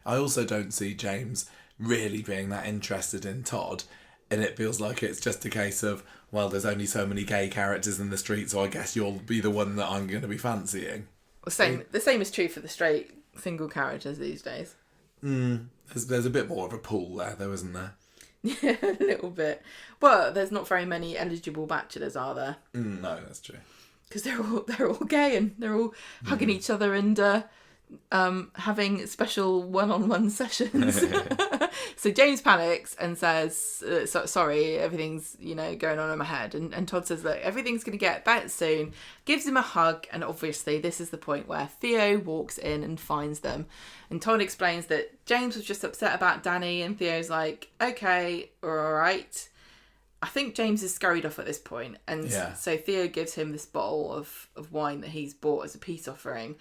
Speaker 2: I also don't see James really being that interested in Todd. And it feels like it's just a case of, well, there's only so many gay characters in the street, so I guess you'll be the one that I'm going to be fancying.
Speaker 1: Well, the same is true for the straight single characters these days.
Speaker 2: There's a bit more of a pool there, though, isn't there?
Speaker 1: Yeah, a little bit. Well, there's not very many eligible bachelors, are there?
Speaker 2: No, that's true.
Speaker 1: Because they're all gay and they're all hugging each other and having special one-on-one sessions. So James panics and says, sorry, everything's, going on in my head. And Todd says, look, everything's going to get better soon. Gives him a hug. And obviously this is the point where Theo walks in and finds them. And Todd explains that James was just upset about Danny. And Theo's like, okay, all right. I think James is scurried off at this point. And so Theo gives him this bottle of wine that he's bought as a peace offering.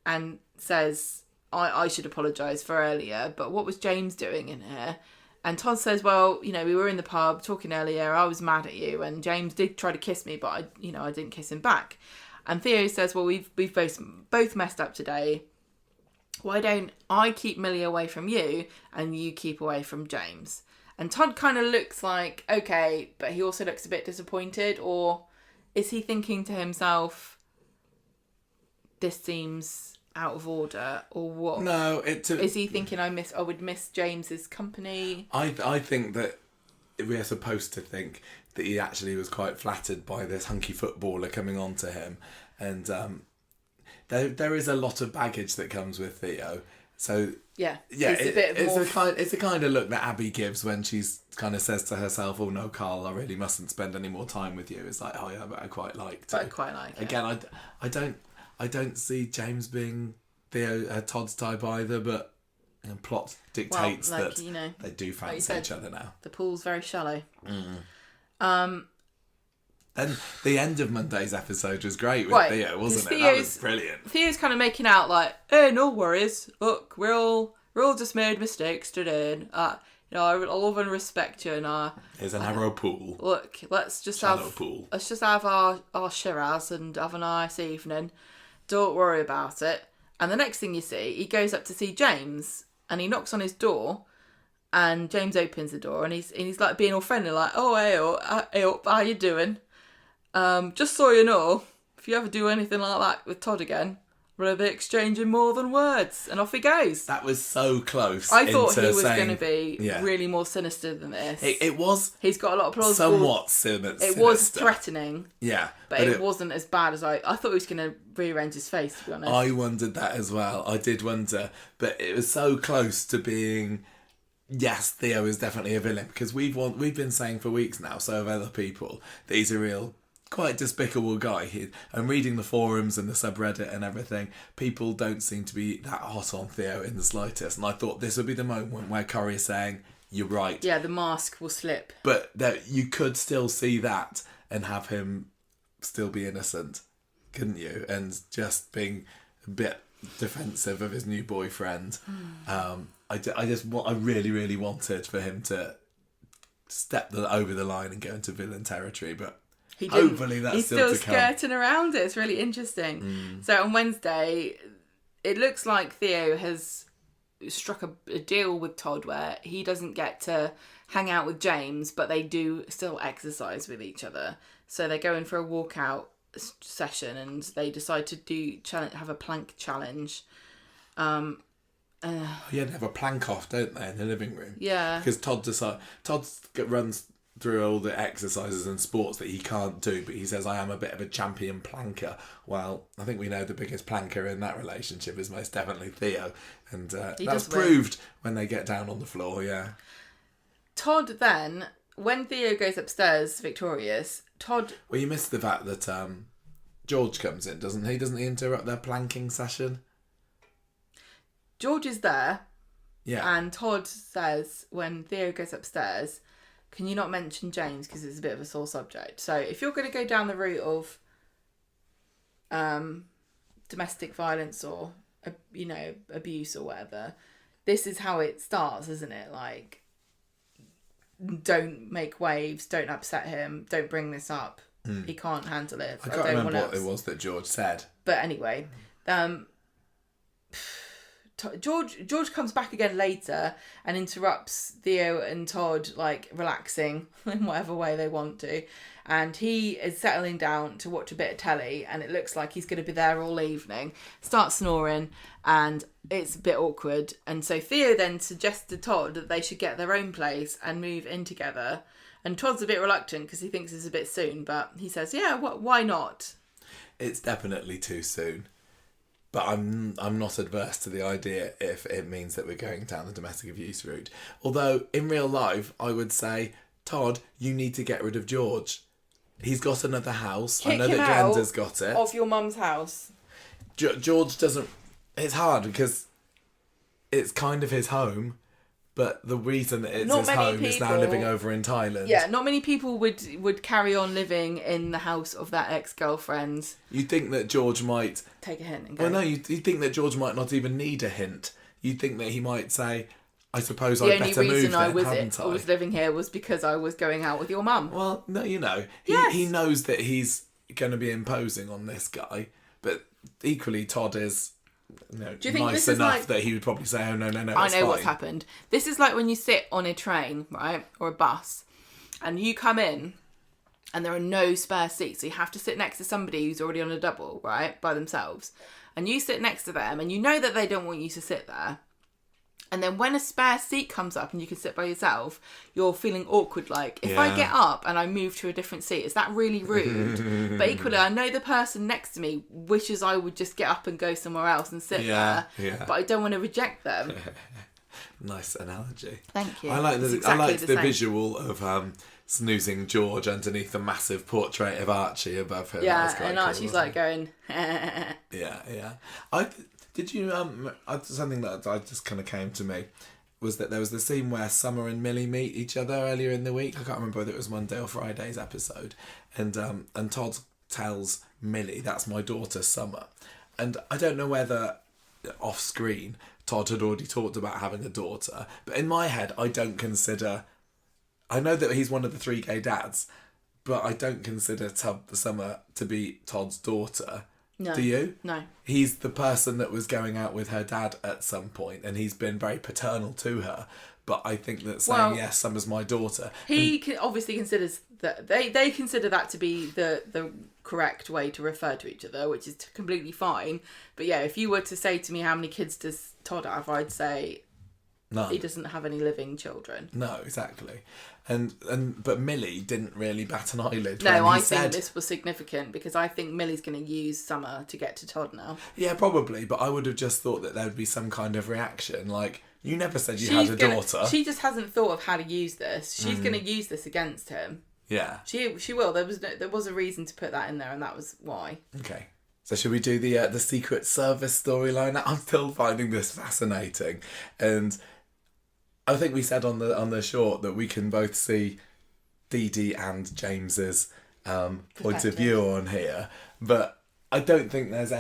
Speaker 1: And says, I should apologise for earlier, but what was James doing in here? And Todd says, well, we were in the pub talking earlier, I was mad at you, and James did try to kiss me, but I didn't kiss him back. And Theo says, well, we've both messed up today. Why don't I keep Millie away from you, and you keep away from James? And Todd kind of looks like, okay, but he also looks a bit disappointed, or is he thinking to himself, this seems out of order, or what?
Speaker 2: No,
Speaker 1: is he thinking I would miss James's company?
Speaker 2: I think that we're supposed to think that he actually was quite flattered by this hunky footballer coming on to him, and there is a lot of baggage that comes with Theo. So it's the kind of look that Abby gives when she's kind of says to herself, "Oh no, Carl, I really mustn't spend any more time with you." It's like, oh yeah, but I quite like to.
Speaker 1: But I quite like it.
Speaker 2: Again, I don't see James being Todd's type either, but plot dictates that they do fancy each other now.
Speaker 1: The pool's very shallow.
Speaker 2: And the end of Monday's episode was great with Theo, wasn't it? That was brilliant.
Speaker 1: Theo's kind of making out like, hey, no worries. Look, we're all just made mistakes today. I love and respect you. And
Speaker 2: here's a narrow pool.
Speaker 1: Look, let's just have our Shiraz and have a nice evening. Don't worry about it. And the next thing you see, he goes up to see James and he knocks on his door and James opens the door and he's like being all friendly, like, oh, hey up, how you doing? Just so you know, if you ever do anything like that with Todd again, we'll be exchanging more than words. And off he goes.
Speaker 2: That was so close.
Speaker 1: I thought he was going to be really more sinister than this.
Speaker 2: It was.
Speaker 1: He's got a lot of plausible.
Speaker 2: Somewhat sinister.
Speaker 1: It was threatening.
Speaker 2: Yeah.
Speaker 1: But it wasn't as bad as I thought he was going to rearrange his face, to be honest.
Speaker 2: I wondered that as well. I did wonder. But it was so close to being, yes, Theo is definitely a villain. Because we've been saying for weeks now, so have other people, that he's a real, quite despicable guy. I'm reading the forums and the subreddit and everything. People don't seem to be that hot on Theo in the slightest. And I thought this would be the moment where Corey is saying, you're right.
Speaker 1: Yeah, the mask will slip.
Speaker 2: But that you could still see that and have him still be innocent, couldn't you? And just being a bit defensive of his new boyfriend. I really, really wanted for him to step over the line and go into villain territory, but hopefully that's
Speaker 1: he's
Speaker 2: still to come.
Speaker 1: He's still skirting around it. It's really interesting. So on Wednesday, it looks like Theo has struck a deal with Todd where he doesn't get to hang out with James, but they do still exercise with each other. So they're going for a walkout session, and they decide to have a plank challenge.
Speaker 2: They have a plank off, don't they, in the living room?
Speaker 1: Yeah.
Speaker 2: Because Todd runs through all the exercises and sports that he can't do, but he says, I am a bit of a champion planker. Well, I think we know the biggest planker in that relationship is most definitely Theo, and that's proved when they get down on the floor. Yeah.
Speaker 1: Todd then, when Theo goes upstairs victorious, Todd...
Speaker 2: Well, you missed the fact that George comes in, doesn't he? Doesn't he interrupt their planking session?
Speaker 1: George is there.
Speaker 2: Yeah.
Speaker 1: And Todd says, when Theo goes upstairs, can you not mention James because it's a bit of a sore subject? So if you're going to go down the route of domestic violence or, abuse or whatever, this is how it starts, isn't it? Like, don't make waves, don't upset him, don't bring this up. He can't handle it.
Speaker 2: I can't remember what it was that George said.
Speaker 1: But anyway, George comes back again later and interrupts Theo and Todd, like, relaxing in whatever way they want to. And he is settling down to watch a bit of telly, and it looks like he's going to be there all evening. Starts snoring, and it's a bit awkward. And so Theo then suggests to Todd that they should get their own place and move in together. And Todd's a bit reluctant because he thinks it's a bit soon, but he says, yeah, why not?
Speaker 2: It's definitely too soon. But I'm not adverse to the idea if it means that we're going down the domestic abuse route. Although, in real life, I would say, Todd, you need to get rid of George. He's got another house.
Speaker 1: Kick
Speaker 2: I know
Speaker 1: him
Speaker 2: that
Speaker 1: out
Speaker 2: Glenda's got it.
Speaker 1: Of your mum's house.
Speaker 2: George doesn't... It's hard because it's kind of his home, but the reason that it's
Speaker 1: Not
Speaker 2: his
Speaker 1: many
Speaker 2: home is now
Speaker 1: people-
Speaker 2: living over in Thailand.
Speaker 1: Yeah, not many people would carry on living in the house of that ex-girlfriend.
Speaker 2: You'd think that George might...
Speaker 1: Take a hint and go.
Speaker 2: Well, no, you'd think that George might not even need a hint. You'd think that he might say, I suppose I'd better move then, hadn't I?
Speaker 1: I was living here was because I was going out with your mum.
Speaker 2: Well, no,
Speaker 1: Yes.
Speaker 2: he knows that he's going to be imposing on this guy, but equally Todd is
Speaker 1: Do you think
Speaker 2: nice
Speaker 1: this is
Speaker 2: enough
Speaker 1: like...
Speaker 2: that he would probably say, oh, no,
Speaker 1: I know
Speaker 2: fine.
Speaker 1: what's happened. This is like when you sit on a train, right, or a bus, and you come in and there are no spare seats, so you have to sit next to somebody who's already on a double, right, by themselves, and you sit next to them and you know that they don't want you to sit there. And then when a spare seat comes up and you can sit by yourself, you're feeling awkward. Like, if I get up and I move to a different seat, is that really rude? But equally, I know the person next to me wishes I would just get up and go somewhere else and sit there. Yeah. But I don't want to reject them.
Speaker 2: Nice analogy.
Speaker 1: Thank you.
Speaker 2: I like the
Speaker 1: same.
Speaker 2: visual of snoozing George underneath the massive portrait of Archie above him.
Speaker 1: Yeah, and Archie's like going...
Speaker 2: Yeah. Did you something that I just kind of came to me was that there was the scene where Summer and Millie meet each other earlier in the week. I can't remember whether it was Monday or Friday's episode, and Todd tells Millie, that's my daughter Summer, and I don't know whether off screen Todd had already talked about having a daughter, but in my head I know that he's one of the 3 gay dads, but I don't consider Summer to be Todd's daughter.
Speaker 1: No.
Speaker 2: Do you?
Speaker 1: No.
Speaker 2: He's the person that was going out with her dad at some point, and he's been very paternal to her. But I think that saying, yes, Summer's my daughter...
Speaker 1: obviously considers that... They consider that to be the correct way to refer to each other, which is completely fine. But yeah, if you were to say to me, how many kids does Todd have, I'd say... None. He doesn't have any living children.
Speaker 2: No, exactly. But Millie didn't really bat an eyelid.
Speaker 1: No, I think this was significant because I think Millie's going to use Summer to get to Todd now.
Speaker 2: Yeah, probably. But I would have just thought that there would be some kind of reaction. Like, you never said you had a daughter.
Speaker 1: She just hasn't thought of how to use this. She's going to use this against him.
Speaker 2: Yeah.
Speaker 1: She will. There was a reason to put that in there, and that was why.
Speaker 2: Okay. So should we do the Secret Service storyline? I'm still finding this fascinating, and I think we said on the short that we can both see Dee-Dee and James's point of view on here, but I don't think there's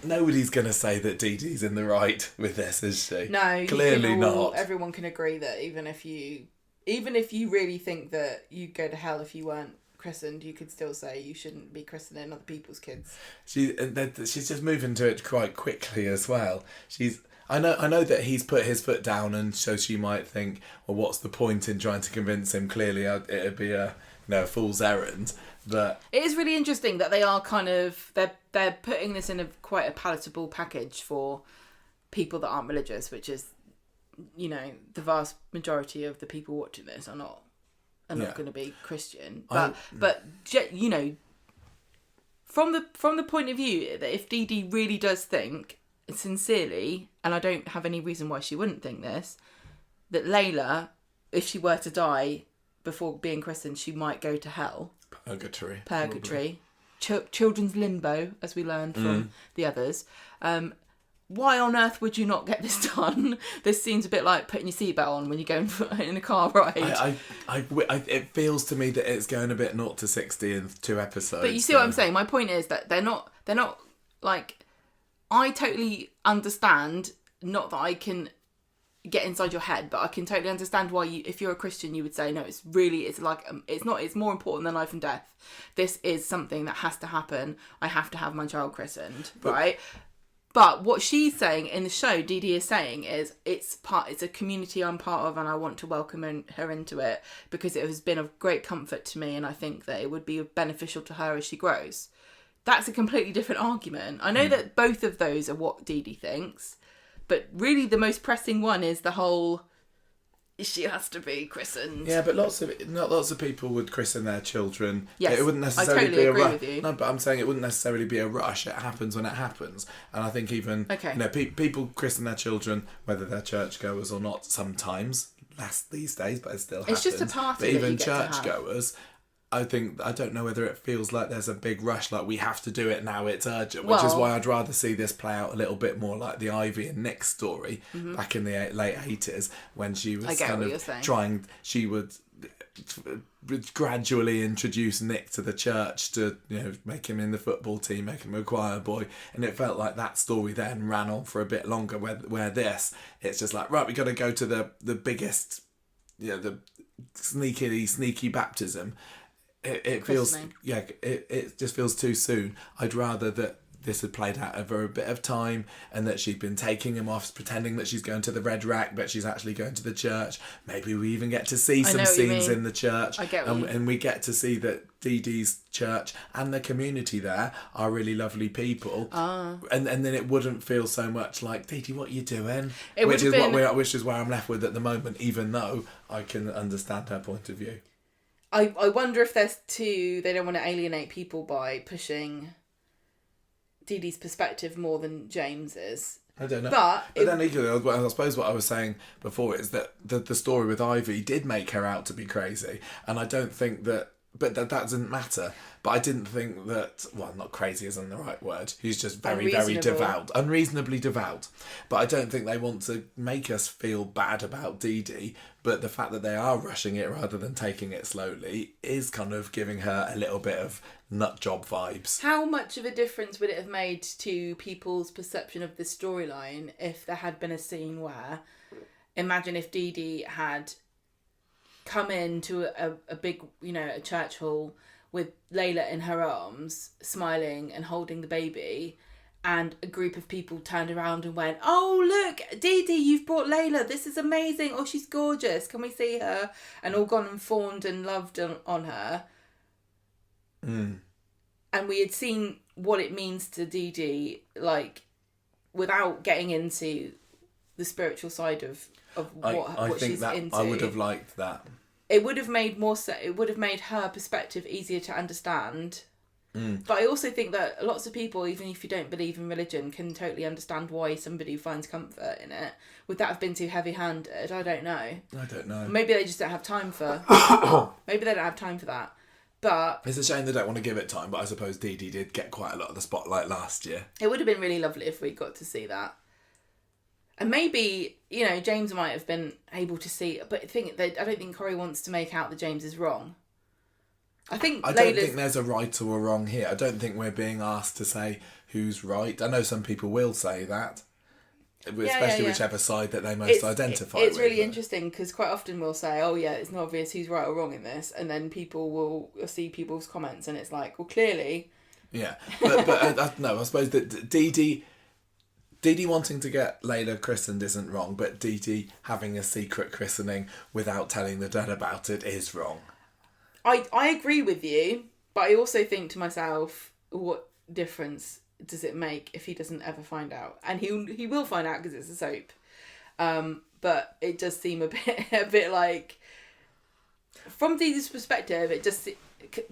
Speaker 2: nobody's going to say that Dee-Dee's in the right with this, is she?
Speaker 1: No,
Speaker 2: clearly not.
Speaker 1: Everyone can agree that even if you really think that you'd go to hell if you weren't christened, you could still say you shouldn't be christening other people's kids.
Speaker 2: She's just moving to it quite quickly as well. I know that he's put his foot down, and so she might think, well, what's the point in trying to convince him? Clearly, it'd be a fool's errand. But
Speaker 1: it is really interesting that they are kind of they're putting this in quite a palatable package for people that aren't religious, which is, the vast majority of the people watching this are not going to be Christian. But from the point of view that if Dee-Dee really does think sincerely, and I don't have any reason why she wouldn't think this, that Laila, if she were to die before being christened, she might go to hell. Purgatory. Children's limbo, as we learned from the others. Why on earth would you not get this done? This seems a bit like putting your seatbelt on when you're going in a car ride.
Speaker 2: It feels to me that it's going a bit 0 to 60 in 2 episodes.
Speaker 1: But you see what I'm saying? My point is that they're not like... I totally understand, not that I can get inside your head, but I can totally understand why if you're a Christian, you would say, no, it's more important than life and death. This is something that has to happen. I have to have my child christened, right? But what she's saying in the show, Dee-Dee is saying, is it's a community I'm part of, and I want to welcome her into it because it has been of great comfort to me, and I think that it would be beneficial to her as she grows. That's a completely different argument. I know that both of those are what Dee-Dee thinks, but really the most pressing one is the whole, she has to be christened.
Speaker 2: Yeah, but not lots of people would christen their children.
Speaker 1: Yes,
Speaker 2: it wouldn't necessarily
Speaker 1: I totally
Speaker 2: be
Speaker 1: agree
Speaker 2: a rush.
Speaker 1: with you.
Speaker 2: No, but I'm saying it wouldn't necessarily be a rush. It happens when it happens, and I think even people christen their children whether they're churchgoers or not. Sometimes, less these days, but it still happens.
Speaker 1: It's just a party.
Speaker 2: But even churchgoers, I don't know whether it feels like there's a big rush, like we have to do it now, it's urgent, which is why I'd rather see this play out a little bit more like the Ivy and Nick story back in the late 80s, when she was she would gradually introduce Nick to the church to, make him in the football team, make him a choir boy, and it felt like that story then ran on for a bit longer, where it's just like, right, we got to go to the biggest, the sneaky baptism. It feels, it just feels too soon. I'd rather that this had played out over a bit of time, and that she'd been taking him off, pretending that she's going to the Red Rack, but she's actually going to the church. Maybe we even get to see some scenes in the church, and we get to see that Dee-Dee's church and the community there are really lovely people. And then it wouldn't feel so much like, Dee-Dee, what are you doing? Which is where I'm left with at the moment, even though I can understand her point of view.
Speaker 1: I wonder if they don't want to alienate people by pushing Dee-Dee's perspective more than James's.
Speaker 2: I don't know. But then equally, I suppose what I was saying before is that the story with Ivy did make her out to be crazy, and I don't think that... But that doesn't matter. But I didn't think that... Well, not crazy isn't the right word. He's just very, very devout. Unreasonably devout. But I don't think they want to make us feel bad about Dee-Dee. But the fact that they are rushing it rather than taking it slowly is kind of giving her a little bit of nut job vibes.
Speaker 1: How much of a difference would it have made to people's perception of the storyline if there had been a scene where... Imagine if Dee-Dee had... come into a big, a church hall with Laila in her arms, smiling and holding the baby, and a group of people turned around and went, "Oh, look, Dee-Dee, you've brought Laila. This is amazing. Oh, she's gorgeous. Can we see her?" And all gone and fawned and loved on her. And we had seen what it means to Dee-Dee, like, without getting into the spiritual side of what she's into.
Speaker 2: I would have liked that.
Speaker 1: It would have made it would have made her perspective easier to understand. But I also think that lots of people, even if you don't believe in religion, can totally understand why somebody finds comfort in it. Would that have been too heavy-handed? I don't know. Maybe they just don't have time for... Maybe they don't have time for that. But... It's
Speaker 2: a shame they don't want to give it time, but I suppose Dee-Dee did get quite a lot of the spotlight last year.
Speaker 1: It would have been really lovely if we got to see that. And maybe, James might have been able to see... But I don't think Corrie wants to make out that James is wrong. I don't
Speaker 2: think there's a right or a wrong here. I don't think we're being asked to say who's right. I know some people will say that. Especially whichever side that they most identify with.
Speaker 1: It's really interesting because quite often we'll say, oh yeah, it's not obvious who's right or wrong in this. And then people will see people's comments and it's like, well, clearly...
Speaker 2: Yeah. But no, I suppose that Dee-Dee Dee-Dee wanting to get Laila christened isn't wrong, but Dee-Dee having a secret christening without telling the dad about it is wrong.
Speaker 1: I agree with you, but I also think to myself, what difference does it make if he doesn't ever find out? And he will find out because it's a soap. But it does seem a bit like, from Dee-Dee's perspective,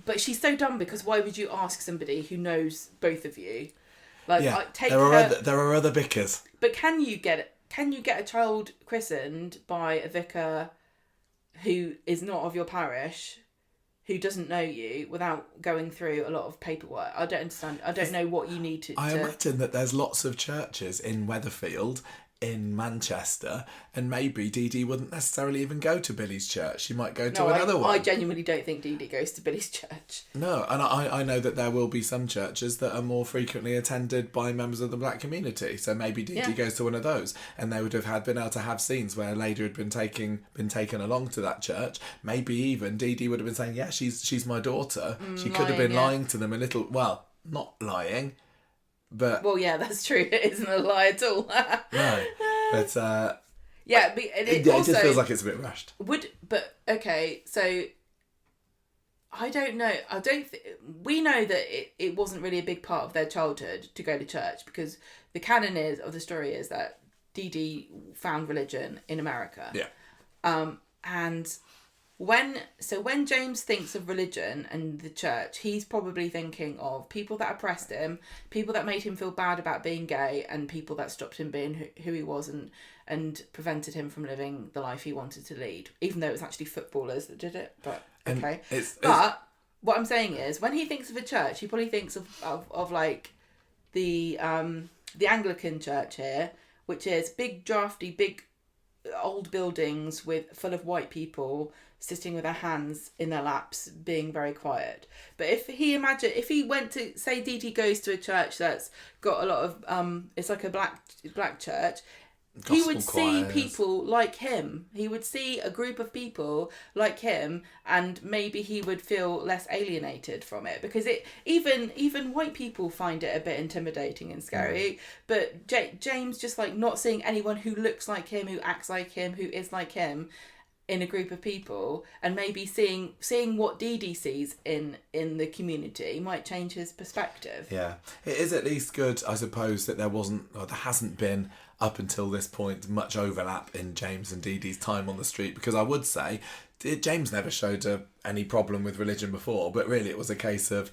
Speaker 1: but she's so dumb, because why would you ask somebody who knows both of you? Like,
Speaker 2: yeah, there are other vicars.
Speaker 1: But can you get a child christened by a vicar who is not of your parish, who doesn't know you, without going through a lot of paperwork? I don't understand. I don't know what you need to...
Speaker 2: I imagine that there's lots of churches in Weatherfield, in Manchester, and maybe Dee-Dee wouldn't necessarily even go to Billy's church. She might go to another one.
Speaker 1: I genuinely don't think Dee-Dee goes to Billy's church.
Speaker 2: No, and I know that there will be some churches that are more frequently attended by members of the black community. So maybe Dee-Dee goes to one of those, and they would have been able to have scenes where Laila had been taken along to that church. Maybe even Dee-Dee would have been saying, yeah, she's my daughter. She could have been lying to them a little. Well, not lying. But,
Speaker 1: well, yeah, that's true. It isn't a lie at all.
Speaker 2: No, but
Speaker 1: yeah, but
Speaker 2: it also, just feels like it's a bit rushed.
Speaker 1: Okay, so I don't know. We know that it wasn't really a big part of their childhood to go to church, because the canon of the story is that Dee-Dee found religion in America.
Speaker 2: Yeah.
Speaker 1: And when James thinks of religion and the church, he's probably thinking of people that oppressed him, people that made him feel bad about being gay, and people that stopped him being who he was and prevented him from living the life he wanted to lead, even though it was actually footballers that did it. But okay. But what I'm saying is, when he thinks of a church, he probably thinks of like the Anglican church here, which is big, drafty, big old buildings full of white people sitting with their hands in their laps, being very quiet. But if he went to, say, Dee-Dee goes to a church that's got a lot of it's like a black church, he would see people like him. He would see a group of people like him, and maybe he would feel less alienated from it, because even white people find it a bit intimidating and scary. But James just like not seeing anyone who looks like him, who acts like him, who is like him in a group of people, and maybe seeing what Dee-Dee sees in the community might change his perspective.
Speaker 2: Yeah, it is at least good, I suppose, that there hasn't been up until this point much overlap in James and Dee-Dee's time on the street, because I would say James never showed any problem with religion before, but really it was a case of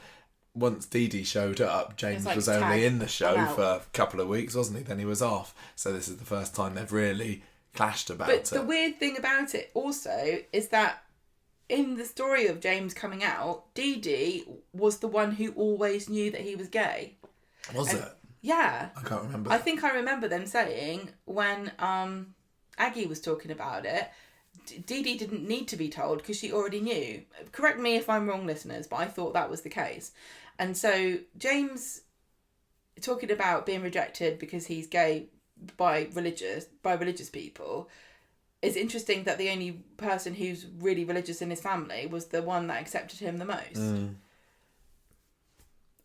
Speaker 2: once Dee-Dee showed up, James was only in the show for a couple of weeks, wasn't he? Then he was off. So this is the first time they've really clashed about it.
Speaker 1: But the weird thing about it also is that in the story of James coming out, Dee-Dee was the one who always knew that he was gay.
Speaker 2: Was it?
Speaker 1: Yeah.
Speaker 2: I can't remember.
Speaker 1: I think I remember them saying when Aggie was talking about it, Dee-Dee didn't need to be told because she already knew. Correct me if I'm wrong, listeners, but I thought that was the case. And so James, talking about being rejected because he's gay by religious people, it's interesting that the only person who's really religious in his family was the one that accepted him the most.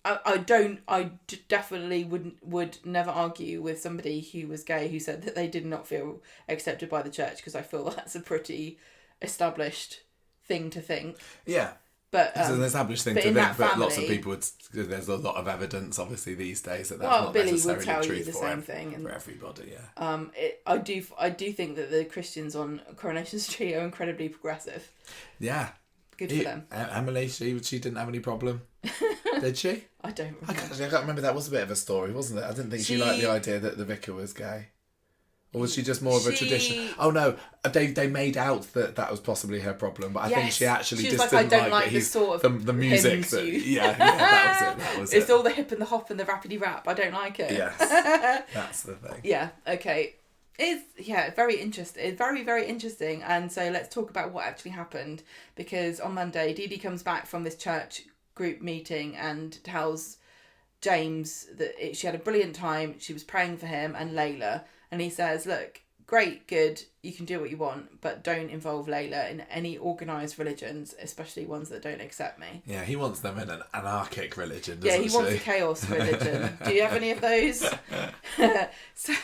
Speaker 1: I definitely would never argue with somebody who was gay who said that they did not feel accepted by the church, because I feel that's a pretty established thing to think.
Speaker 2: Yeah.
Speaker 1: But
Speaker 2: it's an established thing to think, but lots of people there's a lot of evidence, obviously, these days that that's not
Speaker 1: Billy
Speaker 2: necessarily
Speaker 1: would tell
Speaker 2: true
Speaker 1: you the same thing,
Speaker 2: for everybody. Yeah.
Speaker 1: I do think that the Christians on Coronation Street are incredibly progressive.
Speaker 2: Yeah.
Speaker 1: Good for them.
Speaker 2: Emily, she didn't have any problem, did she?
Speaker 1: I don't remember.
Speaker 2: I can't remember. That was a bit of a story, wasn't it? I didn't think she liked the idea that the vicar was gay. Or was she just more of a tradition? Oh no, they made out that was possibly her problem, but I think she actually just didn't like
Speaker 1: the sort of
Speaker 2: the music. That was it.
Speaker 1: It's all the hip and the hop and the rapidy rap. I don't like it.
Speaker 2: Yes, that's the thing.
Speaker 1: Yeah. Okay. It's very interesting. It's very, very interesting. And so let's talk about what actually happened, because on Monday, Dee-Dee comes back from this church group meeting and tells James that she had a brilliant time. She was praying for him and Laila. And he says, look, great, good, you can do what you want, but don't involve Laila in any organised religions, especially ones that don't accept me.
Speaker 2: Yeah, he wants them in an anarchic religion,
Speaker 1: Yeah,
Speaker 2: doesn't
Speaker 1: he wants a chaos religion. Do you have any of those? So,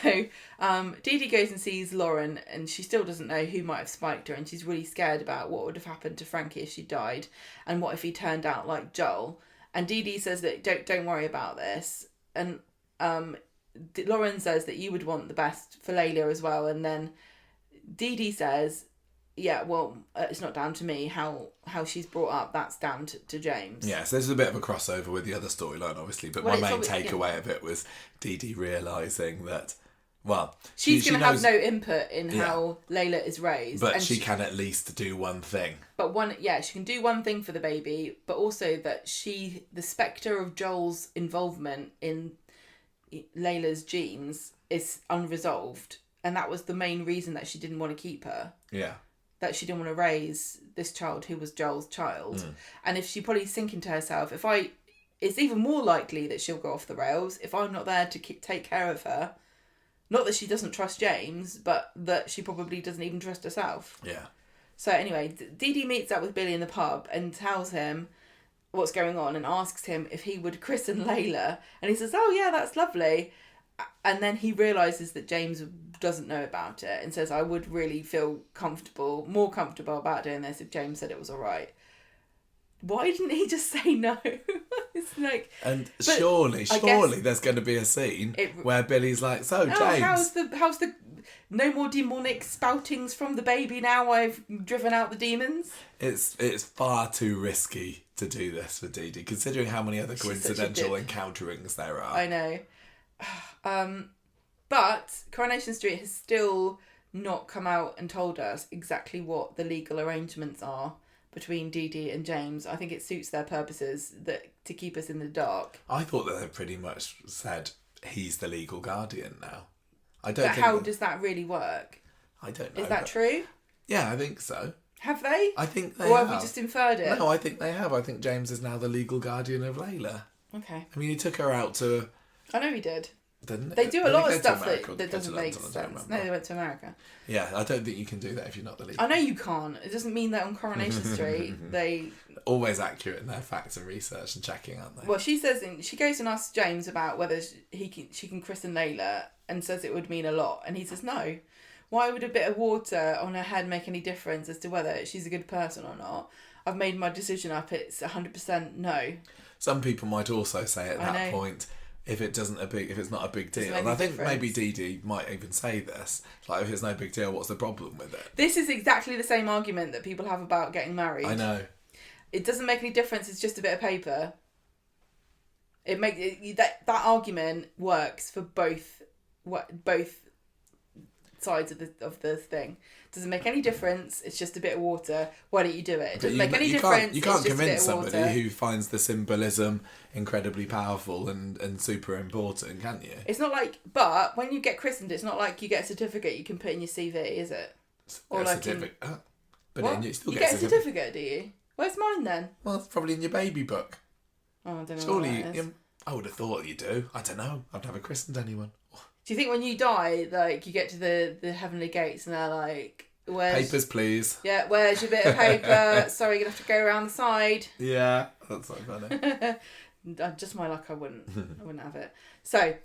Speaker 1: Dee-Dee goes and sees Lauren, and she still doesn't know who might have spiked her, and she's really scared about what would have happened to Frankie if she died, and what if he turned out like Joel. And Dee-Dee says that don't worry about this, and Lauren says that you would want the best for Laila as well, and then Dee-Dee says, yeah, well, it's not down to me how she's brought up, that's down to James.
Speaker 2: Yeah, so there's a bit of a crossover with the other storyline, obviously, but my main takeaway of it was Dee-Dee realising that, well,
Speaker 1: she's going to have no input in how Laila is raised.
Speaker 2: But she can at least do one thing.
Speaker 1: But she can do one thing for the baby, but also that the spectre of Joel's involvement in Laila's genes is unresolved, and that was the main reason that she didn't want to keep her.
Speaker 2: Yeah.
Speaker 1: That she didn't want to raise this child who was Joel's child. And if she probably thinking to herself, it's even more likely that she'll go off the rails if I'm not there to take care of her. Not that she doesn't trust James, but that she probably doesn't even trust herself.
Speaker 2: Yeah.
Speaker 1: So anyway, Dee-Dee meets up with Billy in the pub and tells him what's going on and asks him if he would christen Laila, and he says, oh yeah, that's lovely, and then he realises that James doesn't know about it and says, I would really feel more comfortable about doing this if James said it was alright. Why didn't he just say no? It's like,
Speaker 2: and surely there's going to be a scene where Billy's like, so James,
Speaker 1: how's the no more demonic spoutings from the baby now I've driven out the demons? It's
Speaker 2: far too risky to do this for Dee-Dee, considering how many other coincidental encounterings there are.
Speaker 1: I know. But Coronation Street has still not come out and told us exactly what the legal arrangements are between Dee-Dee and James. I think it suits their purposes to keep us in the dark.
Speaker 2: I thought that they pretty much said he's the legal guardian now.
Speaker 1: How does that really work?
Speaker 2: I don't know.
Speaker 1: Is that true?
Speaker 2: Yeah, I think so.
Speaker 1: Have they?
Speaker 2: I think they have.
Speaker 1: Or have we just inferred it?
Speaker 2: No, I think they have. I think James is now the legal guardian of Laila.
Speaker 1: Okay.
Speaker 2: I mean, he took her out to...
Speaker 1: I know he did.
Speaker 2: Didn't
Speaker 1: they do a lot of stuff that doesn't make sense. No, they went to America.
Speaker 2: Yeah, I don't think you can do that if you're not the legal.
Speaker 1: I know you can't. It doesn't mean that on Coronation Street they...
Speaker 2: Always accurate in their facts and research and checking, aren't they?
Speaker 1: Well, she goes and asks James about whether she can christen Laila, and says it would mean a lot, and he says no. Why would a bit of water on her head make any difference as to whether she's a good person or not? I've made my decision up. It's 100% no.
Speaker 2: Some people might also say at that point, if it's not a big deal, and I think maybe Dee-Dee might even say this, like, if it's no big deal, what's the problem with it?
Speaker 1: This is exactly the same argument that people have about getting married.
Speaker 2: I know.
Speaker 1: It doesn't make any difference. It's just a bit of paper. That argument works for both sides of the thing. Doesn't make any difference. It's just a bit of water. Why don't you do it? It doesn't make any difference.
Speaker 2: You can't convince somebody who finds the symbolism incredibly powerful and super important, can you?
Speaker 1: It's not like, but when you get christened, it's not like you get a certificate you can put in your CV, is it?
Speaker 2: Or like certificate. But
Speaker 1: you still get a certificate, do you? Where's mine then?
Speaker 2: Well, it's probably in your baby book.
Speaker 1: Oh, I don't know.
Speaker 2: Surely, I would have thought you do. I don't know. I've never christened anyone.
Speaker 1: Do you think when you die, like, you get to the heavenly gates and they're like, "Where's
Speaker 2: papers, please?"
Speaker 1: Yeah, where's your bit of paper? Sorry, you're gonna have to go around the side.
Speaker 2: Yeah, that's so funny.
Speaker 1: Just my luck, I wouldn't have it. So,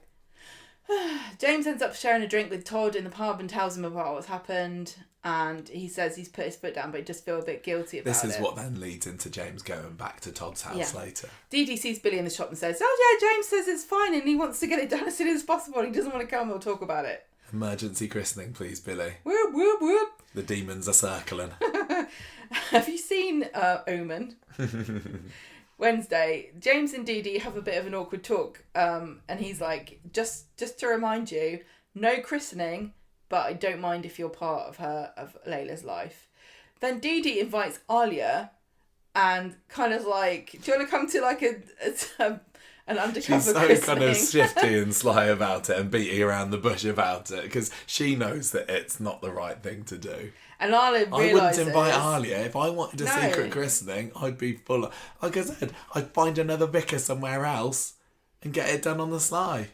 Speaker 1: James ends up sharing a drink with Todd in the pub and tells him about what's happened. And he says he's put his foot down, but he just feels a bit guilty about it.
Speaker 2: This is what then leads into James going back to Todd's house later.
Speaker 1: Dee-Dee sees Billy in the shop and says, oh yeah, James says it's fine and he wants to get it done as soon as possible. He doesn't want to come, we'll talk about it.
Speaker 2: Emergency christening, please, Billy.
Speaker 1: Whoop, whoop, whoop.
Speaker 2: The demons are circling.
Speaker 1: Have you seen Omen? Wednesday, James and Dee-Dee have a bit of an awkward talk. And he's like, just to remind you, no christening, but I don't mind if you're part of Laila's life. Then Dee-Dee invites Alia and kind of like, do you want to come to like an undercover
Speaker 2: She's so
Speaker 1: christening?
Speaker 2: kind of shifty and sly about it and beating around the bush about it because she knows that it's not the right thing to do.
Speaker 1: And Alia realises...
Speaker 2: I wouldn't invite Alia. If I wanted a secret christening, I'd be full of... Like I said, I'd find another vicar somewhere else and get it done on the sly.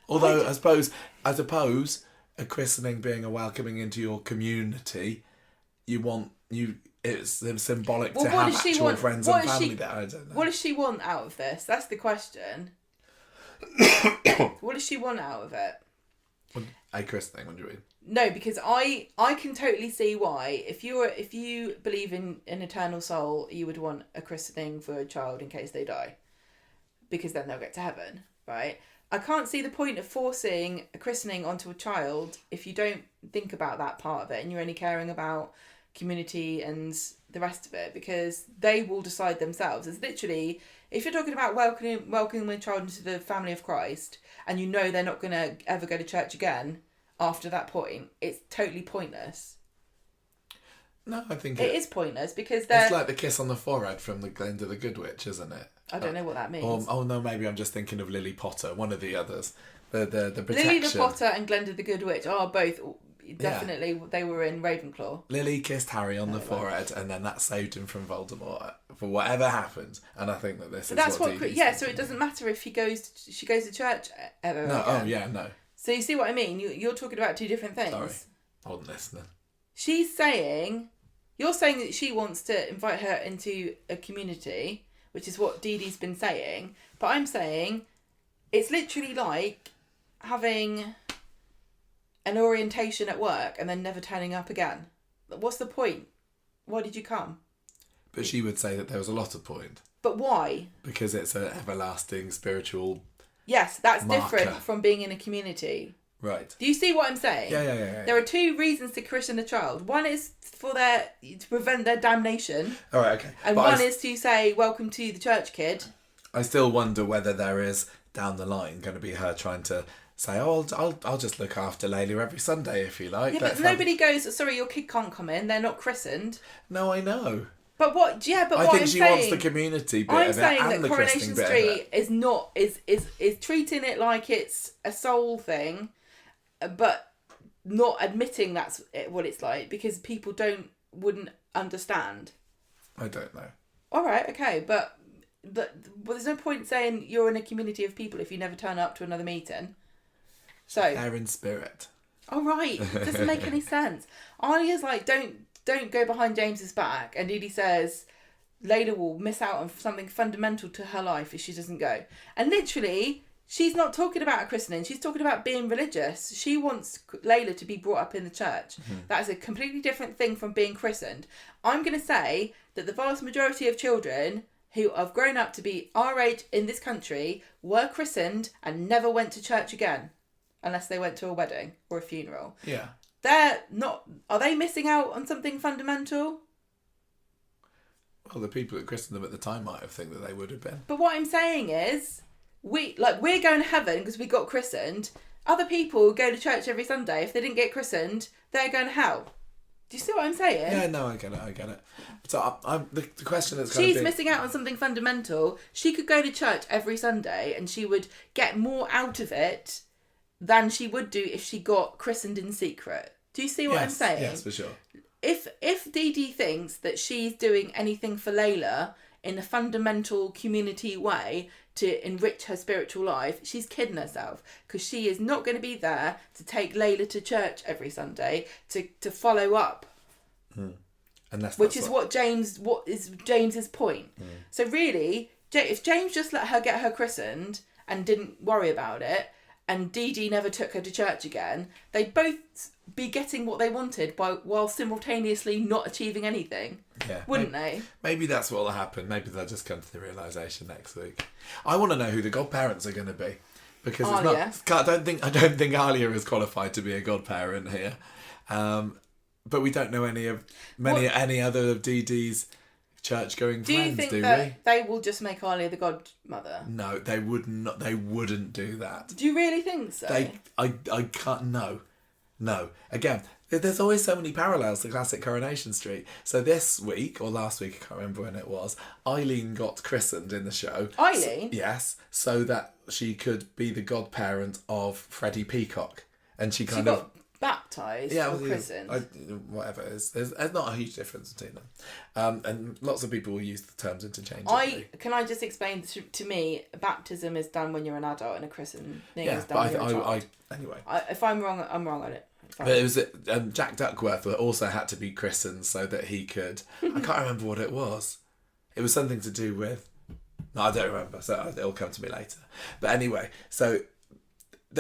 Speaker 2: Although, I suppose... a christening being a welcoming into your community, it's symbolic to have actual friends and family there. I don't know.
Speaker 1: What does she want out of this? That's the question. What does she want out of it?
Speaker 2: A christening, what do you mean?
Speaker 1: No, because I can totally see why. If you believe in an eternal soul, you would want a christening for a child in case they die, because then they'll get to heaven, right? I can't see the point of forcing a christening onto a child if you don't think about that part of it and you're only caring about community and the rest of it, because they will decide themselves. It's literally, if you're talking about welcoming a child into the family of Christ and you know they're not going to ever go to church again after that point, it's totally pointless.
Speaker 2: No, I think
Speaker 1: it is pointless, because
Speaker 2: it's like the kiss on the forehead from the Glenda the Good Witch, isn't it?
Speaker 1: I don't know what that means.
Speaker 2: Oh no, maybe I'm just thinking of Lily Potter, one of the others. The protection.
Speaker 1: Lily the Potter and Glenda the Good Witch are both definitely, they were in Ravenclaw.
Speaker 2: Lily kissed Harry on the forehead, and then that saved him from Voldemort for whatever happened. And I think that this is what Dee-Dee's
Speaker 1: so it doesn't matter if she goes to church ever.
Speaker 2: No,
Speaker 1: again.
Speaker 2: oh yeah, no.
Speaker 1: So you see what I mean? You're talking about two different things.
Speaker 2: Sorry, I wasn't listening.
Speaker 1: You're saying that she wants to invite her into a community, which is what Dee-Dee's been saying. But I'm saying it's literally like having an orientation at work and then never turning up again. What's the point? Why did you come?
Speaker 2: But she would say that there was a lot of point.
Speaker 1: But why?
Speaker 2: Because it's an everlasting spiritual.
Speaker 1: Yes, that's
Speaker 2: marker.
Speaker 1: Different from being in a community.
Speaker 2: Right.
Speaker 1: Do you see what I'm saying?
Speaker 2: Yeah.
Speaker 1: There are two reasons to christen a child. One is to prevent their damnation.
Speaker 2: All right, okay.
Speaker 1: And one is to say, welcome to the church, kid.
Speaker 2: I still wonder whether there is, down the line, going to be her trying to say, oh, I'll just look after Laila every Sunday if you like.
Speaker 1: Yeah, but nobody goes, sorry, your kid can't come in. They're not christened.
Speaker 2: No, I know.
Speaker 1: But what? Yeah, but
Speaker 2: I
Speaker 1: what
Speaker 2: think
Speaker 1: I'm
Speaker 2: she
Speaker 1: saying,
Speaker 2: wants the community bit
Speaker 1: I'm
Speaker 2: of it
Speaker 1: saying
Speaker 2: and
Speaker 1: that
Speaker 2: the
Speaker 1: Coronation
Speaker 2: christening
Speaker 1: Street
Speaker 2: bit of it.
Speaker 1: is treating it like it's a soul thing, but not admitting that's what it's like, because people wouldn't understand.
Speaker 2: I don't know.
Speaker 1: All right, okay, but there's no point saying you're in a community of people if you never turn up to another meeting. So
Speaker 2: they're in spirit.
Speaker 1: All right, it doesn't make any sense. Alia's like, don't go behind James's back, and Dee-Dee says Laila will miss out on something fundamental to her life if she doesn't go. And literally, she's not talking about a christening. She's talking about being religious. She wants Laila to be brought up in the church. Mm-hmm. That is a completely different thing from being christened. I'm going to say that the vast majority of children who have grown up to be our age in this country were christened and never went to church again, unless they went to a wedding or a funeral.
Speaker 2: Yeah.
Speaker 1: They're not... Are they missing out on something fundamental?
Speaker 2: Well, the people that christened them at the time might have think that they would have been.
Speaker 1: But what I'm saying is, we're going to heaven because we got christened. Other people go to church every Sunday. If they didn't get christened, they're going to hell. Do you see what I'm saying?
Speaker 2: Yeah, no, I get it. So the question that's
Speaker 1: she's missing out on something fundamental. She could go to church every Sunday and she would get more out of it than she would do if she got christened in secret. Do you see what I'm saying?
Speaker 2: Yes, for sure.
Speaker 1: If Dee-Dee thinks that she's doing anything for Laila in a fundamental community way to enrich her spiritual life, she's kidding herself, because she is not going to be there to take Laila to church every Sunday to follow up. Which is what is James's point. So really, if James just let her get her christened and didn't worry about it, and Dee-Dee never took her to church again, they'd both be getting what they wanted while simultaneously not achieving anything.
Speaker 2: Yeah,
Speaker 1: wouldn't they?
Speaker 2: Maybe that's what will happen. Maybe they'll just come to the realisation next week. I want to know who the godparents are going to be, because it's not. I don't think Alia is qualified to be a godparent here, but we don't know any other of Dee-Dee's church-going friends.
Speaker 1: Do you think that they will just make Alia the godmother?
Speaker 2: No, they would not. They wouldn't do that.
Speaker 1: Do you really think so?
Speaker 2: I can't. No. Again, there's always so many parallels to classic Coronation Street. So this week, or last week, I can't remember when it was, Eileen got christened in the show.
Speaker 1: Eileen?
Speaker 2: Yes, so that she could be the godparent of Freddie Peacock. And she got
Speaker 1: baptised or christened.
Speaker 2: Whatever it is. There's not a huge difference between them. And lots of people will use the terms interchangeably.
Speaker 1: Can I just explain to me, baptism is done when you're an adult and a christening is done when you're a child.
Speaker 2: Anyway.
Speaker 1: If I'm wrong, I'm wrong on it.
Speaker 2: But it was Jack Duckworth also had to be christened so that he could... I can't remember what it was. It was something to do with... No, I don't remember, so it'll come to me later. But anyway, so...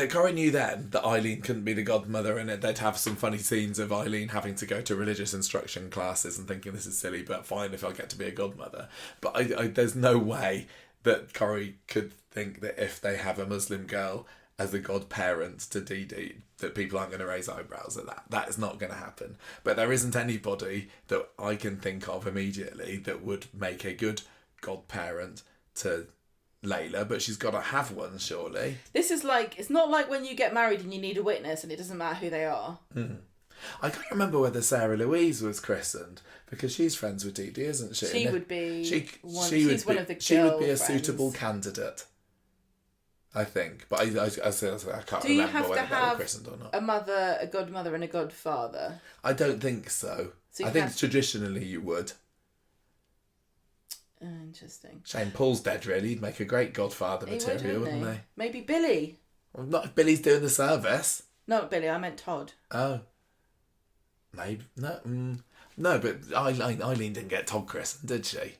Speaker 2: Corrie knew then that Eileen couldn't be the godmother, and they'd have some funny scenes of Eileen having to go to religious instruction classes and thinking this is silly, but fine if I get to be a godmother. But there's no way that Corrie could think that if they have a Muslim girl as a godparent to Dee-Dee, that people aren't going to raise eyebrows at that. That is not going to happen. But there isn't anybody that I can think of immediately that would make a good godparent to Laila, but she's got to have one, surely.
Speaker 1: This is like, it's not like when you get married and you need a witness and it doesn't matter who they are.
Speaker 2: I can't remember whether Sarah Louise was christened, because she's friends with Dee-Dee, isn't she?
Speaker 1: She would be
Speaker 2: she's
Speaker 1: one of the girl
Speaker 2: She would be a
Speaker 1: friends.
Speaker 2: suitable candidate, I think. But I can't remember whether they were christened or not.
Speaker 1: A mother, a godmother and a godfather? I
Speaker 2: don't think so. I think traditionally you would.
Speaker 1: Interesting.
Speaker 2: Shane Paul's dead, really. He'd make a great godfather material, wouldn't he?
Speaker 1: Maybe Billy.
Speaker 2: Well, not if Billy's doing the service.
Speaker 1: Not Billy, I meant Todd.
Speaker 2: Oh. Maybe. No, no, but Eileen didn't get Todd christened, did she?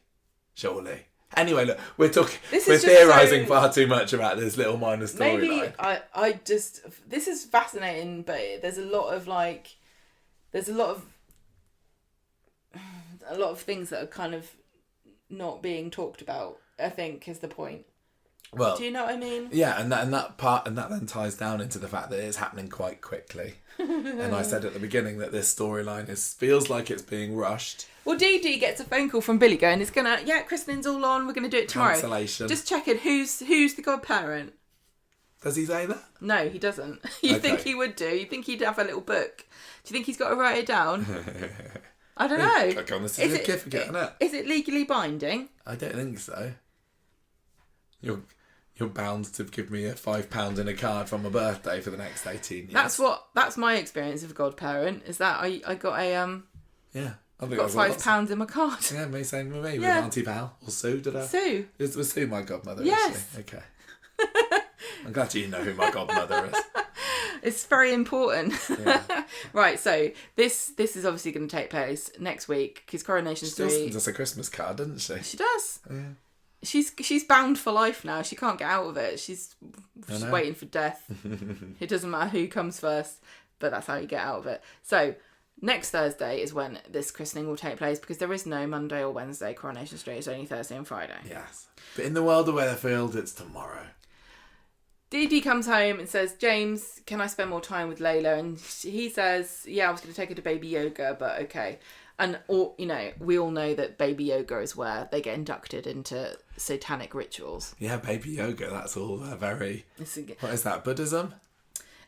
Speaker 2: Surely. Anyway, look, we're theorising far too much about this little minor storyline.
Speaker 1: Maybe I just... This is fascinating, but there's a lot of things that are kind of not being talked about, I think, is the point.
Speaker 2: Well,
Speaker 1: do you know what I mean?
Speaker 2: Yeah, and that then ties down into the fact that it's happening quite quickly. And I said at the beginning that this storyline feels like it's being rushed.
Speaker 1: Well, Dee-Dee gets a phone call from Billy going, "It's gonna, christening's all on. We're gonna do it tomorrow.
Speaker 2: Cancellation.
Speaker 1: Just checking who's the godparent."
Speaker 2: Does he say that?
Speaker 1: No, he doesn't. You think he would do? You think he'd have a little book? Do you think he's got to write it down? I don't know.
Speaker 2: Click on the certificate, isn't it?
Speaker 1: Is it legally binding?
Speaker 2: I don't think so. You're bound to give me a £5 in a card for my birthday for the next 18 years.
Speaker 1: That's my experience of a godparent, is that I got a
Speaker 2: yeah.
Speaker 1: I got £5 in my card.
Speaker 2: Yeah, me same with me. With Auntie Val or Sue, did I?
Speaker 1: Sue.
Speaker 2: Was Sue my godmother?
Speaker 1: Yes.
Speaker 2: Okay. I'm glad you know who my godmother is.
Speaker 1: It's very important.
Speaker 2: Yeah.
Speaker 1: Right, so this is obviously going to take place next week because Coronation
Speaker 2: She still sends us a Christmas card, doesn't she?
Speaker 1: She does.
Speaker 2: Yeah.
Speaker 1: She's bound for life now. She can't get out of it. She's waiting for death. It doesn't matter who comes first, but that's how you get out of it. So next Thursday is when this christening will take place because there is no Monday or Wednesday Coronation Street. It's only Thursday and Friday.
Speaker 2: Yes. But in the world of Weatherfield, it's tomorrow.
Speaker 1: Dee-Dee comes home and says, "James, can I spend more time with Laila?" And he says, "Yeah, I was going to take her to baby yoga, but okay." And we all know that baby yoga is where they get inducted into satanic rituals.
Speaker 2: Yeah, baby yoga, that's all very... What is that, Buddhism?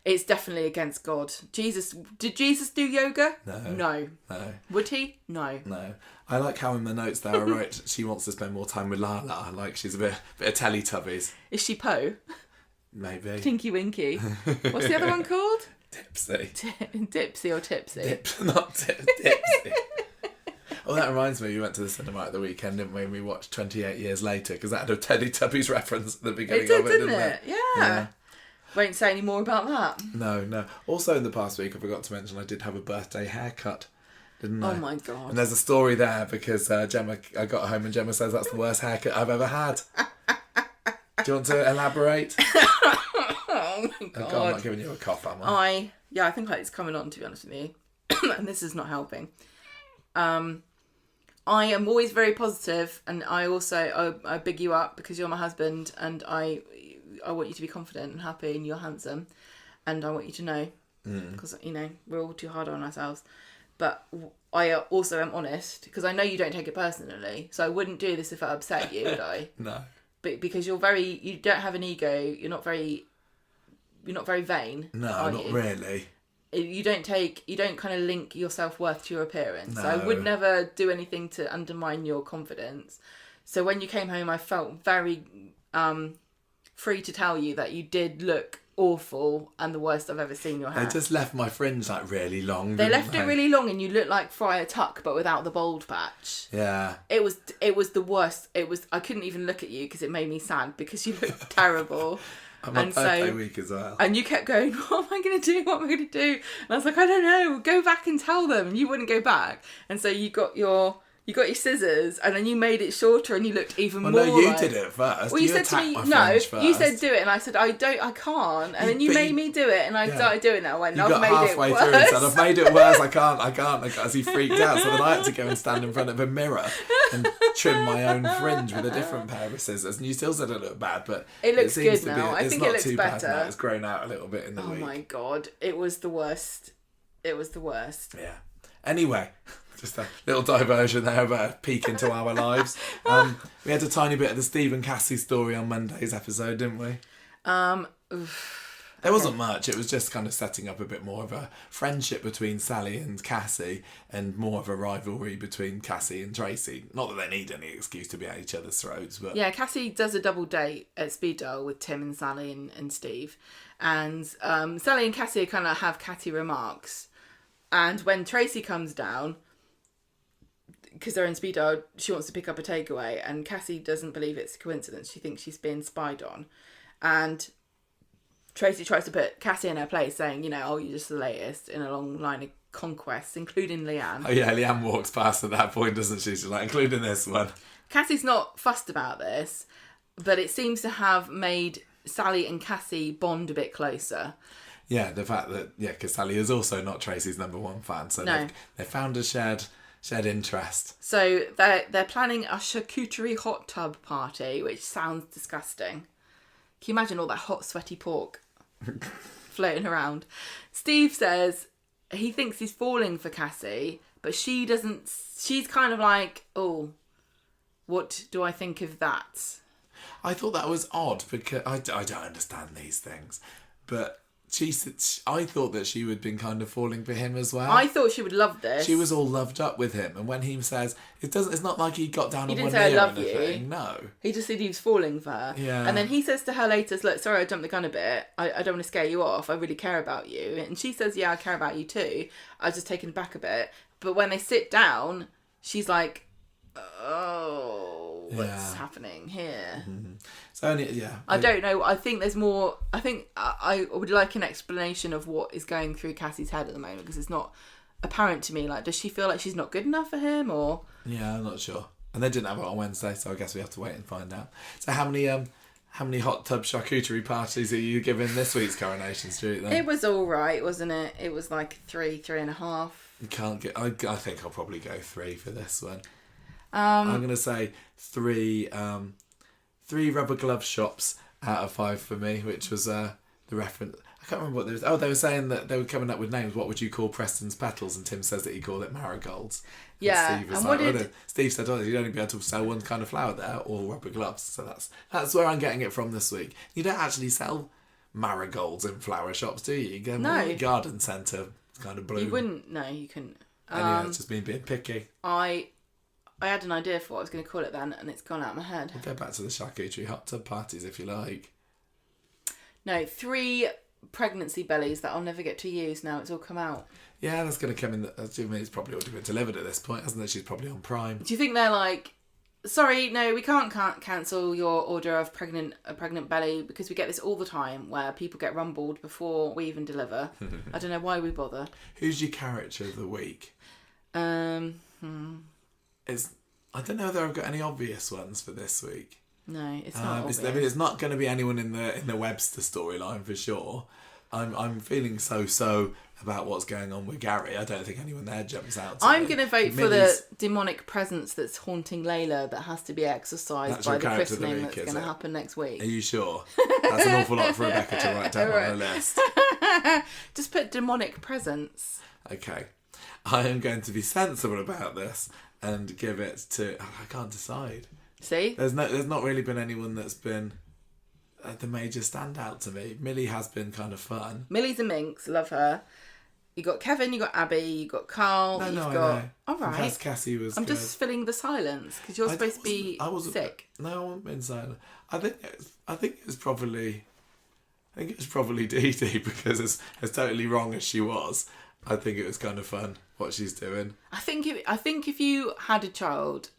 Speaker 1: It's definitely against God. Did Jesus do yoga?
Speaker 2: No.
Speaker 1: Would he? No.
Speaker 2: I like how in the notes there I wrote she wants to spend more time with Laila, like she's a bit of Teletubbies.
Speaker 1: Is she Poe?
Speaker 2: Maybe.
Speaker 1: Tinky Winky. What's the other one called?
Speaker 2: Dipsy.
Speaker 1: Dipsy or Tipsy?
Speaker 2: Dipsy. Oh, that reminds me, we went to the cinema at the weekend, didn't we? And we watched 28 Years Later, because that had a Teletubbies reference at the beginning of it, didn't it?
Speaker 1: Yeah. Won't say any more about that.
Speaker 2: No. Also in the past week, I forgot to mention I did have a birthday haircut, didn't I?
Speaker 1: Oh my God.
Speaker 2: And there's a story there, because I got home and Gemma says that's the worst haircut I've ever had. Do you want to elaborate?
Speaker 1: Oh my God.
Speaker 2: I'm not giving you a cough, am I?
Speaker 1: I think it's coming on, to be honest with you. And this is not helping. I am always very positive, and I big you up because you're my husband, and I want you to be confident and happy, and you're handsome, and I want you to know, because we're all too hard on ourselves. But I also am honest because I know you don't take it personally, so I wouldn't do this if it upset you, would I?
Speaker 2: No.
Speaker 1: But because you don't have an ego, you're not very vain.
Speaker 2: No, not really.
Speaker 1: You don't kind of link your self-worth to your appearance.
Speaker 2: No.
Speaker 1: So I would never do anything to undermine your confidence. So when you came home, I felt very free to tell you that you did look awful and the worst I've ever seen your hair.
Speaker 2: They just left my fringe like really long.
Speaker 1: They left it really long, and you look like Friar Tuck, but without the bald patch.
Speaker 2: Yeah.
Speaker 1: It was the worst. I couldn't even look at you because it made me sad because you looked terrible.
Speaker 2: And my birthday week as well.
Speaker 1: And you kept going, what am I going to do? What am I going to do? And I was like, I don't know. Go back and tell them. And you wouldn't go back. And so you got your scissors, and then you made it shorter, and you looked even more.
Speaker 2: No, you did it first.
Speaker 1: Well, you said to me, no. You said do it, and I said I can't. And then you made me do it, and I started doing it. I went, I've made it worse. Through and said,
Speaker 2: I've made it worse. I can't. As he freaked out, so then I had to go and stand in front of a mirror and trim my own fringe with a different pair of scissors. And you still said it looked bad, but
Speaker 1: it looks good now. I think it looks better. Now.
Speaker 2: It's grown out a little bit in the week.
Speaker 1: Oh my god, it was the worst. It was the worst.
Speaker 2: Yeah. Anyway. Just a little diversion there about a peek into our lives. We had a tiny bit of the Steve and Cassie story on Monday's episode, didn't we? There wasn't much. It was just kind of setting up a bit more of a friendship between Sally and Cassie, and more of a rivalry between Cassie and Tracy. Not that they need any excuse to be at each other's throats, but
Speaker 1: yeah, Cassie does a double date at Speed Dial with Tim and Sally and Steve, and Sally and Cassie kind of have catty remarks, and when Tracy comes down, because they're in Speed Dial, she wants to pick up a takeaway, and Cassie doesn't believe it's a coincidence. She thinks she's being spied on. And Tracy tries to put Cassie in her place, saying, you're just the latest in a long line of conquests, including Leanne.
Speaker 2: Oh yeah, Leanne walks past at that point, doesn't she? She's like, including this one.
Speaker 1: Cassie's not fussed about this, but it seems to have made Sally and Cassie bond a bit closer.
Speaker 2: Yeah, the fact that, because Sally is also not Tracy's number one fan, so they found a shared interest.
Speaker 1: So they're planning a charcuterie hot tub party, which sounds disgusting. Can you imagine all that hot, sweaty pork floating around? Steve says he thinks he's falling for Cassie, but she doesn't. She's kind of like, oh, what do I think of that?
Speaker 2: I thought that was odd because I don't understand these things, but I thought that she would have been kind of falling for him as well.
Speaker 1: I thought she would love this.
Speaker 2: She was all loved up with him, and when he says it's not like he got down on one knee or
Speaker 1: I love
Speaker 2: anything.
Speaker 1: You.
Speaker 2: No,
Speaker 1: he just said he was falling for her.
Speaker 2: Yeah,
Speaker 1: and then he says to her later, "Look, sorry, I jumped the gun a bit. I don't want to scare you off. I really care about you." And she says, "Yeah, I care about you too. I was just taken aback a bit." But when they sit down, she's like, "Oh, what's happening here?"
Speaker 2: Mm-hmm. So
Speaker 1: I don't know. I think there's more. I think I would like an explanation of what is going through Cassie's head at the moment, because it's not apparent to me. Like, does she feel like she's not good enough for him, or?
Speaker 2: Yeah, I'm not sure. And they didn't have it on Wednesday, so I guess we have to wait and find out. So how many hot tub charcuterie parties are you giving this week's Coronation Street then?
Speaker 1: It was all right, wasn't it? It was like 3.5.
Speaker 2: You can't get. I think I'll probably go 3 for this one. I'm gonna say 3. 3 rubber glove shops out of 5 for me, which was the reference. I can't remember what they was. Oh, they were saying that they were coming up with names. What would you call Preston's petals? And Tim says that he called it marigolds.
Speaker 1: Yeah.
Speaker 2: Steve, Steve said, you'd only be able to sell one kind of flower there, or rubber gloves. So that's where I'm getting it from this week. You don't actually sell marigolds in flower shops, do you? You get more like garden centre kind of bloom.
Speaker 1: You wouldn't. No, you couldn't.
Speaker 2: Anyway, it's just me being picky.
Speaker 1: I had an idea for what I was going to call it then, and it's gone out of my head.
Speaker 2: We'll go back to the charcuterie hot tub parties if you like.
Speaker 1: No, 3 pregnancy bellies that I'll never get to use now. It's all come out.
Speaker 2: Yeah, that's going to come in. It's probably already been delivered at this point, hasn't it? She's probably on Prime.
Speaker 1: Do you think they're like, sorry, no, we can't cancel your order of a pregnant belly, because we get this all the time where people get rumbled before we even deliver. I don't know why we bother.
Speaker 2: Who's your character of the week? I don't know whether I've got any obvious ones for this week.
Speaker 1: No, it's not obvious.
Speaker 2: It's not going to be anyone in the Webster storyline for sure. I'm feeling so about what's going on with Gary. I don't think anyone there jumps out to
Speaker 1: I'm
Speaker 2: me.
Speaker 1: going to vote for the demonic presence that's haunting Laila that has to be exorcised by the christening that's going to happen next week.
Speaker 2: Are you sure? That's an awful lot for Rebecca to write down on her list.
Speaker 1: Just put demonic presence.
Speaker 2: Okay. I am going to be sensible about this and give it to... I can't decide.
Speaker 1: See?
Speaker 2: There's not really been anyone that's been the major standout to me. Millie has been kind of fun.
Speaker 1: Millie's a minx, love her. You got Kevin, you got Abby, you got Carl,
Speaker 2: I know.
Speaker 1: All right.
Speaker 2: Cassie was.
Speaker 1: I'm just filling the silence because you're supposed to be sick.
Speaker 2: No, I wasn't being silent. I think it was probably I think it was probably Dee-Dee, because as totally wrong as she was, I think it was kind of fun what she's doing.
Speaker 1: I think if you had a child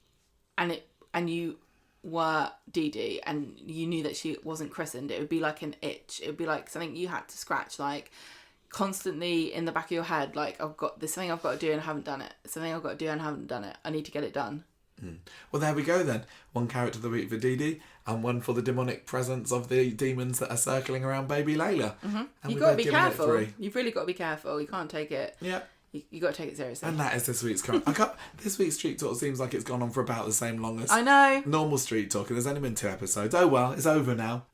Speaker 1: and you were Dee-Dee and you knew that she wasn't christened, it would be like an itch. It would be like something you had to scratch, like constantly in the back of your head, like, I've got this thing I've got to do and I haven't done it. Something I've got to do and I haven't done it. I need to get it done.
Speaker 2: Well, there we go then. One character of the week for Dee-Dee and one for the demonic presence of the demons that are circling around baby Laila.
Speaker 1: You've got to be careful. You've really got to be careful. You can't take it.
Speaker 2: Yeah.
Speaker 1: You got to take it seriously.
Speaker 2: And that is this week's current. This week's Street Talk seems like it's gone on for about the same long as
Speaker 1: I know.
Speaker 2: normal Street Talk, and there's only been 2 episodes. Oh well, it's over now.